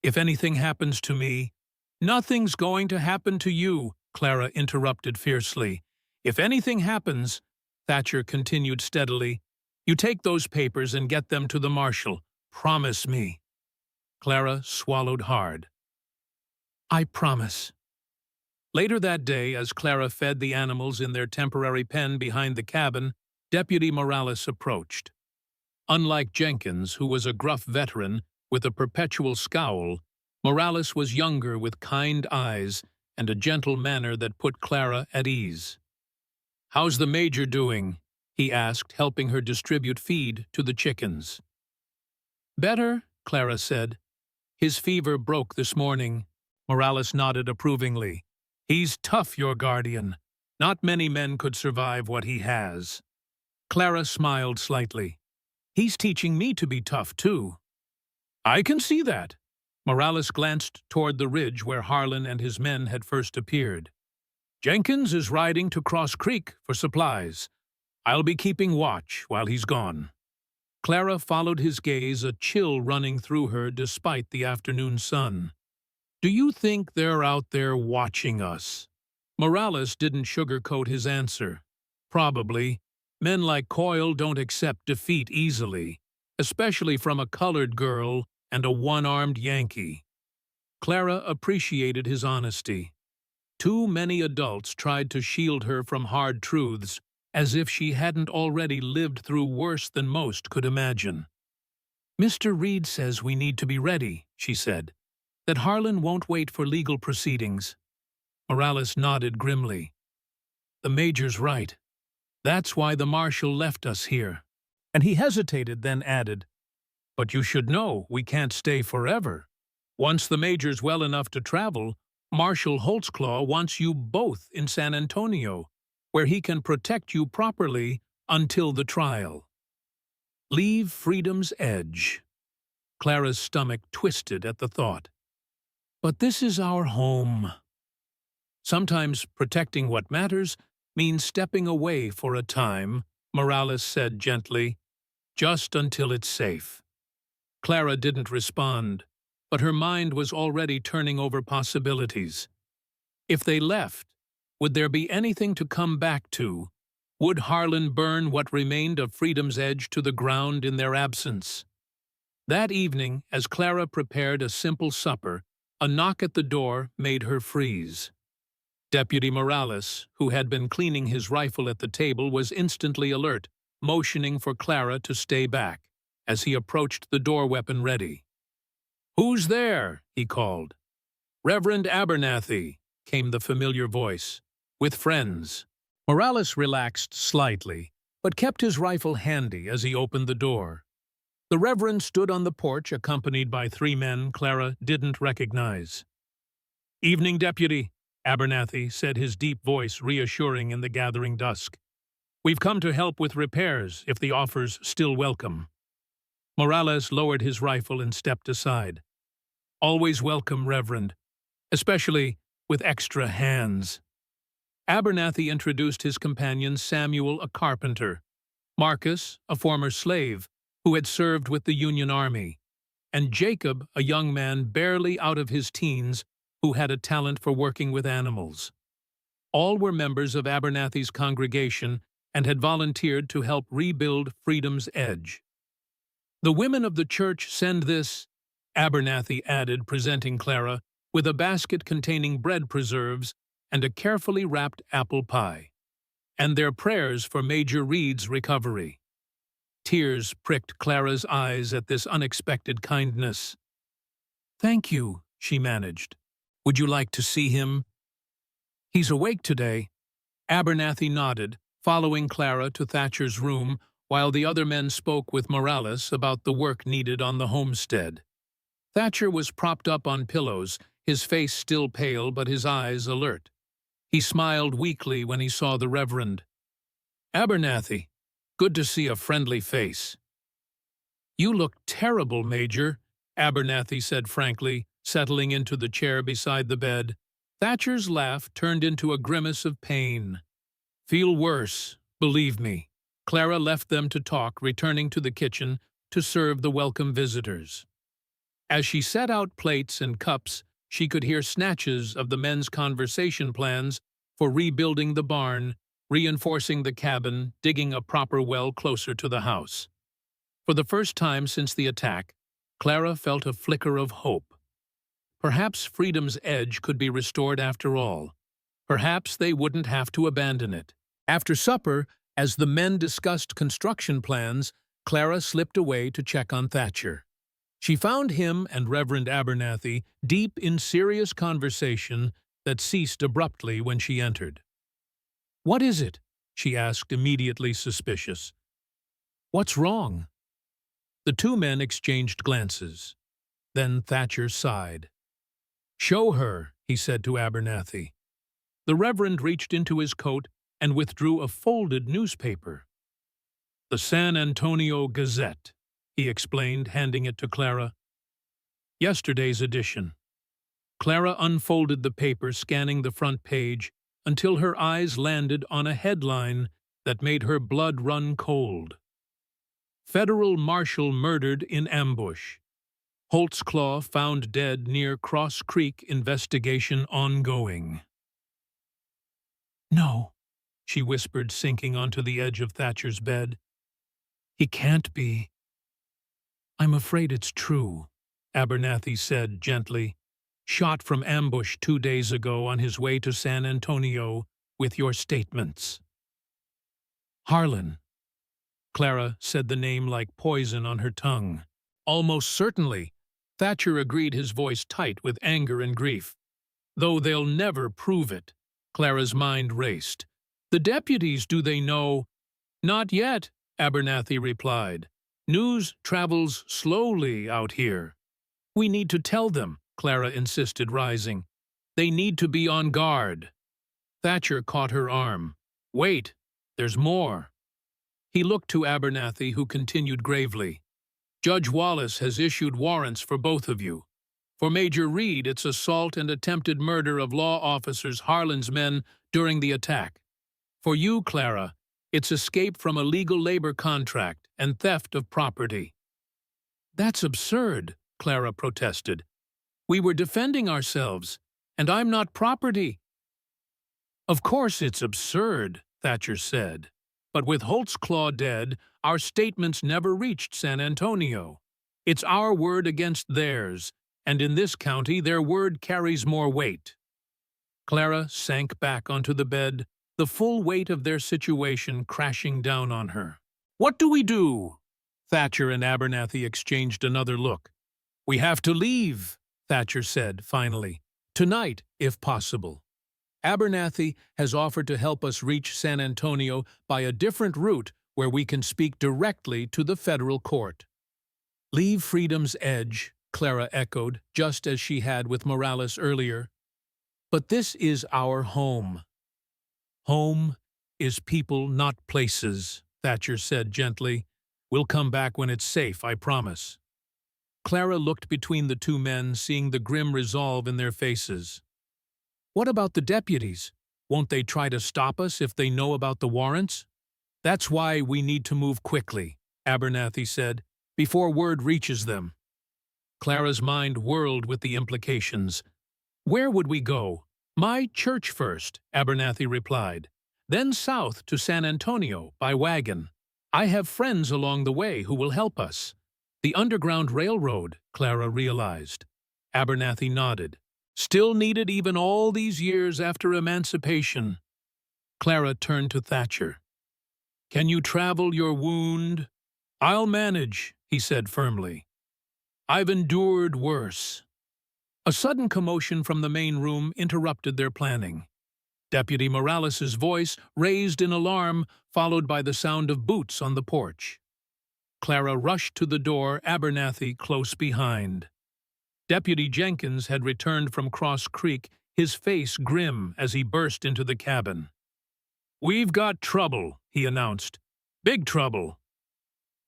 Speaker 1: If anything happens to me—" "Nothing's going to happen to you," Clara interrupted fiercely. "If anything happens," Thatcher continued steadily, "you take those papers and get them to the marshal. Promise me." Clara swallowed hard. "I promise." Later that day, as Clara fed the animals in their temporary pen behind the cabin, Deputy Morales approached. Unlike Jenkins, who was a gruff veteran with a perpetual scowl, Morales was younger with kind eyes and a gentle manner that put Clara at ease. "How's the Major doing?" he asked, helping her distribute feed to the chickens. "Better," Clara said. "His fever broke this morning." Morales nodded approvingly. "He's tough, your guardian. Not many men could survive what he has." Clara smiled slightly. "He's teaching me to be tough, too." "I can see that." Morales glanced toward the ridge where Harlan and his men had first appeared. "Jenkins is riding to Cross Creek for supplies. I'll be keeping watch while he's gone." Clara followed his gaze, a chill running through her despite the afternoon sun. "Do you think they're out there watching us?" Morales didn't sugarcoat his answer. "Probably. Men like Coyle don't accept defeat easily, especially from a colored girl and a one-armed Yankee." Clara appreciated his honesty. Too many adults tried to shield her from hard truths, as if she hadn't already lived through worse than most could imagine. "Mr. Reed says we need to be ready," she said, "that Harlan won't wait for legal proceedings." Morales nodded grimly. "The Major's right. That's why the Marshal left us here." And he hesitated, then added, "But you should know we can't stay forever. Once the Major's well enough to travel, Marshal Holtzclaw wants you both in San Antonio, where he can protect you properly until the trial." Leave freedom's edge. Clara's stomach twisted at the thought. "But this is our home." "Sometimes protecting what matters means stepping away for a time," Morales said gently, "just until it's safe." Clara didn't respond, but her mind was already turning over possibilities. If they left, would there be anything to come back to? Would Harlan burn what remained of freedom's edge to the ground in their absence? That evening, as Clara prepared a simple supper, a knock at the door made her freeze. Deputy Morales, who had been cleaning his rifle at the table, was instantly alert, motioning for Clara to stay back, as he approached the door, weapon ready. "Who's there?" he called. "Reverend Abernathy," came the familiar voice. "With friends." Morales relaxed slightly, but kept his rifle handy as he opened the door. The Reverend stood on the porch, accompanied by 3 men Clara didn't recognize. "Evening, Deputy," Abernathy said, his deep voice reassuring in the gathering dusk. "We've come to help with repairs, if the offer's still welcome." Morales lowered his rifle and stepped aside. "Always welcome, Reverend, especially with extra hands." Abernathy introduced his companion Samuel, a carpenter, Marcus, a former slave who had served with the Union Army, and Jacob, a young man barely out of his teens who had a talent for working with animals. All were members of Abernathy's congregation and had volunteered to help rebuild Freedom's Edge. "The women of the church send this," Abernathy added, presenting Clara with a basket containing bread preserves and a carefully wrapped apple pie, "and their prayers for Major Reed's recovery." Tears pricked Clara's eyes at this unexpected kindness. "Thank you," she managed. "Would you like to see him?" "He's awake today." Abernathy nodded, following Clara to Thatcher's room, while the other men spoke with Morales about the work needed on the homestead. Thatcher was propped up on pillows, his face still pale but his eyes alert. He smiled weakly when he saw the Reverend. "Abernathy, good to see a friendly face." "You look terrible, Major," Abernathy said frankly, settling into the chair beside the bed. Thatcher's laugh turned into a grimace of pain. "Feel worse, believe me." Clara left them to talk, returning to the kitchen to serve the welcome visitors. As she set out plates and cups, she could hear snatches of the men's conversation plans for rebuilding the barn, reinforcing the cabin, digging a proper well closer to the house. For the first time since the attack, Clara felt a flicker of hope. Perhaps Freedom's Edge could be restored after all. Perhaps they wouldn't have to abandon it. After supper, as the men discussed construction plans, Clara slipped away to check on Thatcher. She found him and Reverend Abernathy deep in serious conversation that ceased abruptly when she entered. "What is it?" she asked, immediately suspicious. "What's wrong?" The two men exchanged glances. Then Thatcher sighed. "Show her," he said to Abernathy. The Reverend reached into his coat and withdrew a folded newspaper. "The San Antonio Gazette," he explained, handing it to Clara. "Yesterday's edition." Clara unfolded the paper, scanning the front page, until her eyes landed on a headline that made her blood run cold. "Federal Marshal murdered in ambush. Holtzclaw found dead near Cross Creek, investigation ongoing." "No," she whispered, sinking onto the edge of Thatcher's bed. "He can't be." "I'm afraid it's true," Abernathy said gently. "Shot from ambush 2 days ago on his way to San Antonio with your statements." "Harlan." Clara said the name like poison on her tongue. "Almost certainly." Thatcher agreed, his voice tight with anger and grief. "Though they'll never prove it." Clara's mind raced. "The deputies, do they know?" "Not yet," Abernathy replied. "News travels slowly out here." "We need to tell them," Clara insisted, rising. "They need to be on guard." Thatcher caught her arm. "Wait, there's more." He looked to Abernathy, who continued gravely. "Judge Wallace has issued warrants for both of you. For Major Reed, it's assault and attempted murder of law officers Harlan's men during the attack. For you, Clara, it's escape from a legal labor contract and theft of property." "That's absurd," Clara protested. "We were defending ourselves, and I'm not property." "Of course it's absurd," Thatcher said. "But with Holtzclaw dead, our statements never reached San Antonio. It's our word against theirs, and in this county their word carries more weight." Clara sank back onto the bed, the full weight of their situation crashing down on her. "What do we do?" Thatcher and Abernathy exchanged another look. "We have to leave," Thatcher said finally. "Tonight, if possible. Abernathy has offered to help us reach San Antonio by a different route where we can speak directly to the federal court." "Leave Freedom's Edge," Clara echoed, just as she had with Morales earlier. "But this is our home." "Home is people, not places," Thatcher said gently. "We'll come back when it's safe, I promise." Clara looked between the two men, seeing the grim resolve in their faces. "What about the deputies? Won't they try to stop us if they know about the warrants?" "That's why we need to move quickly," Abernathy said, "before word reaches them." Clara's mind whirled with the implications. "Where would we go?" "My church first," Abernathy replied. "Then south to San Antonio by wagon. I have friends along the way who will help us." "The Underground Railroad," Clara realized. Abernathy nodded. "Still needed even all these years after emancipation." Clara turned to Thatcher. "Can you travel your wound?" "I'll manage," he said firmly. "I've endured worse." A sudden commotion from the main room interrupted their planning. Deputy Morales's voice raised in alarm, followed by the sound of boots on the porch. Clara rushed to the door, Abernathy close behind. Deputy Jenkins had returned from Cross Creek, his face grim as he burst into the cabin. "We've got trouble," he announced. "Big trouble."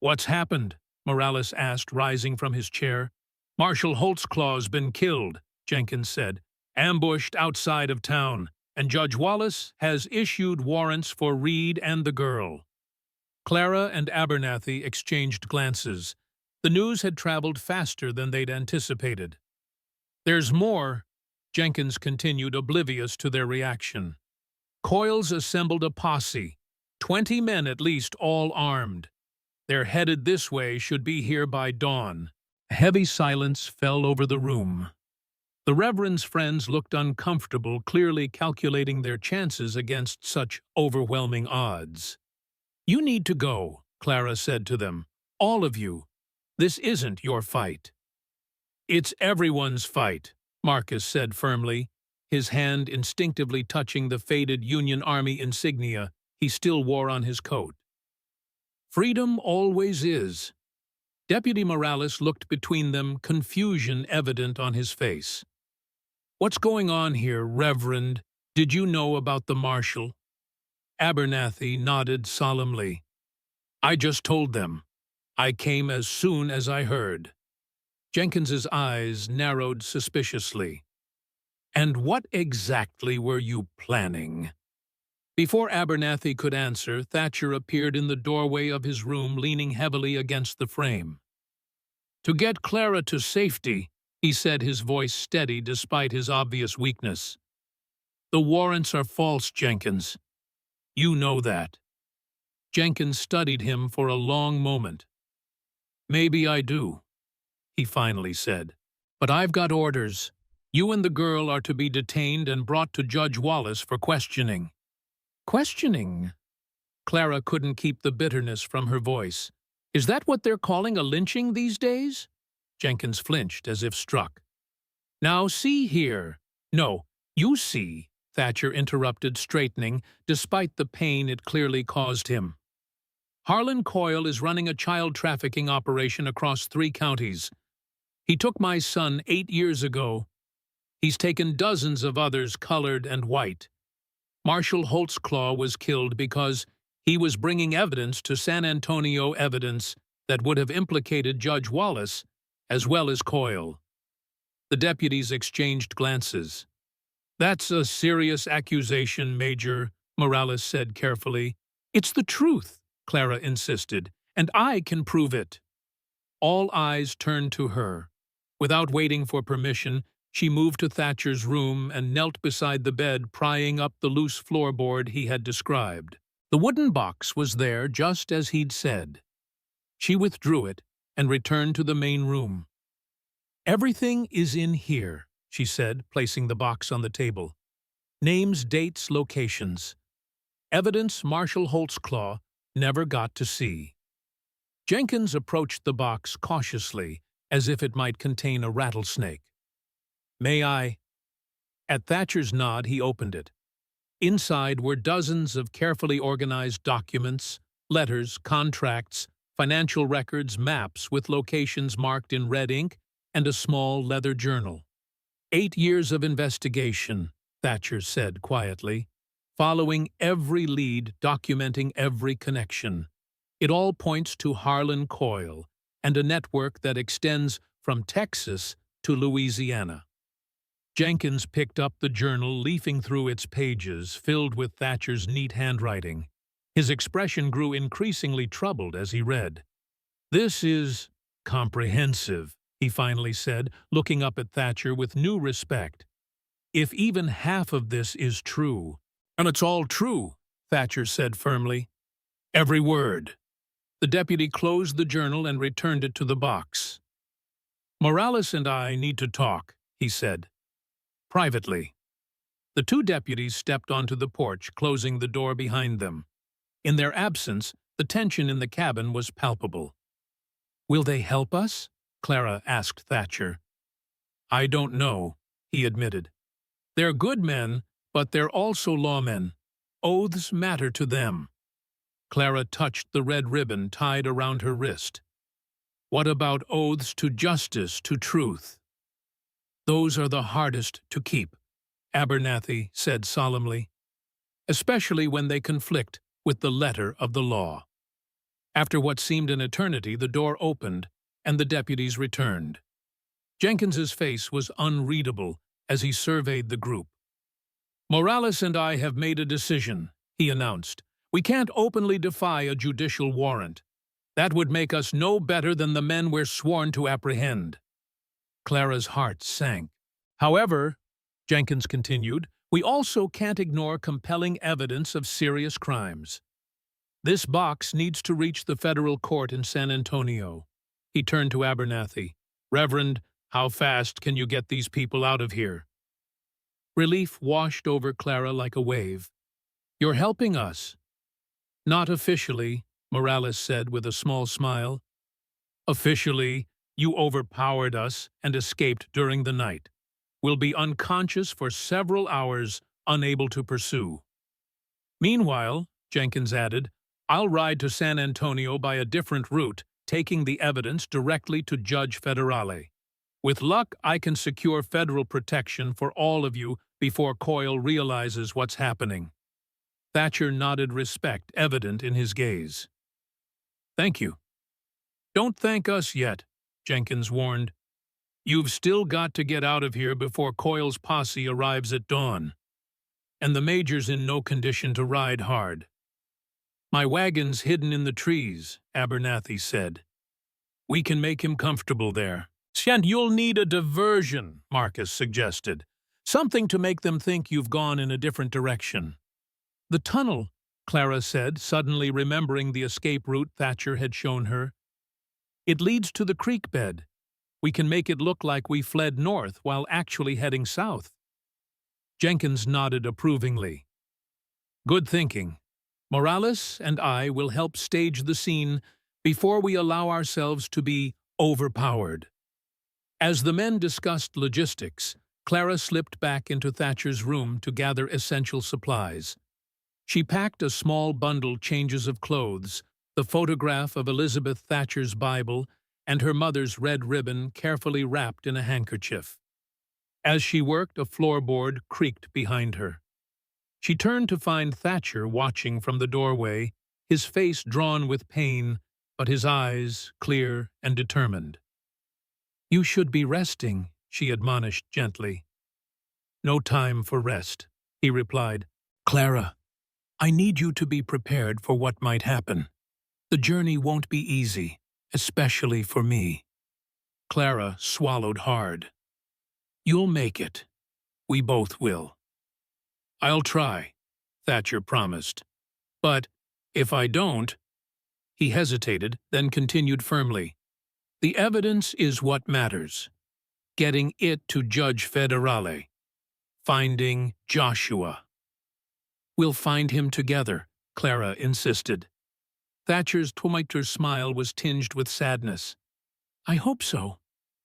Speaker 1: "What's happened?" Morales asked, rising from his chair. "Marshal Holtzclaw's been killed," Jenkins said. "Ambushed outside of town, and Judge Wallace has issued warrants for Reed and the girl." Clara and Abernathy exchanged glances. The news had traveled faster than they'd anticipated. "There's more," Jenkins continued, oblivious to their reaction. "Coyle's assembled a posse, 20 men at least, all armed. They're headed this way, should be here by dawn." A heavy silence fell over the room. The Reverend's friends looked uncomfortable, clearly calculating their chances against such overwhelming odds. "You need to go," Clara said to them. "All of you. This isn't your fight." "It's everyone's fight," Marcus said firmly. his hand instinctively touching the faded Union Army insignia he still wore on his coat. Freedom always is. Deputy Morales looked between them, confusion evident on his face. What's going on here, Reverend? Did you know about the marshal? Abernathy nodded solemnly. I just told them. I came as soon as I heard. Jenkins's eyes narrowed suspiciously. And what exactly were you planning? Before Abernathy could answer, Thatcher appeared in the doorway of his room, leaning heavily against the frame. To get Clara to safety, he said, his voice steady despite his obvious weakness. The warrants are false, Jenkins. You know that. Jenkins studied him for a long moment. Maybe I do, he finally said. But I've got orders. You and the girl are to be detained and brought to Judge Wallace for questioning. Questioning? Clara couldn't keep the bitterness from her voice. Is that what they're calling a lynching these days? Jenkins flinched as if struck. Now see here. No, you see, Thatcher interrupted, straightening, despite the pain it clearly caused him. Harlan Coyle is running a child trafficking operation across 3 counties. He took my son 8 years ago. He's taken dozens of others, colored and white. Marshal Holtzclaw was killed because he was bringing evidence to San Antonio, evidence that would have implicated Judge Wallace as well as Coyle. The deputies exchanged glances. That's a serious accusation, Major, Morales said carefully. It's the truth, Clara insisted, and I can prove it. All eyes turned to her. Without waiting for permission, she moved to Thatcher's room and knelt beside the bed, prying up the loose floorboard he had described. The wooden box was there just as he'd said. She withdrew it and returned to the main room. Everything is in here, she said, placing the box on the table. Names, dates, locations. Evidence Marshal Holtzclaw never got to see. Jenkins approached the box cautiously, as if it might contain a rattlesnake. May I? At Thatcher's nod, he opened it. Inside were dozens of carefully organized documents, letters, contracts, financial records, maps with locations marked in red ink, and a small leather journal. 8 years of investigation, Thatcher said quietly, following every lead, documenting every connection. It all points to Harlan Coyle and a network that extends from Texas to Louisiana. Jenkins picked up the journal, leafing through its pages, filled with Thatcher's neat handwriting. His expression grew increasingly troubled as he read. This is comprehensive, he finally said, looking up at Thatcher with new respect. If even half of this is true— And it's all true, Thatcher said firmly. Every word. The deputy closed the journal and returned it to the box. Morales and I need to talk, he said. Privately. The 2 deputies stepped onto the porch, closing the door behind them. In their absence, the tension in the cabin was palpable. Will they help us? Clara asked Thatcher. I don't know, he admitted. They're good men, but they're also lawmen. Oaths matter to them. Clara touched the red ribbon tied around her wrist. What about oaths to justice, to truth? Those are the hardest to keep, Abernathy said solemnly, especially when they conflict with the letter of the law. After what seemed an eternity, the door opened and the deputies returned. Jenkins's face was unreadable as he surveyed the group. Morales and I have made a decision, he announced. We can't openly defy a judicial warrant. That would make us no better than the men we're sworn to apprehend. Clara's heart sank. However, Jenkins continued, we also can't ignore compelling evidence of serious crimes. This box needs to reach the federal court in San Antonio. He turned to Abernathy. Reverend, how fast can you get these people out of here? Relief washed over Clara like a wave. You're helping us. Not officially, Morales said with a small smile. Officially, you overpowered us and escaped during the night. will be unconscious for several hours, unable to pursue. Meanwhile, Jenkins added, I'll ride to San Antonio by a different route, taking the evidence directly to Judge Federale. With luck, I can secure federal protection for all of you before Coyle realizes what's happening. Thatcher nodded respect, evident in his gaze. Thank you. Don't thank us yet, Jenkins warned. You've still got to get out of here before Coyle's posse arrives at dawn. And the Major's in no condition to ride hard. My wagon's hidden in the trees, Abernathy said. We can make him comfortable there. And you'll need a diversion, Marcus suggested. Something to make them think you've gone in a different direction. The tunnel, Clara said, suddenly remembering the escape route Thatcher had shown her. It leads to the creek bed. We can make it look like we fled north while actually heading south. Jenkins nodded approvingly. Good thinking. Morales and I will help stage the scene before we allow ourselves to be overpowered. As the men discussed logistics, Clara slipped back into Thatcher's room to gather essential supplies. She packed a small bundle changes of clothes, the photograph of Elizabeth Thatcher's Bible, and her mother's red ribbon carefully wrapped in a handkerchief. As she worked, a floorboard creaked behind her. She turned to find Thatcher watching from the doorway, his face drawn with pain, but his eyes clear and determined. You should be resting, she admonished gently. No time for rest, he replied. Clara, I need you to be prepared for what might happen. The journey won't be easy, especially for me. Clara swallowed hard. You'll make it. We both will. I'll try, Thatcher promised. But if I don't... He hesitated, then continued firmly. The evidence is what matters. Getting it to Judge Federale. Finding Joshua. We'll find him together, Clara insisted. Thatcher's Twomiter's smile was tinged with sadness. I hope so.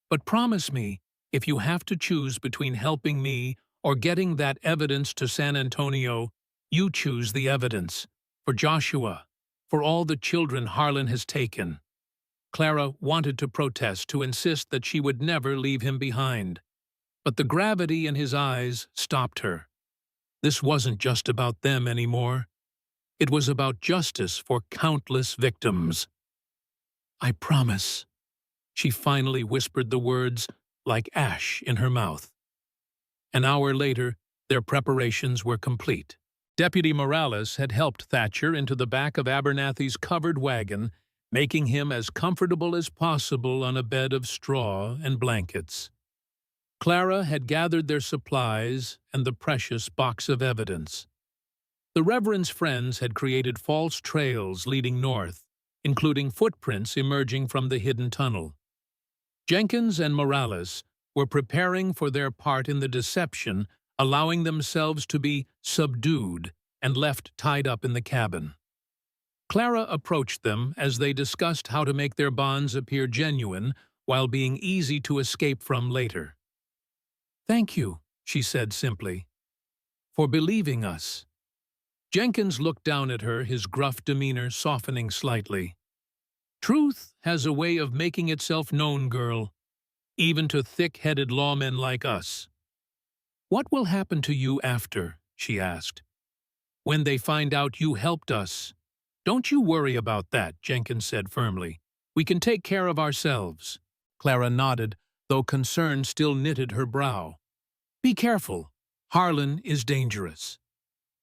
Speaker 1: But promise me, if you have to choose between helping me or getting that evidence to San Antonio, you choose the evidence. For Joshua, for all the children Harlan has taken. Clara wanted to protest, to insist that she would never leave him behind. But the gravity in his eyes stopped her. This wasn't just about them anymore. It was about justice for countless victims. I promise. She finally whispered the words like ash in her mouth. An hour later, their preparations were complete. Deputy Morales had helped Thatcher into the back of Abernathy's covered wagon, making him as comfortable as possible on a bed of straw and blankets. Clara had gathered their supplies and the precious box of evidence. The Reverend's friends had created false trails leading north, including footprints emerging from the hidden tunnel. Jenkins and Morales were preparing for their part in the deception, allowing themselves to be subdued and left tied up in the cabin. Clara approached them as they discussed how to make their bonds appear genuine while being easy to escape from later. Thank you, she said simply, for believing us. Jenkins looked down at her, his gruff demeanor softening slightly. Truth has a way of making itself known, girl, even to thick-headed lawmen like us. What will happen to you after? She asked. When they find out you helped us. Don't you worry about that, Jenkins said firmly. We can take care of ourselves. Clara nodded, though concern still knitted her brow. Be careful. Harlan is dangerous.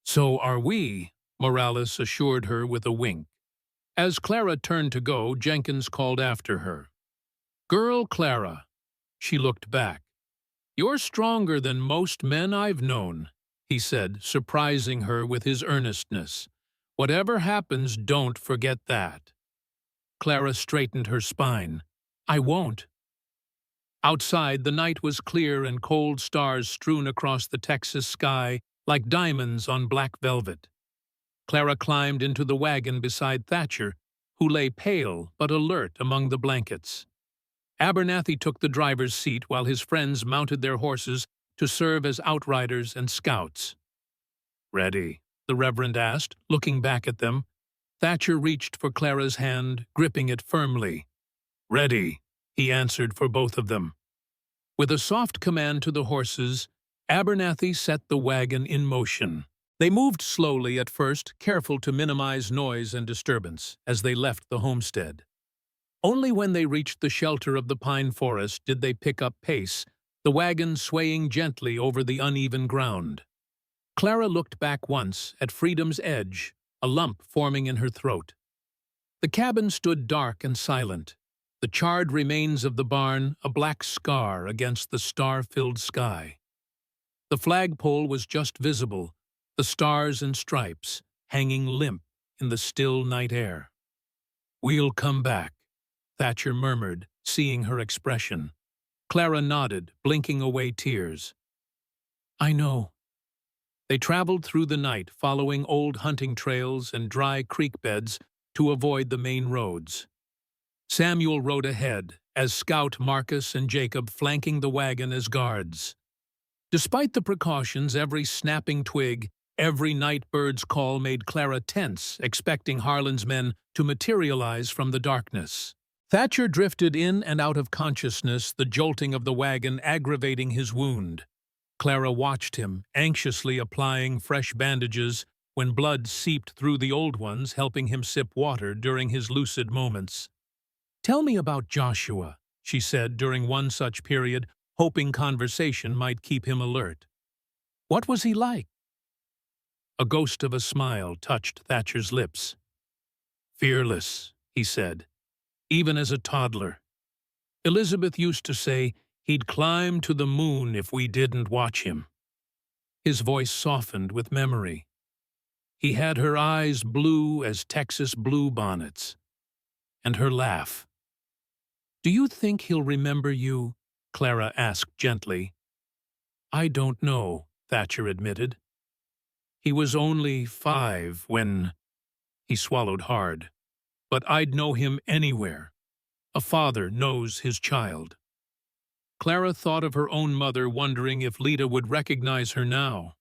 Speaker 1: So are we, Morales assured her with a wink. As Clara turned to go, Jenkins called after her. Girl Clara. She looked back. You're stronger than most men I've known, he said, surprising her with his earnestness. Whatever happens, don't forget that. Clara straightened her spine. I won't. Outside, the night was clear and cold stars strewn across the Texas sky like diamonds on black velvet. Clara climbed into the wagon beside Thatcher, who lay pale but alert among the blankets. Abernathy took the driver's seat while his friends mounted their horses to serve as outriders and scouts. "Ready?" the Reverend asked, looking back at them. Thatcher reached for Clara's hand, gripping it firmly. "Ready," he answered for both of them. With a soft command to the horses, Abernathy set the wagon in motion. They moved slowly at first, careful to minimize noise and disturbance, as they left the homestead. Only when they reached the shelter of the pine forest did they pick up pace, the wagon swaying gently over the uneven ground. Clara looked back once, at Freedom's edge, a lump forming in her throat. The cabin stood dark and silent, the charred remains of the barn a black scar against the star-filled sky. The flagpole was just visible, the stars and stripes hanging limp in the still night air. "We'll come back," Thatcher murmured, seeing her expression. Clara nodded, blinking away tears. "I know." They traveled through the night, following old hunting trails and dry creek beds to avoid the main roads. Samuel rode ahead, as Scout Marcus and Jacob flanking the wagon as guards. Despite the precautions, every snapping twig, every night bird's call made Clara tense, expecting Harlan's men to materialize from the darkness. Thatcher drifted in and out of consciousness, the jolting of the wagon aggravating his wound. Clara watched him, anxiously applying fresh bandages when blood seeped through the old ones, helping him sip water during his lucid moments. "Tell me about Joshua," she said during one such period, hoping conversation might keep him alert. "What was he like?" A ghost of a smile touched Thatcher's lips. "Fearless," he said, "even as a toddler. Elizabeth used to say he'd climb to the moon if we didn't watch him." His voice softened with memory. He had her eyes blue as Texas bluebonnets, and her laugh. "Do you think he'll remember you?" Clara asked gently. "I don't know," Thatcher admitted. "He was only 5 when—" He swallowed hard. "But I'd know him anywhere. A father knows his child." Clara thought of her own mother, wondering if Lita would recognize her now.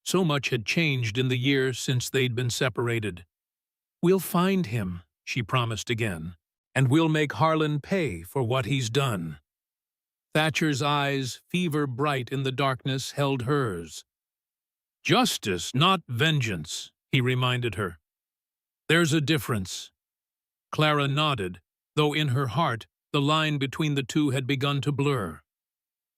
Speaker 1: So much had changed in the year since they'd been separated. "We'll find him," she promised again, "and we'll make Harlan pay for what he's done." Thatcher's eyes, fever bright in the darkness, held hers. "Justice, not vengeance," he reminded her. "There's a difference." Clara nodded, though in her heart the line between the two had begun to blur.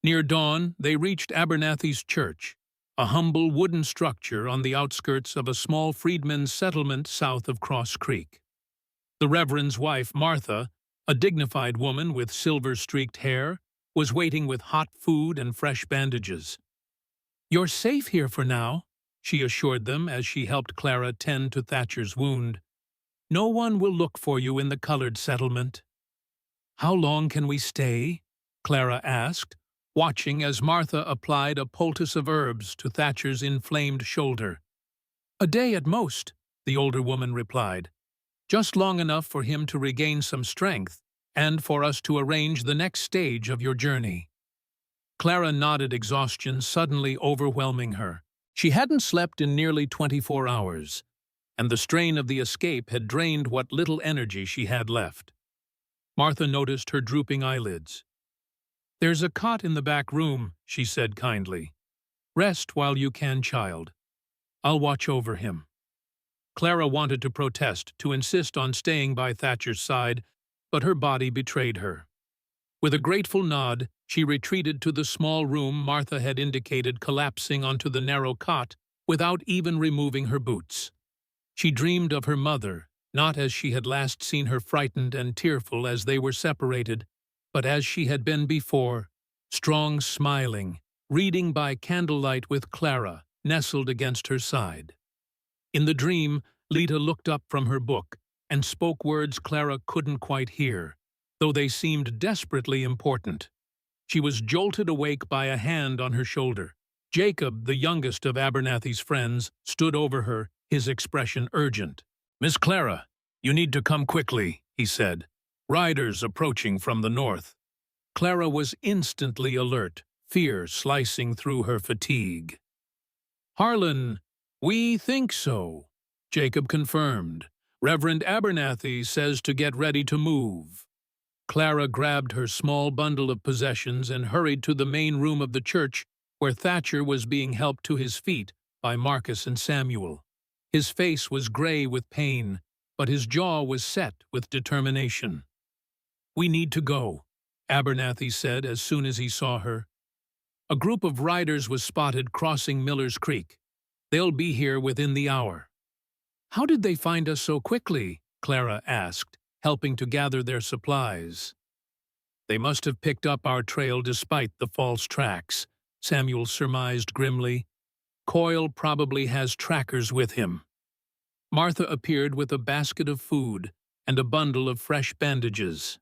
Speaker 1: Near dawn, they reached Abernathy's church, a humble wooden structure on the outskirts of a small freedmen's settlement south of Cross Creek. The Reverend's wife, Martha, a dignified woman with silver-streaked hair, was waiting with hot food and fresh bandages. "You're safe here for now," she assured them as she helped Clara tend to Thatcher's wound. "No one will look for you in the colored settlement." "How long can we stay?" Clara asked, watching as Martha applied a poultice of herbs to Thatcher's inflamed shoulder. "A day at most," the older woman replied. "Just long enough for him to regain some strength and for us to arrange the next stage of your journey." Clara nodded, exhaustion suddenly overwhelming her. She hadn't slept in nearly 24 hours, and the strain of the escape had drained what little energy she had left. Martha noticed her drooping eyelids. "There's a cot in the back room," she said kindly. "Rest while you can, child. I'll watch over him." Clara wanted to protest, to insist on staying by Thatcher's side, but her body betrayed her. With a grateful nod, she retreated to the small room Martha had indicated, collapsing onto the narrow cot without even removing her boots. She dreamed of her mother, not as she had last seen her, frightened and tearful as they were separated, but as she had been before, strong, smiling, reading by candlelight with Clara, nestled against her side. In the dream, Lita looked up from her book and spoke words Clara couldn't quite hear, though they seemed desperately important. She was jolted awake by a hand on her shoulder. Jacob, the youngest of Abernathy's friends, stood over her, his expression urgent. "Miss Clara, you need to come quickly," he said. "Riders approaching from the north." Clara was instantly alert, fear slicing through her fatigue. "Harlan, we think so," Jacob confirmed. "Reverend Abernathy says to get ready to move." Clara grabbed her small bundle of possessions and hurried to the main room of the church, where Thatcher was being helped to his feet by Marcus and Samuel. His face was gray with pain, but his jaw was set with determination. "We need to go," Abernathy said as soon as he saw her. "A group of riders was spotted crossing Miller's Creek. They'll be here within the hour." "How did they find us so quickly?" Clara asked, helping to gather their supplies. "They must have picked up our trail despite the false tracks," Samuel surmised grimly. "Coyle probably has trackers with him." Martha appeared with a basket of food and a bundle of fresh bandages.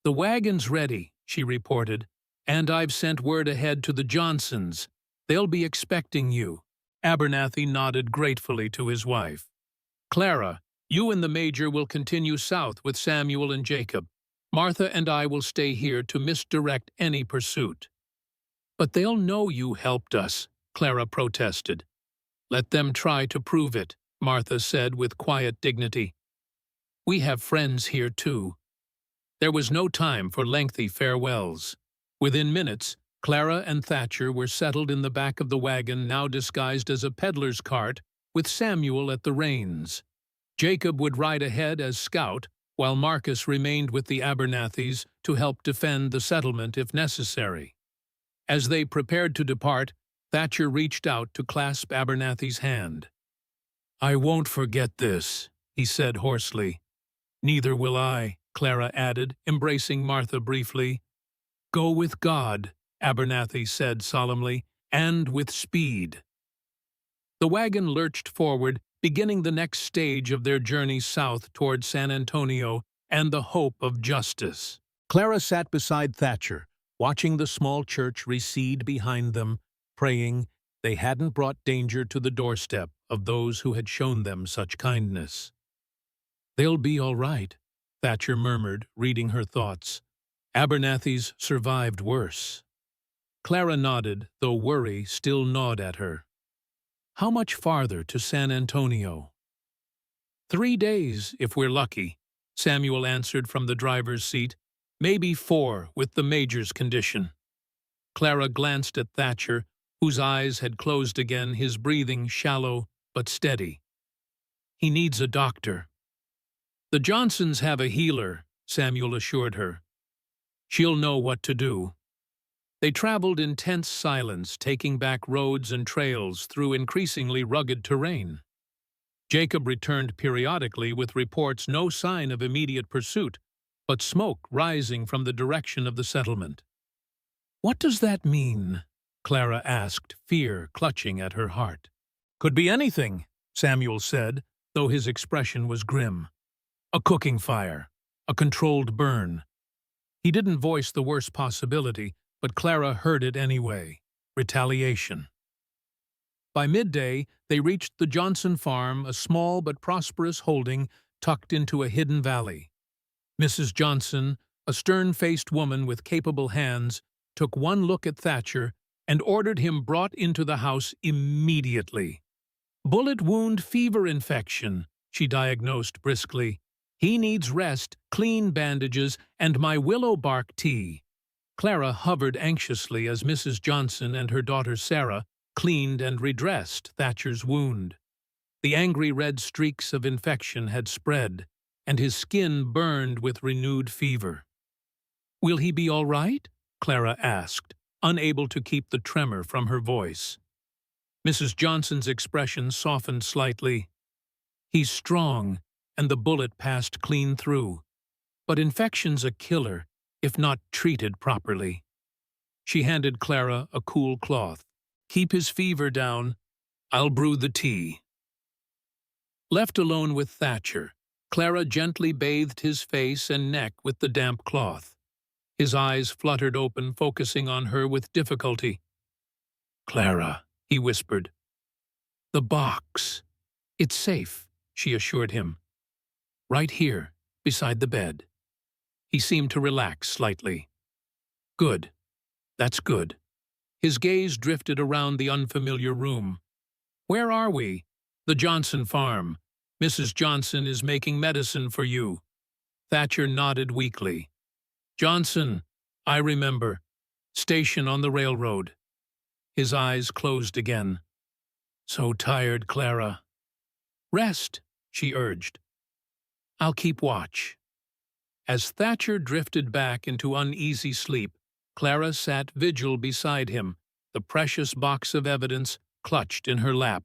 Speaker 1: "The wagon's ready," she reported, "and I've sent word ahead to the Johnsons. They'll be expecting you." Abernathy nodded gratefully to his wife. "Clara, you and the Major will continue south with Samuel and Jacob. Martha and I will stay here to misdirect any pursuit." "But they'll know you helped us," Clara protested. "Let them try to prove it," Martha said with quiet dignity. "We have friends here too." There was no time for lengthy farewells. Within minutes, Clara and Thatcher were settled in the back of the wagon, now disguised as a peddler's cart, with Samuel at the reins. Jacob would ride ahead as scout, while Marcus remained with the Abernathys to help defend the settlement if necessary. As they prepared to depart, Thatcher reached out to clasp Abernathy's hand. "I won't forget this," he said hoarsely. "Neither will I," Clara added, embracing Martha briefly. "Go with God," Abernathy said solemnly, "and with speed." The wagon lurched forward, beginning the next stage of their journey south toward San Antonio and the hope of justice. Clara sat beside Thatcher, watching the small church recede behind them, praying they hadn't brought danger to the doorstep of those who had shown them such kindness. "They'll be all right," Thatcher murmured, reading her thoughts. "Abernathy's survived worse." Clara nodded, though worry still gnawed at her. "How much farther to San Antonio?" 3 days, if we're lucky," Samuel answered from the driver's seat. "Maybe 4, with the Major's condition." Clara glanced at Thatcher, whose eyes had closed again, his breathing shallow but steady. "He needs a doctor." "The Johnsons have a healer," Samuel assured her. "She'll know what to do." They traveled in tense silence, taking back roads and trails through increasingly rugged terrain. Jacob returned periodically with reports no sign of immediate pursuit, but smoke rising from the direction of the settlement. "What does that mean?" Clara asked, fear clutching at her heart. "Could be anything," Samuel said, though his expression was grim. "A cooking fire, a controlled burn." He didn't voice the worst possibility, but Clara heard it anyway: retaliation. By midday, they reached the Johnson farm, a small but prosperous holding tucked into a hidden valley. Mrs. Johnson, a stern-faced woman with capable hands, took one look at Thatcher and ordered him brought into the house immediately. "Bullet wound fever infection," she diagnosed briskly. "He needs rest, clean bandages, and my willow bark tea." Clara hovered anxiously as Mrs. Johnson and her daughter Sarah cleaned and redressed Thatcher's wound. The angry red streaks of infection had spread, and his skin burned with renewed fever. "Will he be all right?" Clara asked, unable to keep the tremor from her voice. Mrs. Johnson's expression softened slightly. "He's strong, and the bullet passed clean through. But infection's a killer, if not treated properly." She handed Clara a cool cloth. "Keep his fever down. I'll brew the tea." Left alone with Thatcher, Clara gently bathed his face and neck with the damp cloth. His eyes fluttered open, focusing on her with difficulty. "Clara," he whispered. "The box. It's safe," she assured him. "Right here, beside the bed." He seemed to relax slightly. "Good. That's good." His gaze drifted around the unfamiliar room. "Where are we?" "The Johnson farm. Mrs. Johnson is making medicine for you." Thatcher nodded weakly. "Johnson, I remember. Station on the railroad." His eyes closed again. "So tired, Clara." "Rest," she urged. "I'll keep watch." As Thatcher drifted back into uneasy sleep, Clara sat vigil beside him, the precious box of evidence clutched in her lap.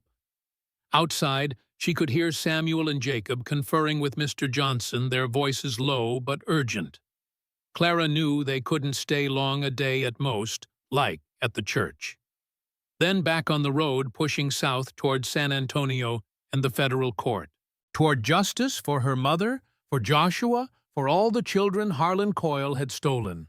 Speaker 1: Outside, she could hear Samuel and Jacob conferring with Mr. Johnson, their voices low but urgent. Clara knew they couldn't stay long, a day at most, like at the church. Then back on the road, pushing south toward San Antonio and the federal court. Toward justice for her mother, for Joshua, for all the children Harlan Coyle had stolen.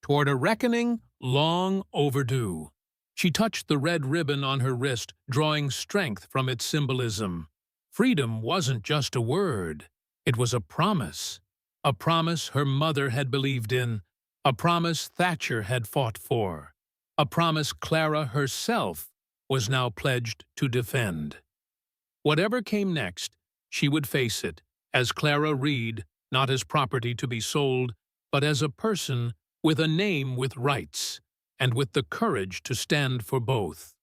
Speaker 1: Toward a reckoning long overdue. She touched the red ribbon on her wrist, drawing strength from its symbolism. Freedom wasn't just a word. It was a promise. A promise her mother had believed in. A promise Thatcher had fought for. A promise Clara herself was now pledged to defend. Whatever came next, she would face it, as Clara Reed, not as property to be sold, but as a person with a name with rights, and with the courage to stand for both.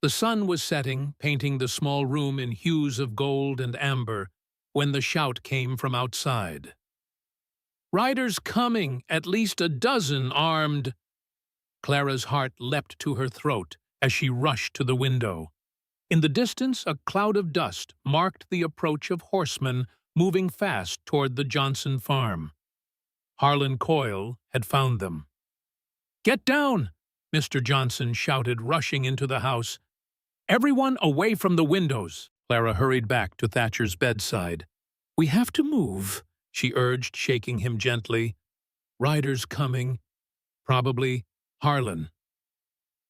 Speaker 1: The sun was setting, painting the small room in hues of gold and amber, when the shout came from outside. "Riders coming, at least a dozen armed." Clara's heart leapt to her throat as she rushed to the window. In the distance, a cloud of dust marked the approach of horsemen moving fast toward the Johnson farm. Harlan Coyle had found them. "Get down!" Mr. Johnson shouted, rushing into the house. "Everyone away from the windows!" Clara hurried back to Thatcher's bedside. "We have to move," she urged, shaking him gently. "Riders coming. Probably Harlan."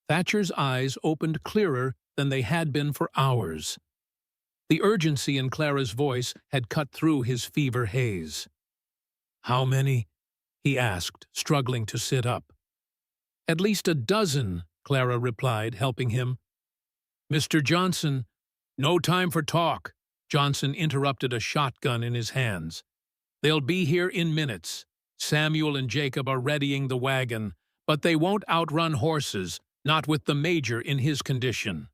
Speaker 1: Thatcher's eyes opened clearer than they had been for hours. The urgency in Clara's voice had cut through his fever haze. "How many?" he asked, struggling to sit up. "At least a dozen," Clara replied, helping him. "Mr. Johnson—" "No time for talk," Johnson interrupted, a shotgun in his hands. "They'll be here in minutes. Samuel and Jacob are readying the wagon, but they won't outrun horses, not with the major in his condition."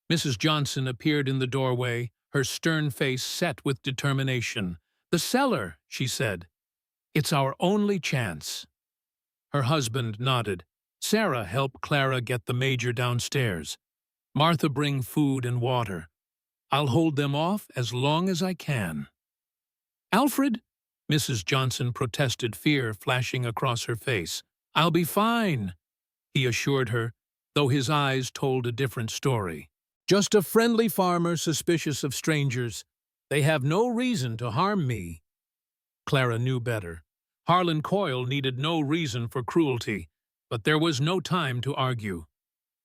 Speaker 1: Mrs. Johnson appeared in the doorway, her stern face set with determination. "The cellar," she said. "It's our only chance." Her husband nodded. "Sarah, help Clara get the major downstairs. Martha, bring food and water. I'll hold them off as long as I can." "Alfred," Mrs. Johnson protested, fear flashing across her face. "I'll be fine," he assured her, though his eyes told a different story. "Just a friendly farmer suspicious of strangers. They have no reason to harm me." Clara knew better. Harlan Coyle needed no reason for cruelty, but there was no time to argue.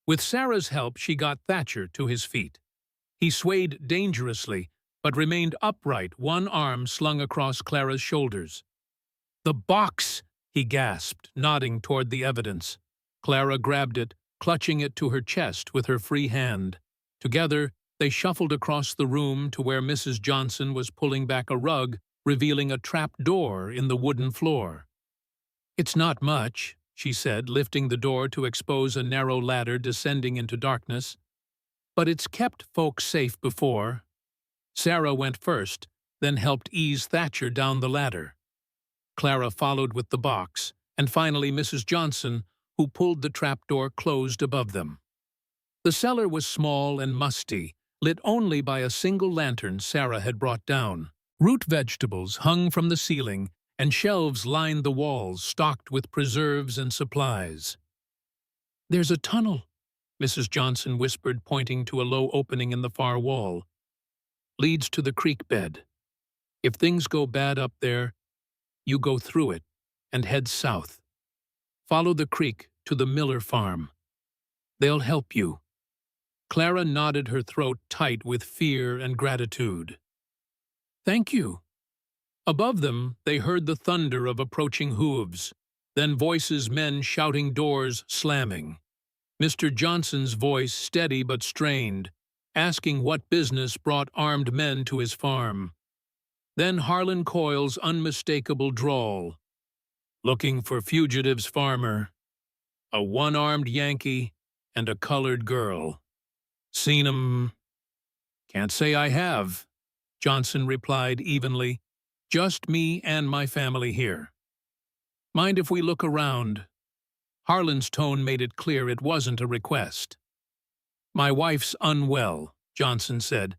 Speaker 1: With Sarah's help, she got Thatcher to his feet. He swayed dangerously, but remained upright, one arm slung across Clara's shoulders. "The box!" he gasped, nodding toward the evidence. Clara grabbed it, clutching it to her chest with her free hand. Together, they shuffled across the room to where Mrs. Johnson was pulling back a rug, revealing a trap door in the wooden floor. "It's not much," she said, lifting the door to expose a narrow ladder descending into darkness. "But it's kept folks safe before." Sarah went first, then helped ease Thatcher down the ladder. Clara followed with the box, and finally Mrs. Johnson, who pulled the trapdoor closed above them. The cellar was small and musty, lit only by a single lantern Sarah had brought down. Root vegetables hung from the ceiling, and shelves lined the walls, stocked with preserves and supplies. "There's a tunnel," Mrs. Johnson whispered, pointing to a low opening in the far wall. "Leads to the creek bed. If things go bad up there, you go through it and head south. Follow the creek to the Miller farm. They'll help you." Clara nodded, her throat tight with fear and gratitude. "Thank you." Above them, they heard the thunder of approaching hooves, then voices, men shouting, doors slamming. Mr. Johnson's voice steady but strained, asking what business brought armed men to his farm. Then Harlan Coyle's unmistakable drawl. Looking for fugitives, farmer. A one-armed Yankee and a colored girl. Seen 'em? Can't say I have, Johnson replied evenly. Just me and my family here. Mind if we look around? Harlan's tone made it clear it wasn't a request. My wife's unwell, Johnson said.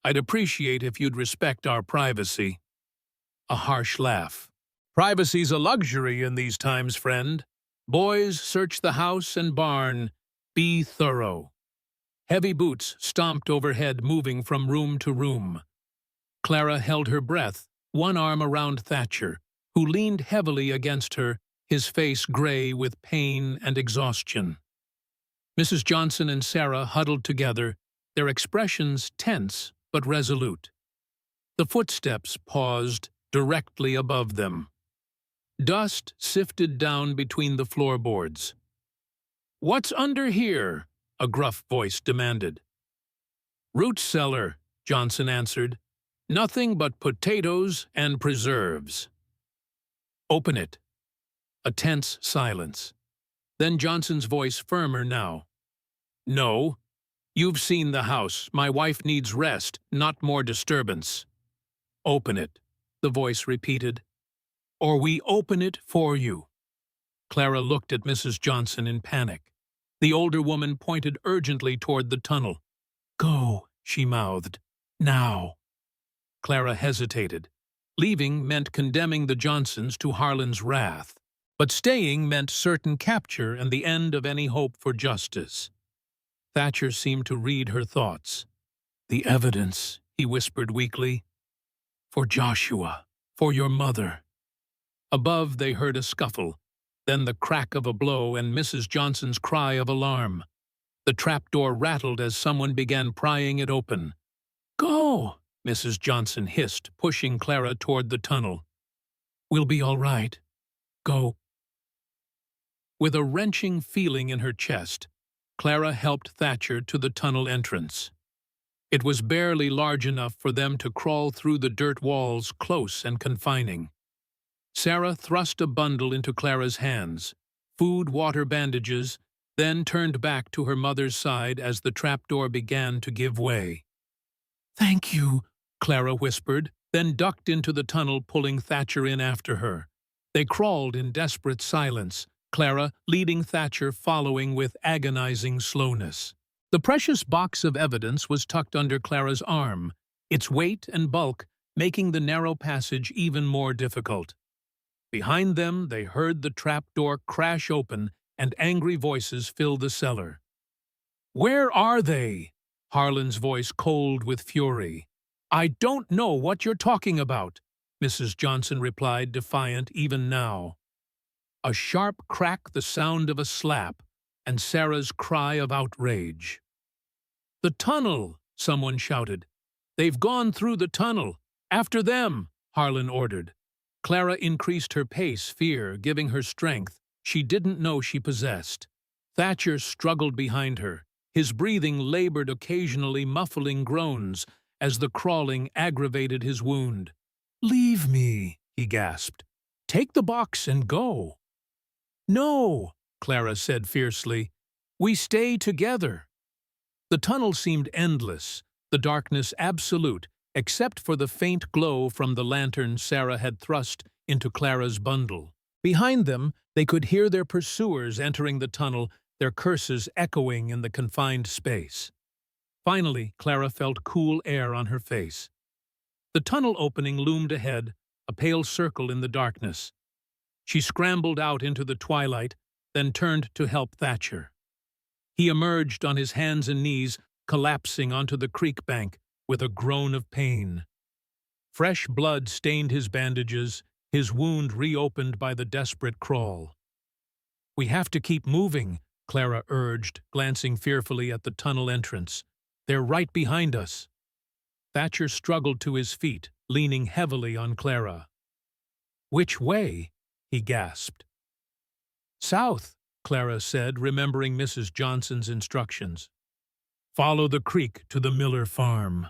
Speaker 1: I'd appreciate if you'd respect our privacy. A harsh laugh. Privacy's a luxury in these times, friend. Boys, search the house and barn. Be thorough. Heavy boots stomped overhead, moving from room to room. Clara held her breath, one arm around Thatcher, who leaned heavily against her, his face gray with pain and exhaustion. Mrs. Johnson and Sarah huddled together, their expressions tense but resolute. The footsteps paused directly above them. Dust sifted down between the floorboards. "What's under here?" a gruff voice demanded. "Root cellar," Johnson answered. "Nothing but potatoes and preserves." "Open it." A tense silence. Then Johnson's voice firmer now. "No. You've seen the house. My wife needs rest, not more disturbance." "Open it," the voice repeated. "Or we open it for you." Clara looked at Mrs. Johnson in panic. The older woman pointed urgently toward the tunnel. "Go," she mouthed. "Now." Clara hesitated. Leaving meant condemning the Johnsons to Harlan's wrath, but staying meant certain capture and the end of any hope for justice. Thatcher seemed to read her thoughts. "The evidence," he whispered weakly. "For Joshua, for your mother." Above they heard a scuffle, then the crack of a blow and Mrs. Johnson's cry of alarm. The trapdoor rattled as someone began prying it open. "Go!" Mrs. Johnson hissed, pushing Clara toward the tunnel. "We'll be all right. Go." With a wrenching feeling in her chest, Clara helped Thatcher to the tunnel entrance. It was barely large enough for them to crawl through the dirt walls, close and confining. Sarah thrust a bundle into Clara's hands, food, water, bandages, then turned back to her mother's side as the trapdoor began to give way. "Thank you," Clara whispered, then ducked into the tunnel, pulling Thatcher in after her. They crawled in desperate silence, Clara leading Thatcher following with agonizing slowness. The precious box of evidence was tucked under Clara's arm, its weight and bulk making the narrow passage even more difficult. Behind them, they heard the trapdoor crash open and angry voices fill the cellar. "Where are they?" Harlan's voice cold with fury. "I don't know what you're talking about," Mrs. Johnson replied, defiant even now. A sharp crack, the sound of a slap, and Sarah's cry of outrage. "The tunnel!" someone shouted. "They've gone through the tunnel! After them!" Harlan ordered. Clara increased her pace, fear giving her strength she didn't know she possessed. Thatcher struggled behind her, his breathing labored, occasionally muffling groans as the crawling aggravated his wound. "Leave me," he gasped. "Take the box and go." "No," Clara said fiercely. "We stay together." The tunnel seemed endless, the darkness absolute, except for the faint glow from the lantern Sarah had thrust into Clara's bundle. Behind them, they could hear their pursuers entering the tunnel, their curses echoing in the confined space. Finally, Clara felt cool air on her face. The tunnel opening loomed ahead, a pale circle in the darkness. She scrambled out into the twilight, then turned to help Thatcher. He emerged on his hands and knees, collapsing onto the creek bank with a groan of pain. Fresh blood stained his bandages, his wound reopened by the desperate crawl. "We have to keep moving," Clara urged, glancing fearfully at the tunnel entrance. "They're right behind us." Thatcher struggled to his feet, leaning heavily on Clara. "Which way?" he gasped. "South," Clara said, remembering Mrs. Johnson's instructions. Follow the creek to the Miller farm.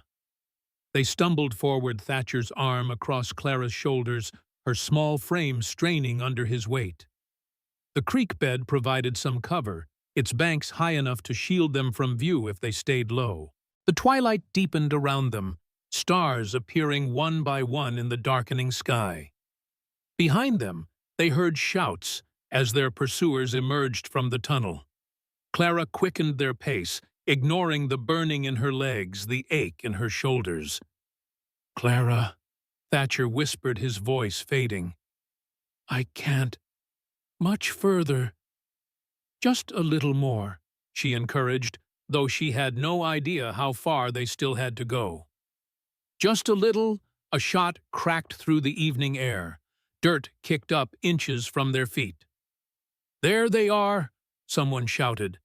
Speaker 1: They stumbled forward, Thatcher's arm across Clara's shoulders, her small frame straining under his weight. The creek bed provided some cover, its banks high enough to shield them from view if they stayed low. The twilight deepened around them, stars appearing one by one in the darkening sky. Behind them, they heard shouts as their pursuers emerged from the tunnel. Clara quickened their pace, ignoring the burning in her legs, the ache in her shoulders. "Clara," Thatcher whispered, his voice fading. "I can't. Much further." "Just a little more," she encouraged, though she had no idea how far they still had to go. Just a little, a shot cracked through the evening air. Dirt kicked up inches from their feet. "There they are," someone shouted.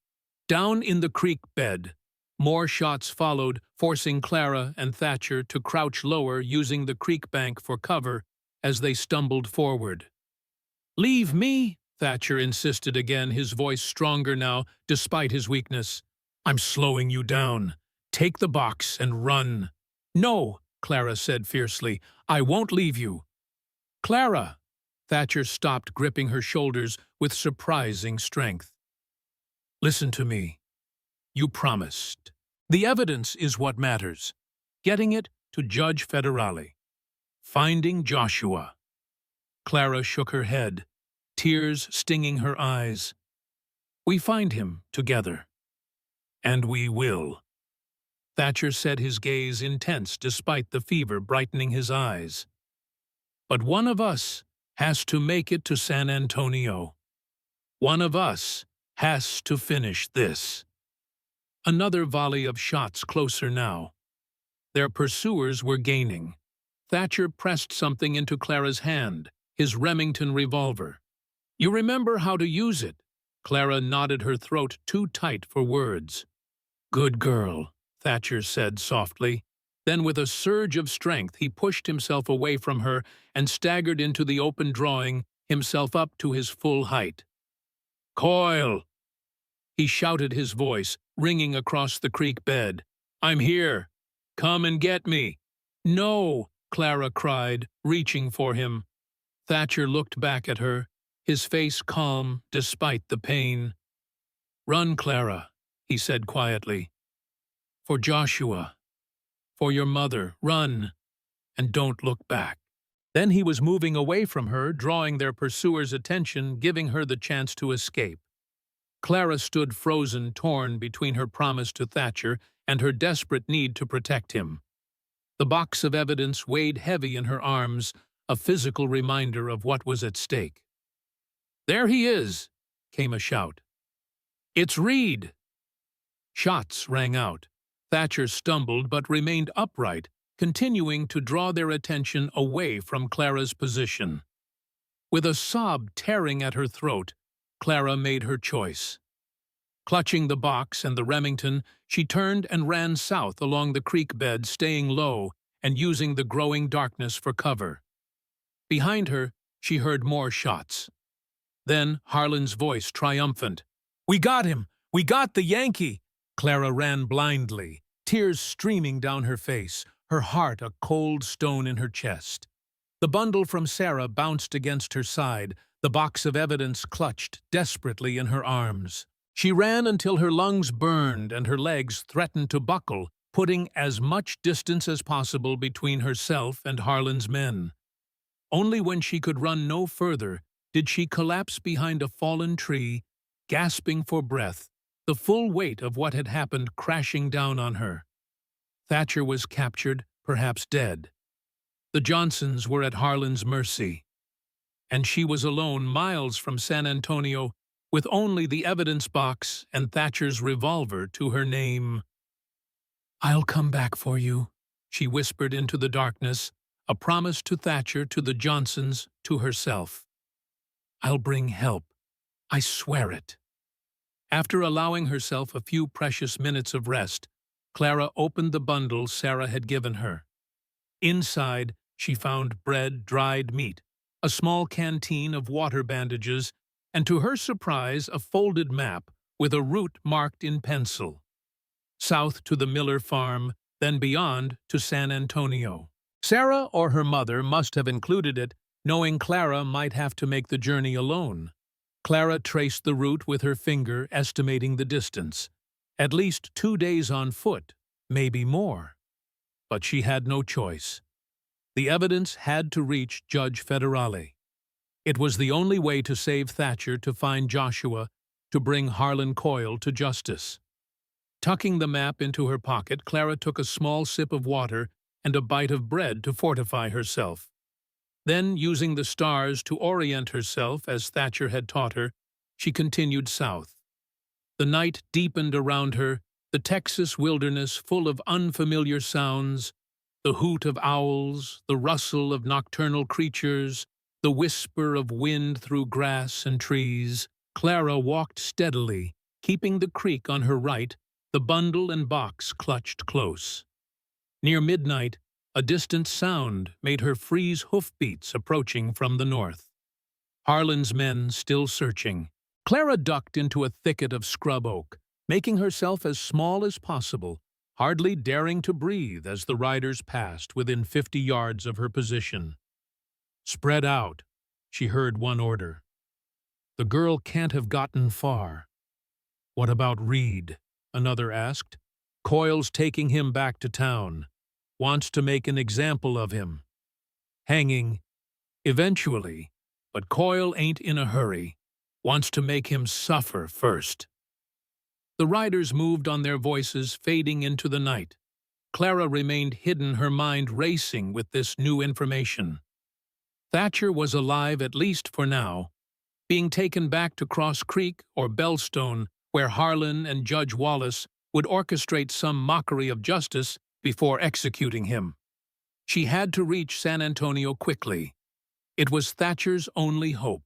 Speaker 1: "Down in the creek bed." More shots followed, forcing Clara and Thatcher to crouch lower, using the creek bank for cover as they stumbled forward. "Leave me," Thatcher insisted again, his voice stronger now, despite his weakness. "I'm slowing you down. Take the box and run." "No," Clara said fiercely. "I won't leave you." "Clara!" Thatcher stopped, gripping her shoulders with surprising strength. "Listen to me. You promised. The evidence is what matters. Getting it to Judge Federale. Finding Joshua." Clara shook her head, tears stinging her eyes. "We find him together. And we will." Thatcher said, his gaze intense despite the fever brightening his eyes. "But one of us has to make it to San Antonio. One of us has to finish this." Another volley of shots closer now. Their pursuers were gaining. Thatcher pressed something into Clara's hand, his Remington revolver. "You remember how to use it?" Clara nodded, her throat too tight for words. "Good girl," Thatcher said softly. Then with a surge of strength he pushed himself away from her and staggered into the open, drawing himself up to his full height. "Coil!" he shouted, his voice ringing across the creek bed. "I'm here. Come and get me." "No!" Clara cried, reaching for him. Thatcher looked back at her, his face calm despite the pain. "Run, Clara," he said quietly. "For Joshua. For your mother, run, and don't look back." Then he was moving away from her, drawing their pursuers' attention, giving her the chance to escape. Clara stood frozen, torn between her promise to Thatcher and her desperate need to protect him. The box of evidence weighed heavy in her arms, a physical reminder of what was at stake. "There he is!" came a shout. "It's Reed!" Shots rang out. Thatcher stumbled but remained upright, continuing to draw their attention away from Clara's position. With a sob tearing at her throat, Clara made her choice. Clutching the box and the Remington, she turned and ran south along the creek bed, staying low and using the growing darkness for cover. Behind her, she heard more shots. Then Harlan's voice, triumphant. "We got him! We got the Yankee!" Clara ran blindly, tears streaming down her face, her heart a cold stone in her chest. The bundle from Sarah bounced against her side, the box of evidence clutched desperately in her arms. She ran until her lungs burned and her legs threatened to buckle, putting as much distance as possible between herself and Harlan's men. Only when she could run no further did she collapse behind a fallen tree, gasping for breath, the full weight of what had happened crashing down on her. Thatcher was captured, perhaps dead. The Johnsons were at Harlan's mercy. And she was alone, miles from San Antonio, with only the evidence box and Thatcher's revolver to her name. "I'll come back for you," she whispered into the darkness, a promise to Thatcher, to the Johnsons, to herself. "I'll bring help. I swear it." After allowing herself a few precious minutes of rest, Clara opened the bundle Sarah had given her. Inside, she found bread, dried meat, a small canteen of water bandages, and to her surprise a folded map with a route marked in pencil. South to the Miller farm, then beyond to San Antonio. Sarah or her mother must have included it, knowing Clara might have to make the journey alone. Clara traced the route with her finger, estimating the distance. At least 2 days on foot, maybe more. But she had no choice. The evidence had to reach Judge Federale. It was the only way to save Thatcher, to find Joshua, to bring Harlan Coyle to justice. Tucking the map into her pocket, Clara took a small sip of water and a bite of bread to fortify herself. Then, using the stars to orient herself as Thatcher had taught her, she continued south. The night deepened around her, the Texas wilderness full of unfamiliar sounds, the hoot of owls, the rustle of nocturnal creatures, the whisper of wind through grass and trees. Clara walked steadily, keeping the creek on her right, the bundle and box clutched close. Near midnight, a distant sound made her freeze hoofbeats approaching from the north. Harlan's men still searching. Clara ducked into a thicket of scrub oak, making herself as small as possible, hardly daring to breathe as the riders passed within 50 yards of her position. "Spread out," she heard one order. "The girl can't have gotten far." "What about Reed?" another asked. "Coyle's taking him back to town. Wants to make an example of him. Hanging, eventually, but Coyle ain't in a hurry. Wants to make him suffer first." The riders moved on, their voices fading into the night. Clara remained hidden, her mind racing with this new information. Thatcher was alive, at least for now, being taken back to Cross Creek or Bellstone, where Harlan and Judge Wallace would orchestrate some mockery of justice before executing him. She had to reach San Antonio quickly. It was Thatcher's only hope.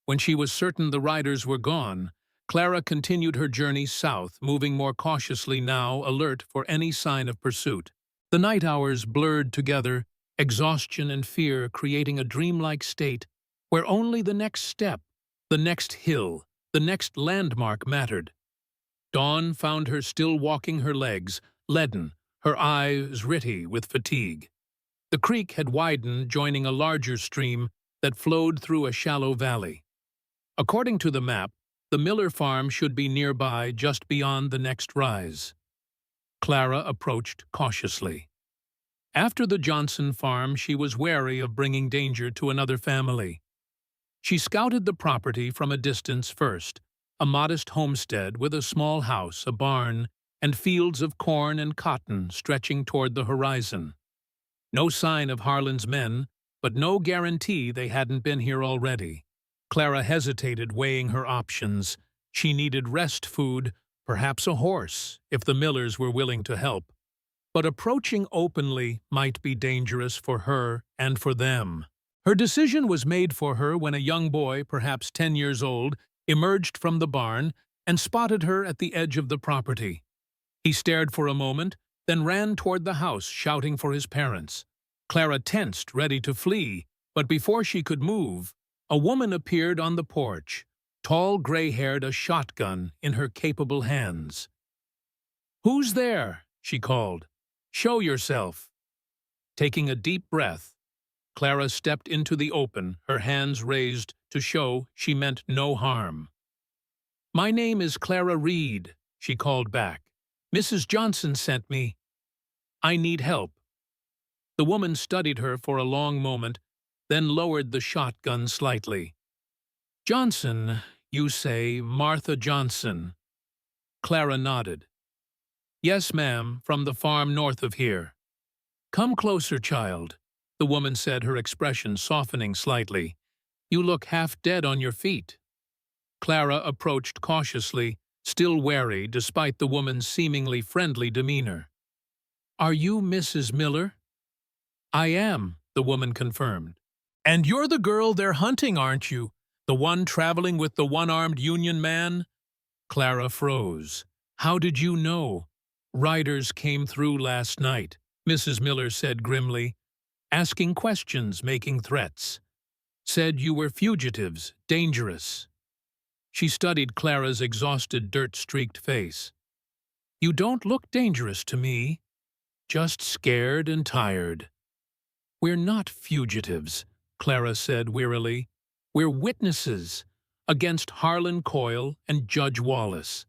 Speaker 1: When she was certain the riders were gone, Clara continued her journey south, moving more cautiously now, alert for any sign of pursuit. The night hours blurred together, exhaustion and fear creating a dreamlike state where only the next step, the next hill, the next landmark mattered. Dawn found her still walking, her legs leaden, her eyes ritty with fatigue. The creek had widened, joining a larger stream that flowed through a shallow valley. According to the map, the Miller farm should be nearby, just beyond the next rise. Clara approached cautiously. After the Johnson farm, she was wary of bringing danger to another family. She scouted the property from a distance first, a modest homestead with a small house, a barn, and fields of corn and cotton stretching toward the horizon. No sign of Harlan's men, but no guarantee they hadn't been here already. Clara hesitated, weighing her options. She needed rest food, perhaps a horse, if the Millers were willing to help. But approaching openly might be dangerous for her and for them. Her decision was made for her when a young boy, perhaps 10 years old, emerged from the barn and spotted her at the edge of the property. He stared for a moment, then ran toward the house, shouting for his parents. Clara tensed, ready to flee, but before she could move, a woman appeared on the porch, tall, gray-haired, a shotgun in her capable hands. "Who's there?" she called. "Show yourself." Taking a deep breath, Clara stepped into the open, her hands raised to show she meant no harm. "My name is Clara Reed," she called back. "Mrs. Johnson sent me. I need help." The woman studied her for a long moment, then lowered the shotgun slightly. "Johnson, you say, Martha Johnson?" Clara nodded. "Yes, ma'am, from the farm north of here." "Come closer, child," the woman said, her expression softening slightly. "You look half dead on your feet." Clara approached cautiously, still wary despite the woman's seemingly friendly demeanor. "Are you Mrs. Miller?" "I am," the woman confirmed. "And you're the girl they're hunting, aren't you? The one traveling with the one-armed Union man?" Clara froze. "How did you know?" "Riders came through last night," Mrs. Miller said grimly, asking questions, making threats. "Said you were fugitives, dangerous. She studied Clara's exhausted, dirt-streaked face. "You don't look dangerous to me, just scared and tired." "We're not fugitives," Clara said wearily. "We're witnesses against Harlan Coyle and Judge Wallace.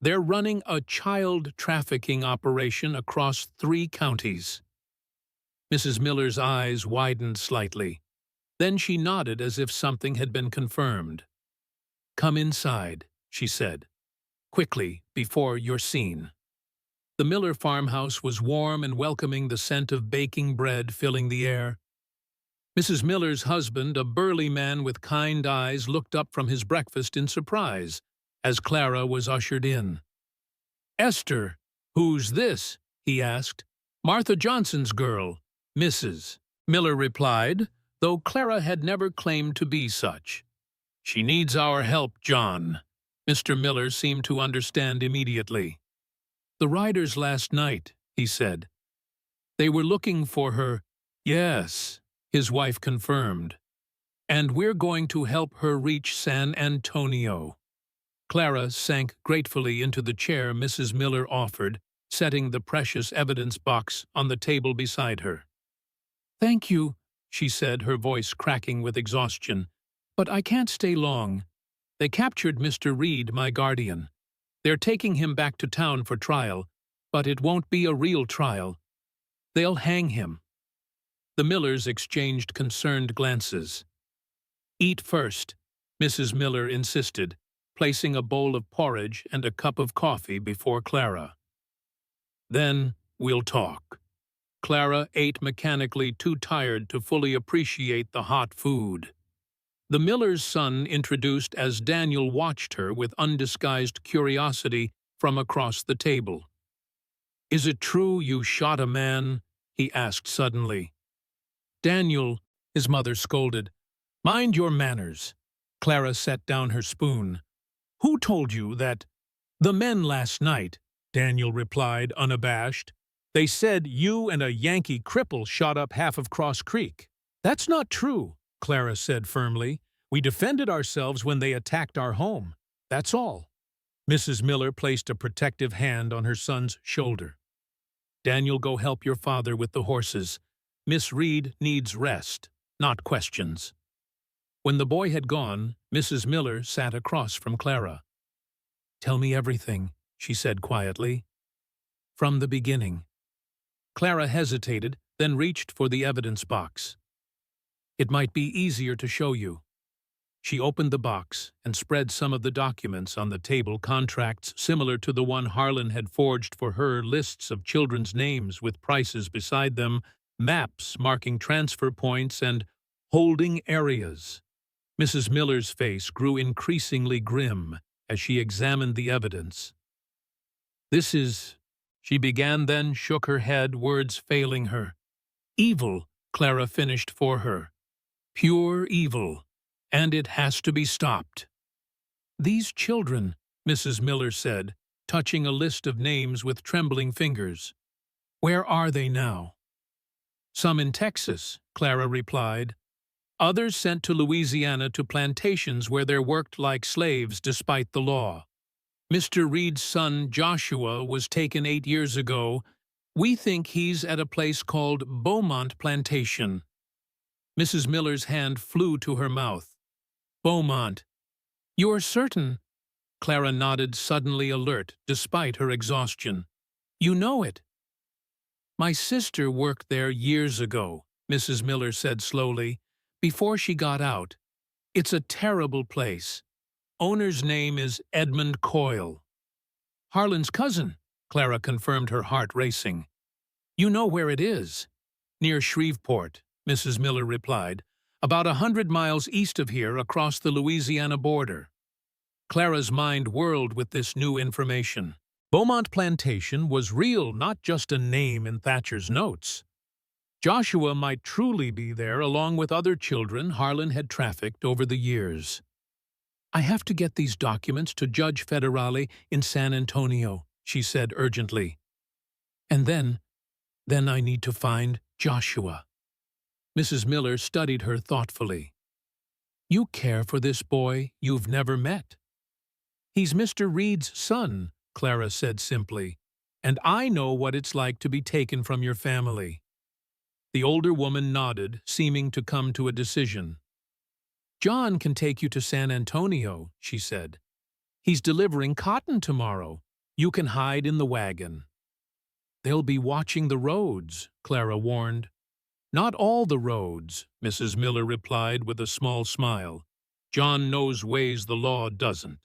Speaker 1: They're running a child trafficking operation across 3 counties." Mrs. Miller's eyes widened slightly. Then she nodded as if something had been confirmed. "Come inside," she said. "Quickly, before you're seen." The Miller farmhouse was warm and welcoming, the scent of baking bread filling the air. Mrs. Miller's husband, a burly man with kind eyes, looked up from his breakfast in surprise as Clara was ushered in. "Esther, who's this?" he asked. "Martha Johnson's girl, Mrs." Miller replied, though Clara had never claimed to be such. "She needs our help, John." Mr. Miller seemed to understand immediately. "The riders last night," he said. "They were looking for her." "Yes," his wife confirmed. "And we're going to help her reach San Antonio." Clara sank gratefully into the chair Mrs. Miller offered, setting the precious evidence box on the table beside her. "Thank you," she said, her voice cracking with exhaustion. "But I can't stay long. They captured Mr. Reed, my guardian. They're taking him back to town for trial, but it won't be a real trial. They'll hang him." The Millers exchanged concerned glances. "Eat first," Mrs. Miller insisted, placing a bowl of porridge and a cup of coffee before Clara. "Then we'll talk." Clara ate mechanically, too tired to fully appreciate the hot food. The miller's son, introduced as Daniel, watched her with undisguised curiosity from across the table. "Is it true you shot a man?" he asked suddenly. "Daniel," his mother scolded. "Mind your manners." Clara set down her spoon. "Who told you that?" "The men last night," Daniel replied, unabashed. "They said you and a Yankee cripple shot up half of Cross Creek." "That's not true," Clara said firmly. "We defended ourselves when they attacked our home. That's all." Mrs. Miller placed a protective hand on her son's shoulder. "Daniel, go help your father with the horses. Miss Reed needs rest, not questions." When the boy had gone, Mrs. Miller sat across from Clara. "Tell me everything," she said quietly. "From the beginning." Clara hesitated, then reached for the evidence box. "It might be easier to show you." She opened the box and spread some of the documents on the table, contracts similar to the one Harlan had forged for her, lists of children's names with prices beside them, maps marking transfer points, and holding areas. Mrs. Miller's face grew increasingly grim as she examined the evidence. "This is—" she began, then shook her head, words failing her. "Evil," Clara finished for her. "Pure evil. And it has to be stopped." "These children," Mrs. Miller said, touching a list of names with trembling fingers. "Where are they now?" "Some in Texas," Clara replied. "Others sent to Louisiana to plantations where they worked like slaves despite the law. Mr. Reed's son, Joshua, was taken 8 years ago. We think he's at a place called Beaumont Plantation." Mrs. Miller's hand flew to her mouth. "Beaumont. You're certain?" Clara nodded, suddenly alert, despite her exhaustion. "You know it." "My sister worked there years ago," Mrs. Miller said slowly, "before she got out. It's a terrible place. Owner's name is Edmund Coyle." "Harlan's cousin," Clara confirmed, her heart racing. "You know where it is?" "Near Shreveport," Mrs. Miller replied. "About 100 miles east of here, across the Louisiana border." Clara's mind whirled with this new information. Beaumont Plantation was real, not just a name in Thatcher's notes. Joshua might truly be there, along with other children Harlan had trafficked over the years. "I have to get these documents to Judge Federale in San Antonio," she said urgently. "And then I need to find Joshua." Mrs. Miller studied her thoughtfully. "You care for this boy you've never met," "He's Mr. Reed's son," Clara said simply, "and I know what it's like to be taken from your family." The older woman nodded, seeming to come to a decision. "John can take you to San Antonio," she said. "He's delivering cotton tomorrow. You can hide in the wagon." "They'll be watching the roads," Clara warned. "Not all the roads," Mrs. Miller replied with a small smile. "John knows ways the law doesn't."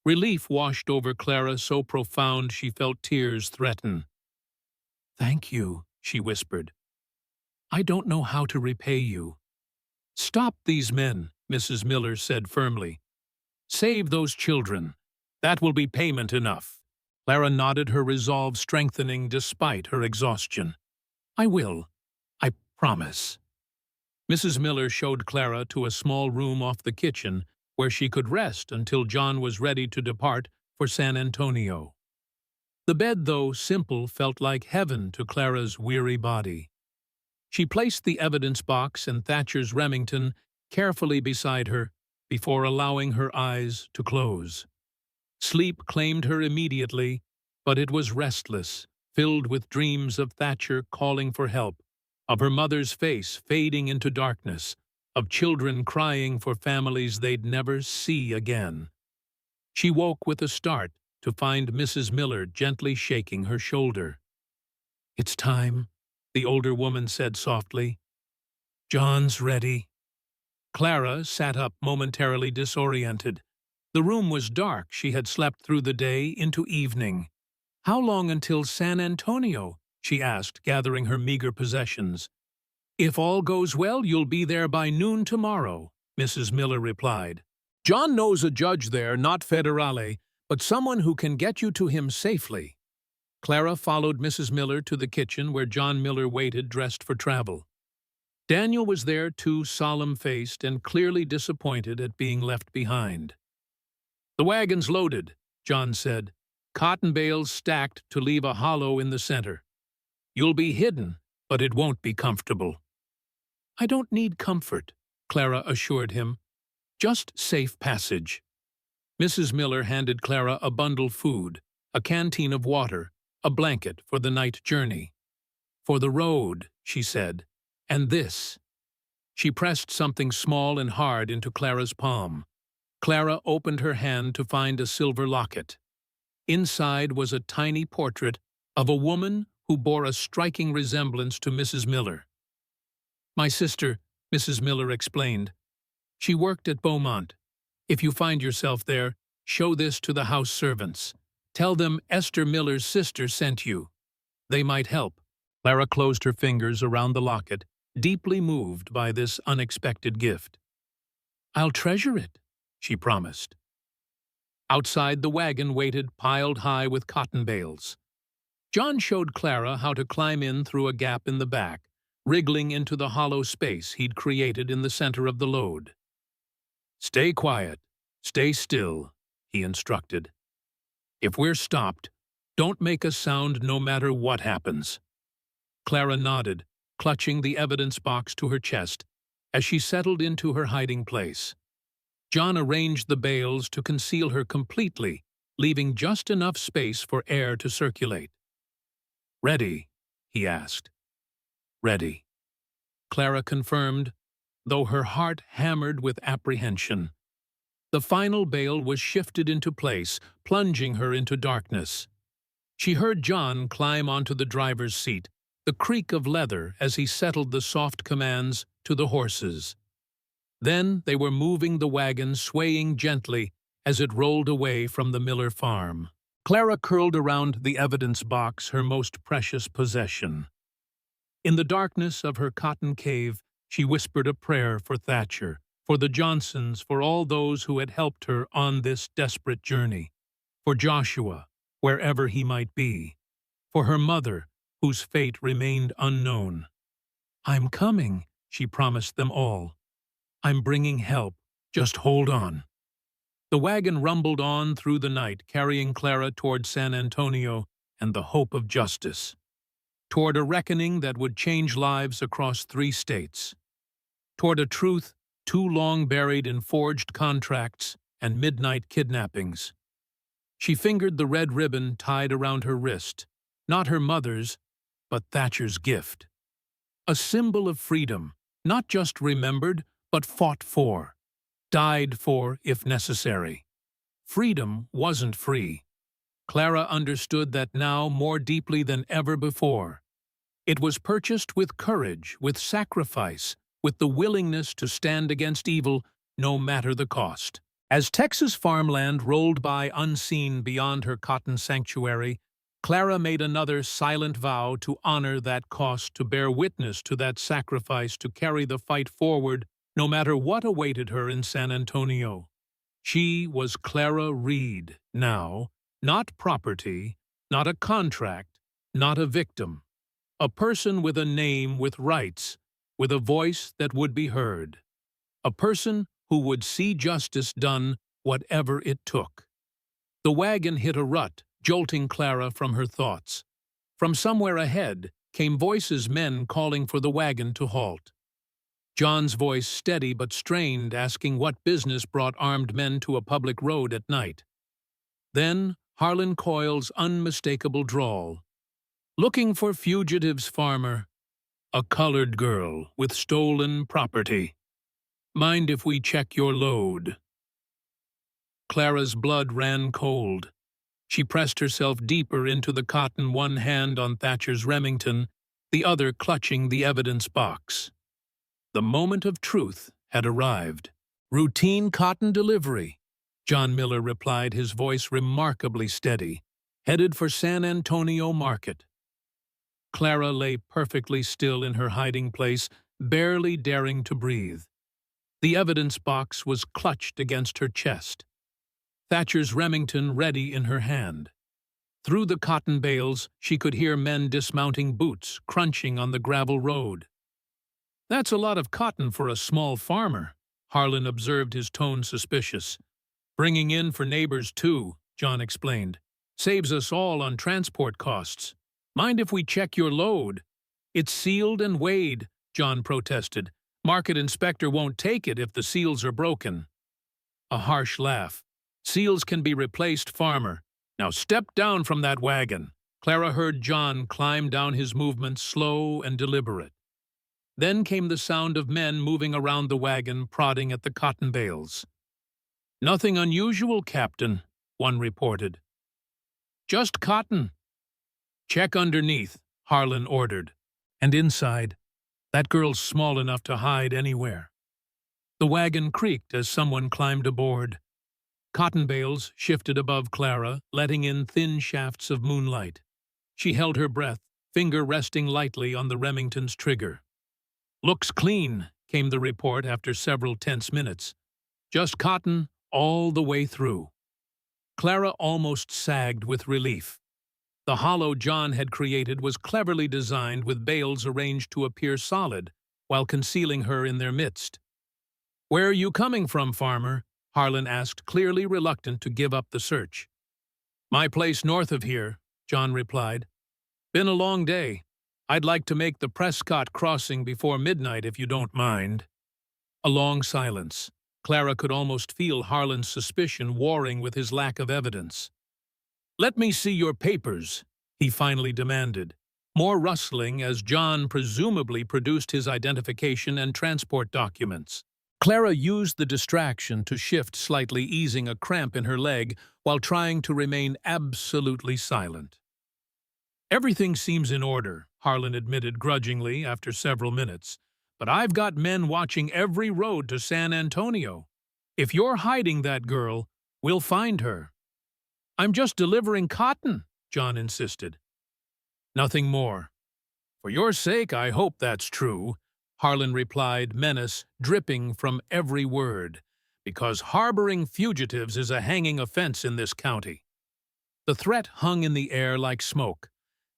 Speaker 1: Relief washed over Clara so profound she felt tears threaten. "Thank you," she whispered. "I don't know how to repay you." "Stop these men," Mrs. Miller said firmly. "Save those children. That will be payment enough." Clara nodded, her resolve strengthening despite her exhaustion. "I will. I promise." Mrs. Miller showed Clara to a small room off the kitchen where she could rest until John was ready to depart for San Antonio. The bed, though simple, felt like heaven to Clara's weary body. She placed the evidence box and Thatcher's Remington carefully beside her before allowing her eyes to close. Sleep claimed her immediately, but it was restless, filled with dreams of Thatcher calling for help, of her mother's face fading into darkness, of children crying for families they'd never see again. She woke with a start to find Mrs. Miller gently shaking her shoulder. "It's time," the older woman said softly. "John's ready." Clara sat up momentarily disoriented. The room was dark. She had slept through the day into evening. "How long until San Antonio?" she asked, gathering her meager possessions. "If all goes well, you'll be there by noon tomorrow," Mrs. Miller replied. "John knows a judge there, not Federale, but someone who can get you to him safely." Clara followed Mrs. Miller to the kitchen where John Miller waited, dressed for travel. Daniel was there too, solemn-faced and clearly disappointed at being left behind. "The wagon's loaded," John said, "cotton bales stacked to leave a hollow in the center. You'll be hidden, but it won't be comfortable." "I don't need comfort," Clara assured him. "Just safe passage." Mrs. Miller handed Clara a bundled food, a canteen of water, a blanket for the night journey. "For the road," she said, "and this." She pressed something small and hard into Clara's palm. Clara opened her hand to find a silver locket. Inside was a tiny portrait of a woman who bore a striking resemblance to Mrs. Miller. "My sister," Mrs. Miller explained. "She worked at Beaumont. If you find yourself there, show this to the house servants. Tell them Esther Miller's sister sent you. They might help." Clara closed her fingers around the locket, deeply moved by this unexpected gift. "I'll treasure it," she promised. Outside, the wagon waited, piled high with cotton bales. John showed Clara how to climb in through a gap in the back, wriggling into the hollow space he'd created in the center of the load. "Stay quiet, stay still," he instructed. "If we're stopped, don't make a sound no matter what happens." Clara nodded, clutching the evidence box to her chest as she settled into her hiding place. John arranged the bales to conceal her completely, leaving just enough space for air to circulate. "Ready?" he asked. "Ready," Clara confirmed, though her heart hammered with apprehension. The final bale was shifted into place, plunging her into darkness. She heard John climb onto the driver's seat, the creak of leather as he settled the soft commands to the horses. Then they were moving the wagon, swaying gently as it rolled away from the Miller farm. Clara curled around the evidence box, her most precious possession. In the darkness of her cotton cave, she whispered a prayer for Thatcher, for the Johnsons, for all those who had helped her on this desperate journey, for Joshua, wherever he might be, for her mother, whose fate remained unknown. "I'm coming," she promised them all. "I'm bringing help. Just hold on." The wagon rumbled on through the night, carrying Clara toward San Antonio and the hope of justice, toward a reckoning that would change lives across 3 states, toward a truth too long buried in forged contracts and midnight kidnappings. She fingered the red ribbon tied around her wrist, not her mother's, but Thatcher's gift. A symbol of freedom, not just remembered, but fought for, died for if necessary. Freedom wasn't free. Clara understood that now more deeply than ever before. It was purchased with courage, with sacrifice, with the willingness to stand against evil, no matter the cost. As Texas farmland rolled by unseen beyond her cotton sanctuary, Clara made another silent vow to honor that cost, to bear witness to that sacrifice, to carry the fight forward, no matter what awaited her in San Antonio. She was Clara Reed now, not property, not a contract, not a victim. A person with a name, with rights, with a voice that would be heard. A person who would see justice done, whatever it took. The wagon hit a rut, jolting Clara from her thoughts. From somewhere ahead came voices, men calling for the wagon to halt. John's voice, steady but strained, asking what business brought armed men to a public road at night. Then Harlan Coyle's unmistakable drawl. Looking for fugitives, farmer. A colored girl with stolen property. Mind if we check your load? Clara's blood ran cold. She pressed herself deeper into the cotton, one hand on Thatcher's Remington, the other clutching the evidence box. The moment of truth had arrived. Routine cotton delivery, John Miller replied, his voice remarkably steady. Headed for San Antonio Market. Clara lay perfectly still in her hiding place, barely daring to breathe. The evidence box was clutched against her chest. Thatcher's Remington ready in her hand. Through the cotton bales, she could hear men dismounting, boots crunching on the gravel road. That's a lot of cotton for a small farmer, Harlan observed, his tone suspicious. Bringing in for neighbors too, John explained. Saves us all on transport costs. Mind if we check your load? It's sealed and weighed, John protested. Market inspector won't take it if the seals are broken. A harsh laugh. Seals can be replaced, farmer. Now step down from that wagon. Clara heard John climb down, his movements slow and deliberate. Then came the sound of men moving around the wagon, prodding at the cotton bales. Nothing unusual, Captain, one reported. Just cotton. Check underneath, Harlan ordered. And inside, that girl's small enough to hide anywhere. The wagon creaked as someone climbed aboard. Cotton bales shifted above Clara, letting in thin shafts of moonlight. She held her breath, finger resting lightly on the Remington's trigger. Looks clean, came the report after several tense minutes. Just cotton all the way through. Clara almost sagged with relief. The hollow John had created was cleverly designed, with bales arranged to appear solid while concealing her in their midst. Where are you coming from, farmer? Harlan asked, clearly reluctant to give up the search. My place north of here, John replied. Been a long day. I'd like to make the Prescott crossing before midnight if you don't mind. A long silence. Clara could almost feel Harlan's suspicion warring with his lack of evidence. Let me see your papers, he finally demanded. More rustling as John presumably produced his identification and transport documents. Clara used the distraction to shift slightly, easing a cramp in her leg while trying to remain absolutely silent. Everything seems in order, Harlan admitted grudgingly after several minutes. But I've got men watching every road to San Antonio. If you're hiding that girl, we'll find her. I'm just delivering cotton, John insisted. Nothing more. For your sake, I hope that's true, Harlan replied, menace dripping from every word, because harboring fugitives is a hanging offense in this county. The threat hung in the air like smoke.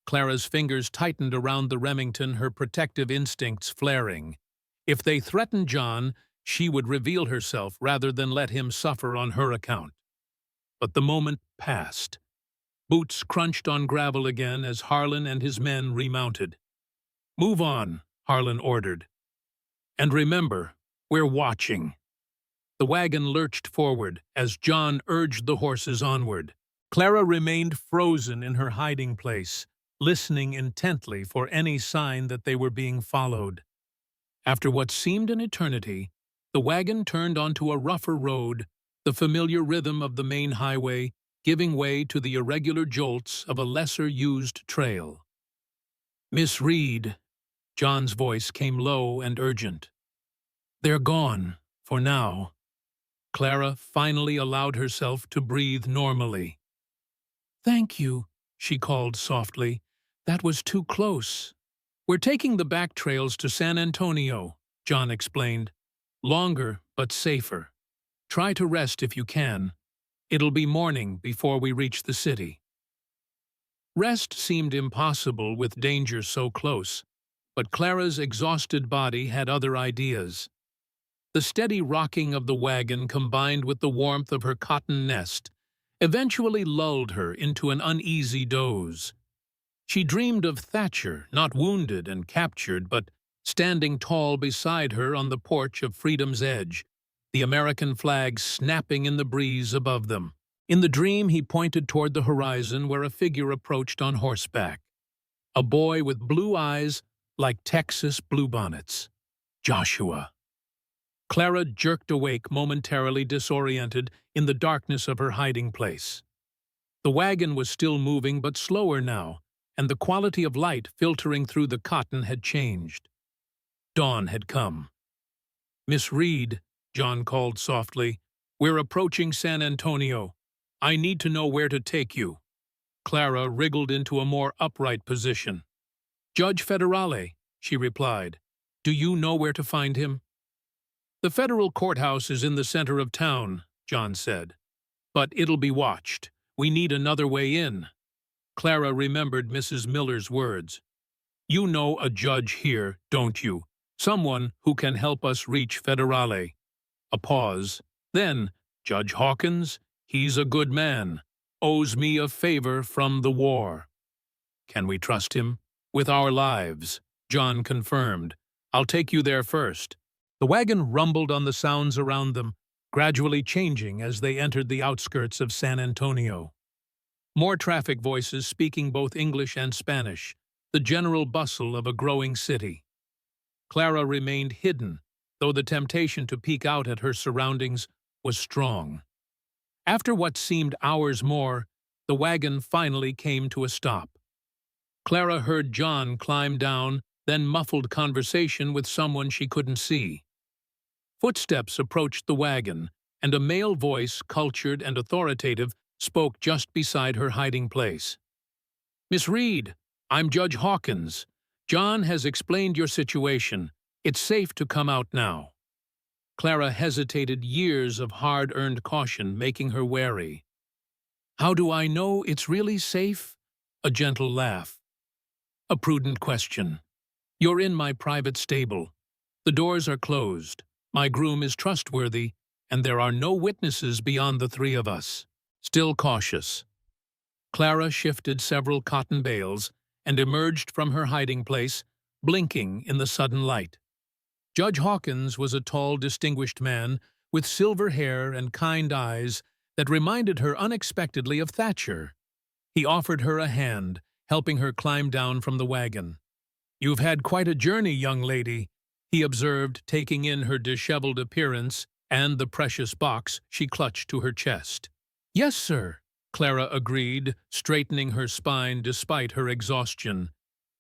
Speaker 1: Clara's fingers tightened around the Remington, her protective instincts flaring. If they threatened John, she would reveal herself rather than let him suffer on her account. But the moment passed. Boots crunched on gravel again as Harlan and his men remounted. Move on, Harlan ordered. And remember, we're watching. The wagon lurched forward as John urged the horses onward. Clara remained frozen in her hiding place, listening intently for any sign that they were being followed. After what seemed an eternity, the wagon turned onto a rougher road, the familiar rhythm of the main highway giving way to the irregular jolts of a lesser-used trail. "Miss Reed," John's voice came low and urgent. "They're gone, for now." Clara finally allowed herself to breathe normally. "Thank you," she called softly. "That was too close." "We're taking the back trails to San Antonio," John explained. "Longer, but safer. Try to rest if you can. It'll be morning before we reach the city." Rest seemed impossible with danger so close, but Clara's exhausted body had other ideas. The steady rocking of the wagon combined with the warmth of her cotton nest eventually lulled her into an uneasy doze. She dreamed of Thatcher, not wounded and captured, but standing tall beside her on the porch of Freedom's Edge, the American flag snapping in the breeze above them. In the dream, he pointed toward the horizon where a figure approached on horseback. A boy with blue eyes like Texas bluebonnets. Joshua. Clara jerked awake, momentarily disoriented in the darkness of her hiding place. The wagon was still moving, but slower now, and the quality of light filtering through the cotton had changed. Dawn had come. "Miss Reed," John called softly, "we're approaching San Antonio. I need to know where to take you." Clara wriggled into a more upright position. "Judge Federale," she replied. "Do you know where to find him?" "The federal courthouse is in the center of town," John said. "But it'll be watched. We need another way in." Clara remembered Mrs. Miller's words. "You know a judge here, don't you? Someone who can help us reach Federale." A pause. Then, "Judge Hawkins, he's a good man. Owes me a favor from the war." "Can we trust him?" "With our lives," John confirmed. "I'll take you there first." The wagon rumbled on the sounds around them, gradually changing as they entered the outskirts of San Antonio. More traffic voices speaking both English and Spanish, the general bustle of a growing city. Clara remained hidden, though the temptation to peek out at her surroundings was strong. After what seemed hours more, the wagon finally came to a stop. Clara heard John climb down, then muffled conversation with someone she couldn't see. Footsteps approached the wagon, and a male voice, cultured and authoritative, spoke just beside her hiding place. "Miss Reed, I'm Judge Hawkins. John has explained your situation. It's safe to come out now." Clara hesitated, years of hard-earned caution making her wary. "How do I know it's really safe?" A gentle laugh. "A prudent question. You're in my private stable. The doors are closed. My groom is trustworthy, and there are no witnesses beyond the three of us." Still cautious, Clara shifted several cotton bales and emerged from her hiding place, blinking in the sudden light. Judge Hawkins was a tall, distinguished man with silver hair and kind eyes that reminded her unexpectedly of Thatcher. He offered her a hand, helping her climb down from the wagon. "You've had quite a journey, young lady," he observed, taking in her disheveled appearance and the precious box she clutched to her chest. "Yes, sir," Clara agreed, straightening her spine despite her exhaustion.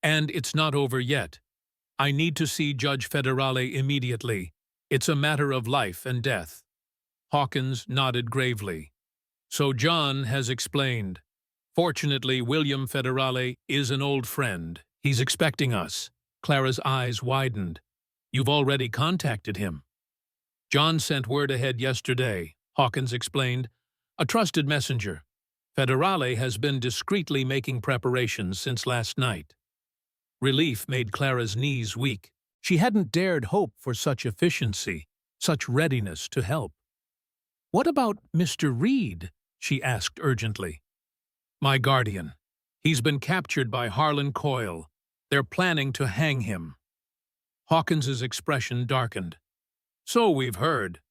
Speaker 1: "And it's not over yet. I need to see Judge Federale immediately. It's a matter of life and death." Hawkins nodded gravely. "So John has explained. Fortunately, William Federale is an old friend. He's expecting us." Clara's eyes widened. "You've already contacted him?" "John sent word ahead yesterday," Hawkins explained. "A trusted messenger. Federale has been discreetly making preparations since last night." Relief made Clara's knees weak. She hadn't dared hope for such efficiency, such readiness to help. "What about Mr. Reed?" she asked urgently. "My guardian. He's been captured by Harlan Coyle. They're planning to hang him." Hawkins's expression darkened. "So we've heard.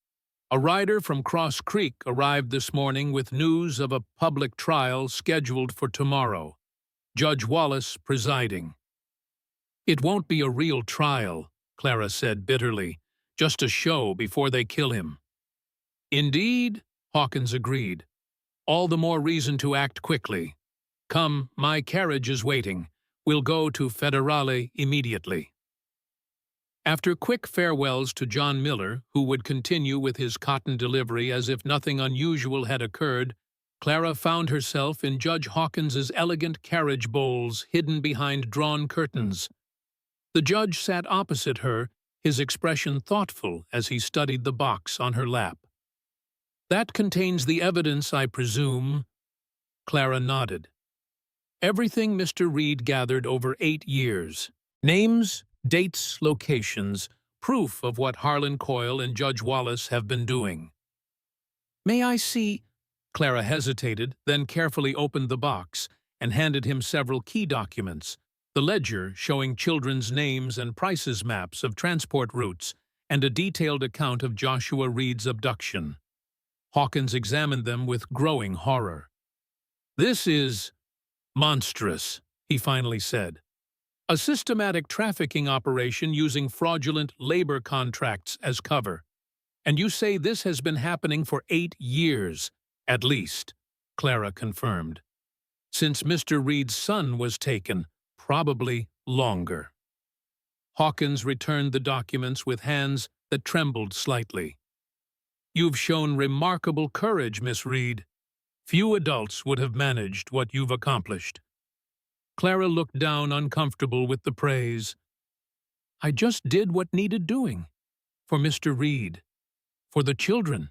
Speaker 1: A rider from Cross Creek arrived this morning with news of a public trial scheduled for tomorrow. Judge Wallace presiding. It won't be a real trial, Clara said bitterly. Just a show before they kill him. Indeed, Hawkins agreed. All the more reason to act quickly. Come, my carriage is waiting. We'll go to Federale immediately. After quick farewells to John Miller, who would continue with his cotton delivery as if nothing unusual had occurred, Clara found herself in Judge Hawkins's elegant carriage bowls hidden behind drawn curtains. The judge sat opposite her, his expression thoughtful as he studied the box on her lap. That contains the evidence, I presume? Clara nodded. Everything Mr. Reed gathered over 8 years. Names, dates, locations, proof of what Harlan Coyle and Judge Wallace have been doing. May I see? Clara hesitated, then carefully opened the box and handed him several key documents, the ledger showing children's names and prices maps of transport routes, and a detailed account of Joshua Reed's abduction. Hawkins examined them with growing horror. This is monstrous, he finally said. A systematic trafficking operation using fraudulent labor contracts as cover. And you say this has been happening for 8 years, at least, Clara confirmed. Since Mr. Reed's son was taken, probably longer. Hawkins returned the documents with hands that trembled slightly. You've shown remarkable courage, Miss Reed. Few adults would have managed what you've accomplished. Clara looked down, uncomfortable with the praise. I just did what needed doing. For Mr. Reed. For the children.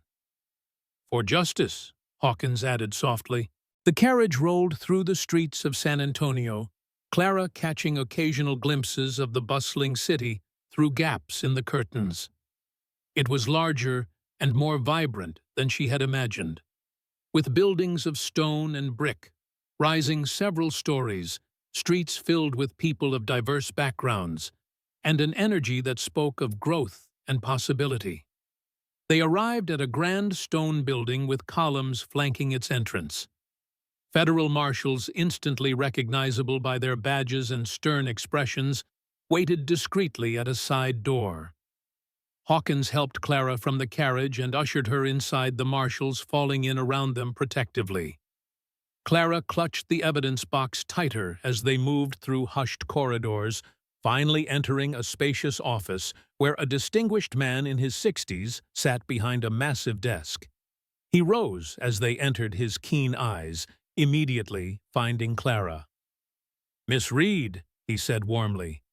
Speaker 1: For justice, Hawkins added softly. The carriage rolled through the streets of San Antonio, Clara catching occasional glimpses of the bustling city through gaps in the curtains. It was larger and more vibrant than she had imagined, with buildings of stone and brick, rising several stories, streets filled with people of diverse backgrounds, and an energy that spoke of growth and possibility. They arrived at a grand stone building with columns flanking its entrance. Federal marshals, instantly recognizable by their badges and stern expressions, waited discreetly at a side door. Hawkins helped Clara from the carriage and ushered her inside, the marshals falling in around them protectively. Clara clutched the evidence box tighter as they moved through hushed corridors, finally entering a spacious office where a distinguished man in his 60s sat behind a massive desk. He rose as they entered, his keen eyes immediately finding Clara. Miss Reed, he said warmly,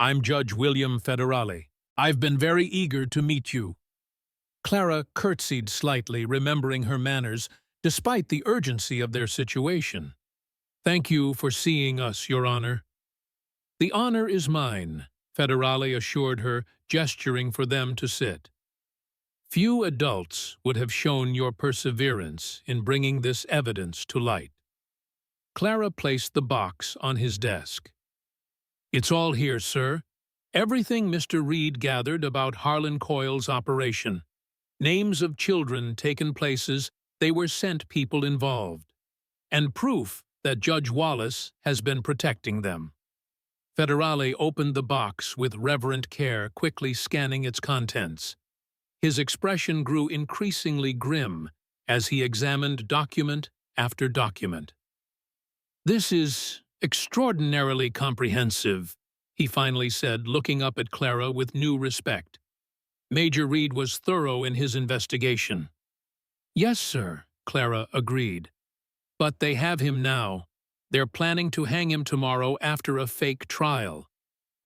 Speaker 1: I'm Judge William Federale. I've been very eager to meet you. Clara curtsied slightly, remembering her manners, despite the urgency of their situation. Thank you for seeing us, Your Honor. The honor is mine, Federale assured her, gesturing for them to sit. Few adults would have shown your perseverance in bringing this evidence to light. Clara placed the box on his desk. It's all here, sir. Everything Mr. Reed gathered about Harlan Coyle's operation. Names of children taken, places they were sent, people involved. And proof that Judge Wallace has been protecting them. Federale opened the box with reverent care, quickly scanning its contents. His expression grew increasingly grim as he examined document after document. This is extraordinarily comprehensive, he finally said, looking up at Clara with new respect. Major Reed was thorough in his investigation. Yes, sir, Clara agreed. But they have him now. They're planning to hang him tomorrow after a fake trial.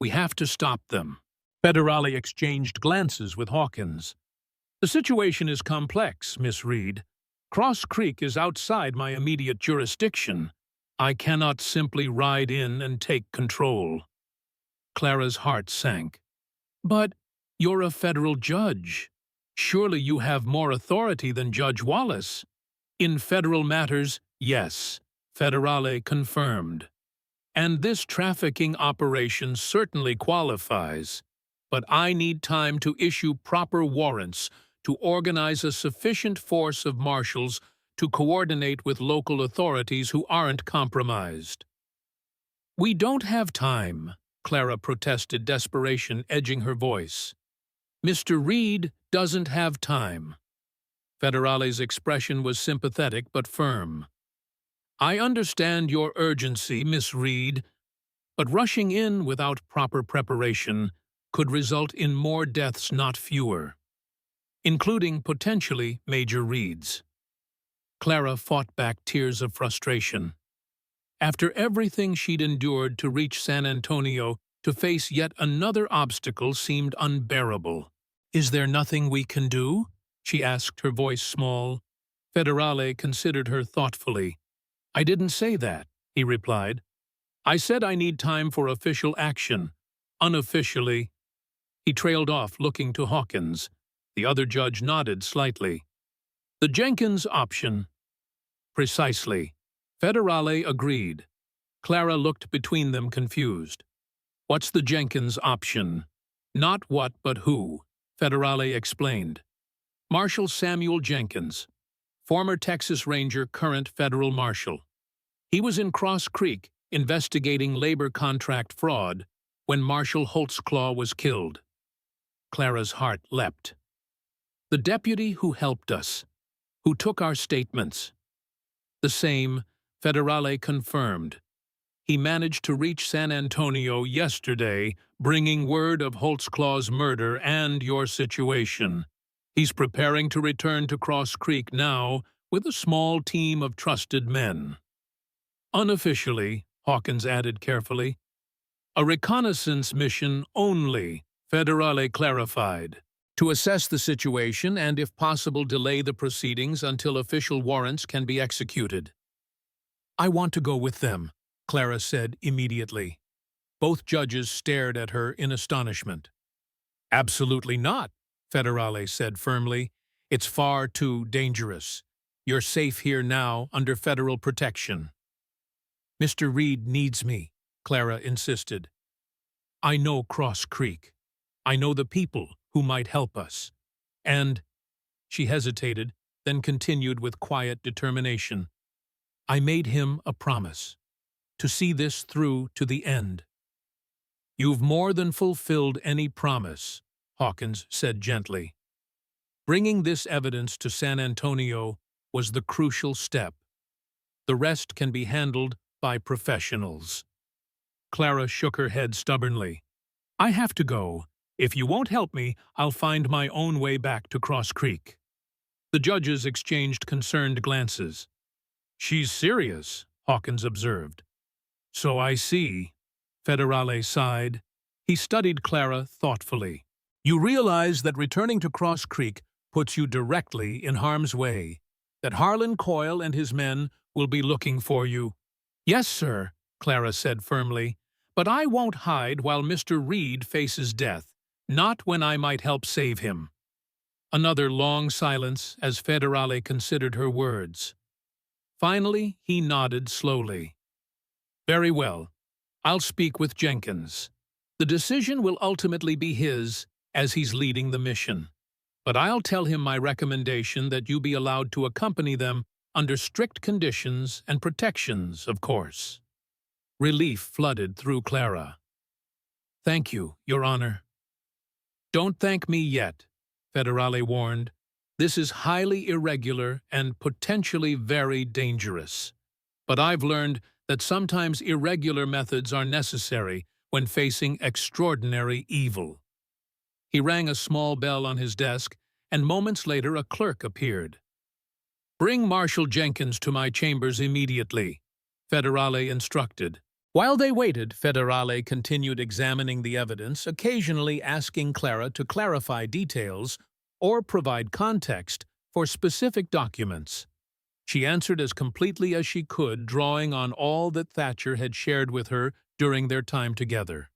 Speaker 1: We have to stop them. Federale exchanged glances with Hawkins. The situation is complex, Miss Reed. Cross Creek is outside my immediate jurisdiction. I cannot simply ride in and take control. Clara's heart sank. But you're a federal judge. Surely you have more authority than Judge Wallace. In federal matters, yes, Federale confirmed. And this trafficking operation certainly qualifies. But I need time to issue proper warrants to organize a sufficient force of marshals to coordinate with local authorities who aren't compromised. "We don't have time," Clara protested, desperation edging her voice. "Mr. Reed doesn't have time." Federale's expression was sympathetic but firm. "I understand your urgency, Miss Reed, but rushing in without proper preparation could result in more deaths, not fewer, including potentially Major Reed's." Clara fought back tears of frustration. After everything she'd endured to reach San Antonio, to face yet another obstacle seemed unbearable. "Is there nothing we can do?" she asked, her voice small. Federale considered her thoughtfully. "I didn't say that," he replied. "I said I need time for official action. Unofficially." He trailed off, looking to Hawkins. The other judge nodded slightly. "The Jenkins option." "Precisely." Federale agreed. Clara looked between them, confused. "What's the Jenkins option?" "Not what, but who," Federale explained. "Marshal Samuel Jenkins, former Texas Ranger, current federal marshal. He was in Cross Creek investigating labor contract fraud when Marshal Holtzclaw was killed." Clara's heart leapt. "The deputy who helped us, who took our statements." "The same," Federale confirmed. "He managed to reach San Antonio yesterday, bringing word of Holtzclaw's murder and your situation. He's preparing to return to Cross Creek now with a small team of trusted men." "Unofficially," Hawkins added carefully. "A reconnaissance mission only," Federale clarified. "To assess the situation and, if possible, delay the proceedings until official warrants can be executed." "I want to go with them," Clara said immediately. Both judges stared at her in astonishment. "Absolutely not," Federale said firmly. "It's far too dangerous. You're safe here now under federal protection." "Mr. Reed needs me," Clara insisted. "I know Cross Creek. I know the people who might help us. And—" she hesitated, then continued with quiet determination. "I made him a promise to see this through to the end." "You've more than fulfilled any promise," Hawkins said gently. "Bringing this evidence to San Antonio was the crucial step. The rest can be handled by professionals." Clara shook her head stubbornly. "I have to go. If you won't help me, I'll find my own way back to Cross Creek." The judges exchanged concerned glances. "She's serious," Hawkins observed. "So I see," Federale sighed. He studied Clara thoughtfully. "You realize that returning to Cross Creek puts you directly in harm's way, that Harlan Coyle and his men will be looking for you." "Yes, sir," Clara said firmly, "but I won't hide while Mr. Reed faces death, not when I might help save him." Another long silence as Federale considered her words. Finally, he nodded slowly. "Very well. I'll speak with Jenkins. The decision will ultimately be his, as he's leading the mission. But I'll tell him my recommendation that you be allowed to accompany them under strict conditions and protections, of course." Relief flooded through Clara. "Thank you, Your Honor." "Don't thank me yet," Federale warned. "This is highly irregular and potentially very dangerous. But I've learned that sometimes irregular methods are necessary when facing extraordinary evil." He rang a small bell on his desk, and moments later a clerk appeared. "Bring Marshal Jenkins to my chambers immediately," Federale instructed. While they waited, Federale continued examining the evidence, occasionally asking Clara to clarify details or provide context for specific documents. She answered as completely as she could, drawing on all that Thatcher had shared with her during their time together.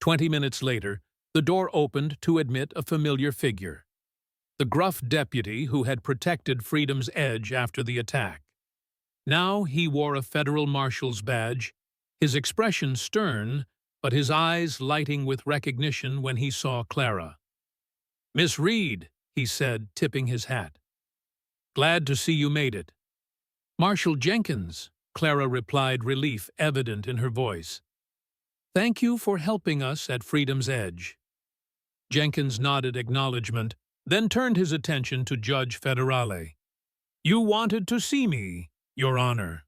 Speaker 1: 20 minutes later, the door opened to admit a familiar figure. The gruff deputy who had protected Freedom's Edge after the attack. Now he wore a federal marshal's badge, his expression stern, but his eyes lighting with recognition when he saw Clara. "Miss Reed," he said, tipping his hat. "Glad to see you made it." "Marshal Jenkins," Clara replied, relief evident in her voice. "Thank you for helping us at Freedom's Edge." Jenkins nodded acknowledgement, then turned his attention to Judge Federale. "You wanted to see me, Your Honor."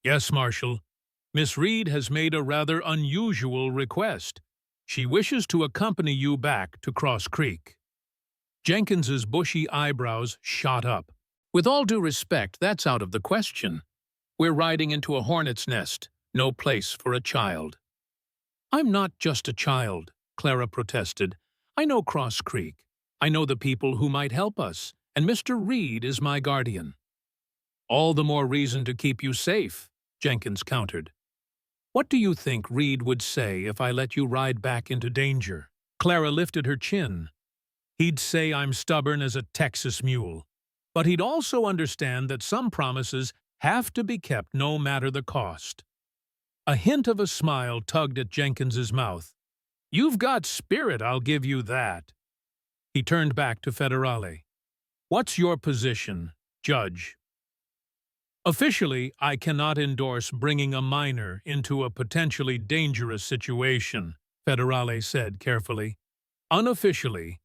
Speaker 1: "Yes, Marshal. Miss Reed has made a rather unusual request. She wishes to accompany you back to Cross Creek." Jenkins's bushy eyebrows shot up. "With all due respect, that's out of the question. We're riding into a hornet's nest, no place for a child." "I'm not just a child," Clara protested. "I know Cross Creek. I know the people who might help us, and Mr. Reed is my guardian." "All the more reason to keep you safe," Jenkins countered. "What do you think Reed would say if I let you ride back into danger?" Clara lifted her chin. "He'd say I'm stubborn as a Texas mule. But he'd also understand that some promises have to be kept no matter the cost." A hint of a smile tugged at Jenkins's mouth. "You've got spirit, I'll give you that." He turned back to Federale. "What's your position, Judge?" "Officially, I cannot endorse bringing a minor into a potentially dangerous situation," Federale said carefully. "Unofficially,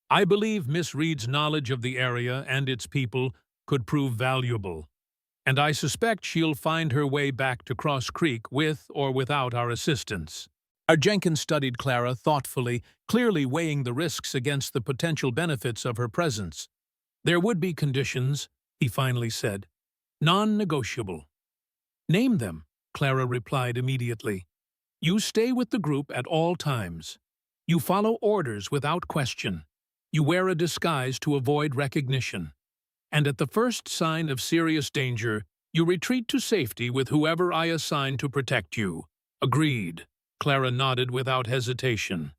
Speaker 1: I believe Miss Reed's knowledge of the area and its people could prove valuable, and I suspect she'll find her way back to Cross Creek with or without our assistance." Jenkins studied Clara thoughtfully, clearly weighing the risks against the potential benefits of her presence. "There would be conditions," he finally said. "Non-negotiable." "Name them," Clara replied immediately. "You stay with the group at all times. You follow orders without question. You wear a disguise to avoid recognition. And at the first sign of serious danger, you retreat to safety with whoever I assign to protect you." "Agreed." Clara nodded without hesitation.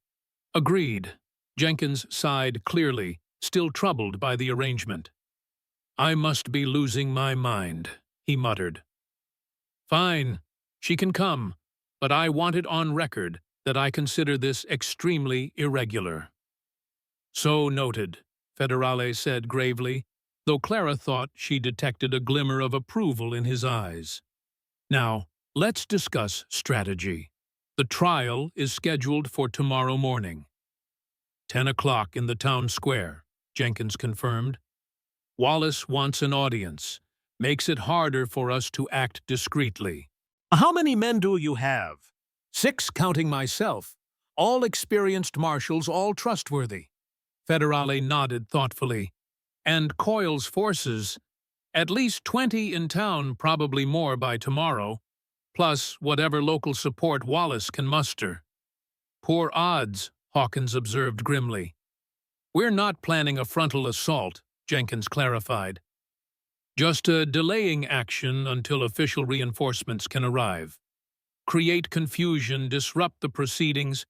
Speaker 1: "Agreed." Jenkins sighed clearly, still troubled by the arrangement. "I must be losing my mind," he muttered. "Fine, she can come, but I want it on record that I consider this extremely irregular." "So noted," Federale said gravely, though Clara thought she detected a glimmer of approval in his eyes. "Now, let's discuss strategy. The trial is scheduled for tomorrow morning." 10 o'clock in the town square, Jenkins confirmed. "Wallace wants an audience. Makes it harder for us to act discreetly." "How many men do you have?" "6, counting myself. All experienced marshals, all trustworthy." Federale nodded thoughtfully. "And Coyle's forces? At least 20 in town, probably more by tomorrow, plus whatever local support Wallace can muster." "Poor odds," Hawkins observed grimly. "We're not planning a frontal assault," Jenkins clarified. "Just a delaying action until official reinforcements can arrive. Create confusion, disrupt the proceedings,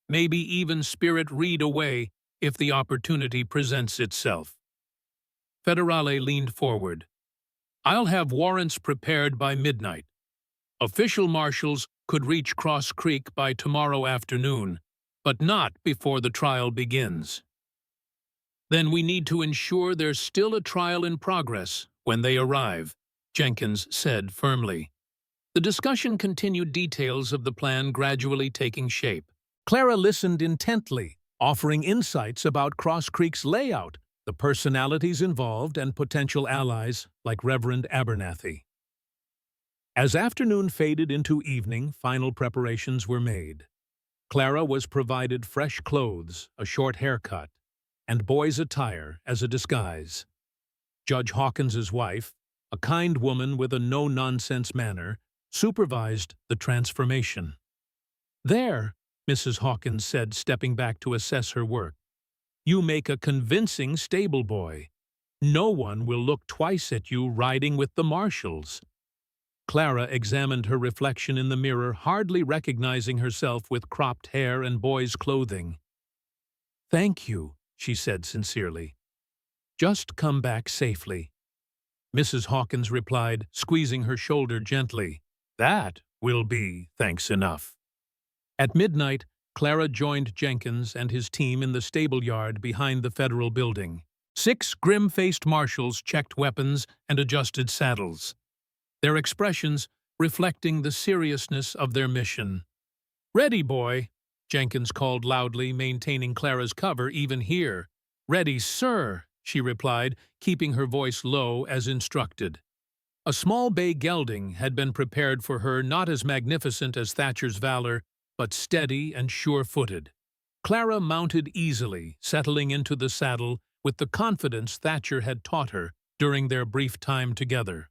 Speaker 1: maybe even spirit Reed away if the opportunity presents itself." Federale leaned forward. "I'll have warrants prepared by midnight. Official marshals could reach Cross Creek by tomorrow afternoon, but not before the trial begins." "Then we need to ensure there's still a trial in progress when they arrive," Jenkins said firmly. The discussion continued, details of the plan gradually taking shape. Clara listened intently, offering insights about Cross Creek's layout, the personalities involved, and potential allies like Reverend Abernathy. As afternoon faded into evening, final preparations were made. Clara was provided fresh clothes, a short haircut, and boy's attire as a disguise. Judge Hawkins's wife, a kind woman with a no-nonsense manner, supervised the transformation. "There," Mrs. Hawkins said, stepping back to assess her work. "You make a convincing stable boy. No one will look twice at you riding with the marshals." Clara examined her reflection in the mirror, hardly recognizing herself with cropped hair and boy's clothing. "Thank you," she said sincerely. "Just come back safely." Mrs. Hawkins replied, squeezing her shoulder gently. "That will be thanks enough." At midnight, Clara joined Jenkins and his team in the stable yard behind the federal building. 6 grim-faced marshals checked weapons and adjusted saddles, their expressions reflecting the seriousness of their mission. "Ready, boy," Jenkins called loudly, maintaining Clara's cover even here. "Ready, sir," she replied, keeping her voice low as instructed. A small bay gelding had been prepared for her, not as magnificent as Thatcher's valor, but steady and sure-footed. Clara mounted easily, settling into the saddle with the confidence Thatcher had taught her during their brief time together.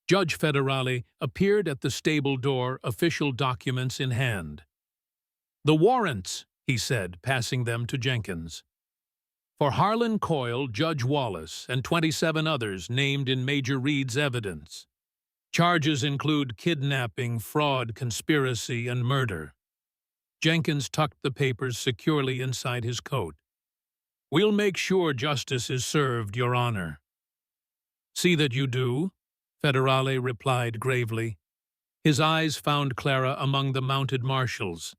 Speaker 1: Judge Federale appeared at the stable door, official documents in hand. "The warrants," he said, passing them to Jenkins. "For Harlan Coyle, Judge Wallace, and 27 others named in Major Reed's evidence. Charges include kidnapping, fraud, conspiracy, and murder." Jenkins tucked the papers securely inside his coat. "We'll make sure justice is served, Your Honor." "See that you do," Federale replied gravely. His eyes found Clara among the mounted marshals.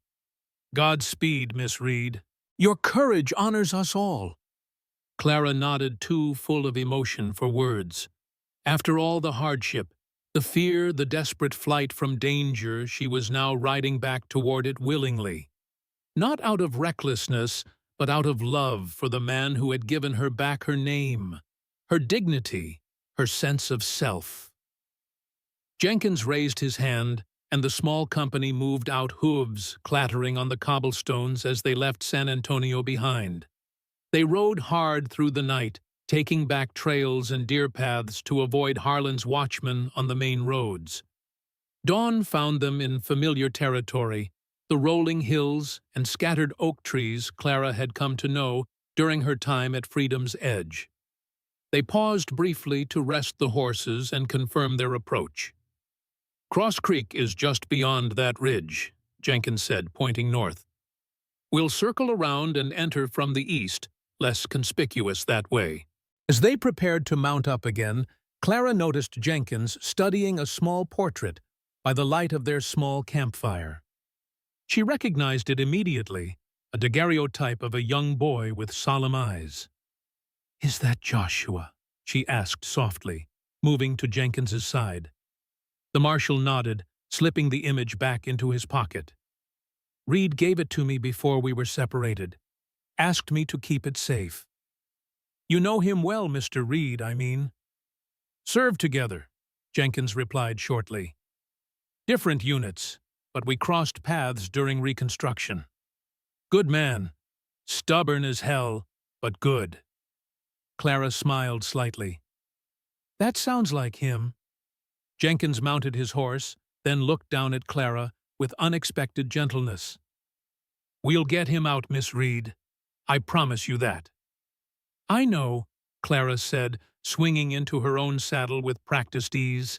Speaker 1: "Godspeed, Miss Reed. Your courage honors us all." Clara nodded, too full of emotion for words. After all the hardship, the fear, the desperate flight from danger, she was now riding back toward it willingly. Not out of recklessness, but out of love for the man who had given her back her name, her dignity, her sense of self. Jenkins raised his hand, and the small company moved out, hooves clattering on the cobblestones as they left San Antonio behind. They rode hard through the night, taking back trails and deer paths to avoid Harlan's watchmen on the main roads. Dawn found them in familiar territory, the rolling hills and scattered oak trees Clara had come to know during her time at Freedom's Edge. They paused briefly to rest the horses and confirm their approach. "Cross Creek is just beyond that ridge," Jenkins said, pointing north. "We'll circle around and enter from the east, less conspicuous that way." As they prepared to mount up again, Clara noticed Jenkins studying a small portrait by the light of their small campfire. She recognized it immediately, a daguerreotype of a young boy with solemn eyes. "Is that Joshua?" she asked softly, moving to Jenkins's side. The marshal nodded, slipping the image back into his pocket. "Reed gave it to me before we were separated. Asked me to keep it safe." "You know him well, Mr. Reed, I mean." "Served together," Jenkins replied shortly. "Different units, but we crossed paths during Reconstruction. Good man. Stubborn as hell, but good." Clara smiled slightly. "That sounds like him." Jenkins mounted his horse, then looked down at Clara with unexpected gentleness. "We'll get him out, Miss Reed. I promise you that." "I know," Clara said, swinging into her own saddle with practiced ease.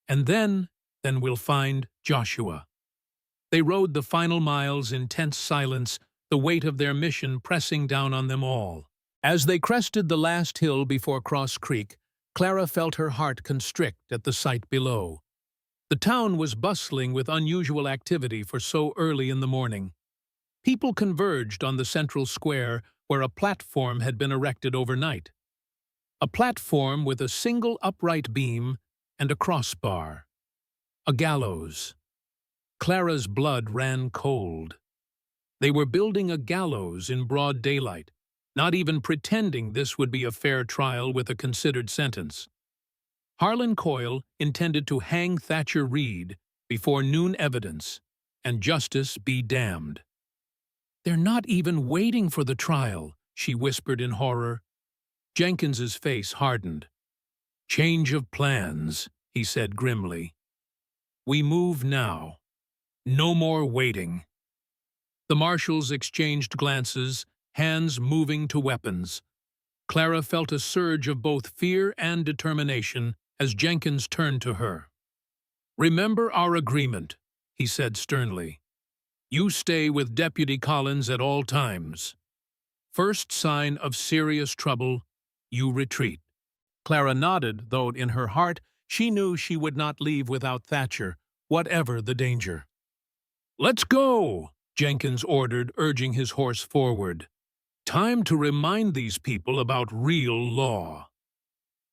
Speaker 1: "And then we'll find Joshua." They rode the final miles in tense silence, the weight of their mission pressing down on them all. As they crested the last hill before Cross Creek, Clara felt her heart constrict at the sight below. The town was bustling with unusual activity for so early in the morning. People converged on the central square where a platform had been erected overnight. A platform with a single upright beam and a crossbar. A gallows. Clara's blood ran cold. They were building a gallows in broad daylight, not even pretending this would be a fair trial with a considered sentence. Harlan Coyle intended to hang Thatcher Reed before noon evidence, and justice be damned. "They're not even waiting for the trial," she whispered in horror. Jenkins's face hardened. "Change of plans," he said grimly. "We move now. No more waiting." The marshals exchanged glances, hands moving to weapons. Clara felt a surge of both fear and determination as Jenkins turned to her. "Remember our agreement," he said sternly. "You stay with Deputy Collins at all times. First sign of serious trouble, you retreat." Clara nodded, though in her heart she knew she would not leave without Thatcher, whatever the danger. "Let's go!" Jenkins ordered, urging his horse forward. "Time to remind these people about real law."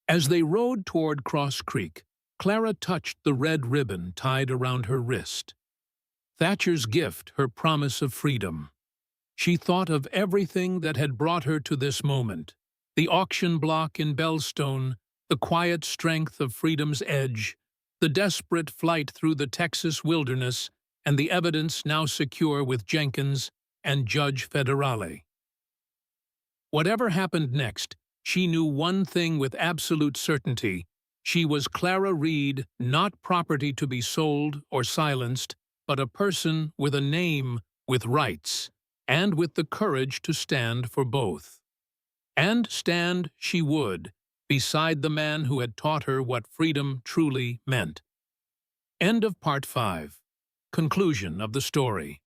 Speaker 1: As they rode toward Cross Creek, Clara touched the red ribbon tied around her wrist. Thatcher's gift, her promise of freedom. She thought of everything that had brought her to this moment. The auction block in Bellstone, the quiet strength of freedom's edge, the desperate flight through the Texas wilderness, and the evidence now secure with Jenkins and Judge Federale. Whatever happened next, she knew one thing with absolute certainty. She was Clara Reed, not property to be sold or silenced, but a person with a name, with rights, and with the courage to stand for both. And stand she would, beside the man who had taught her what freedom truly meant. End of Part 5. Conclusion of the story.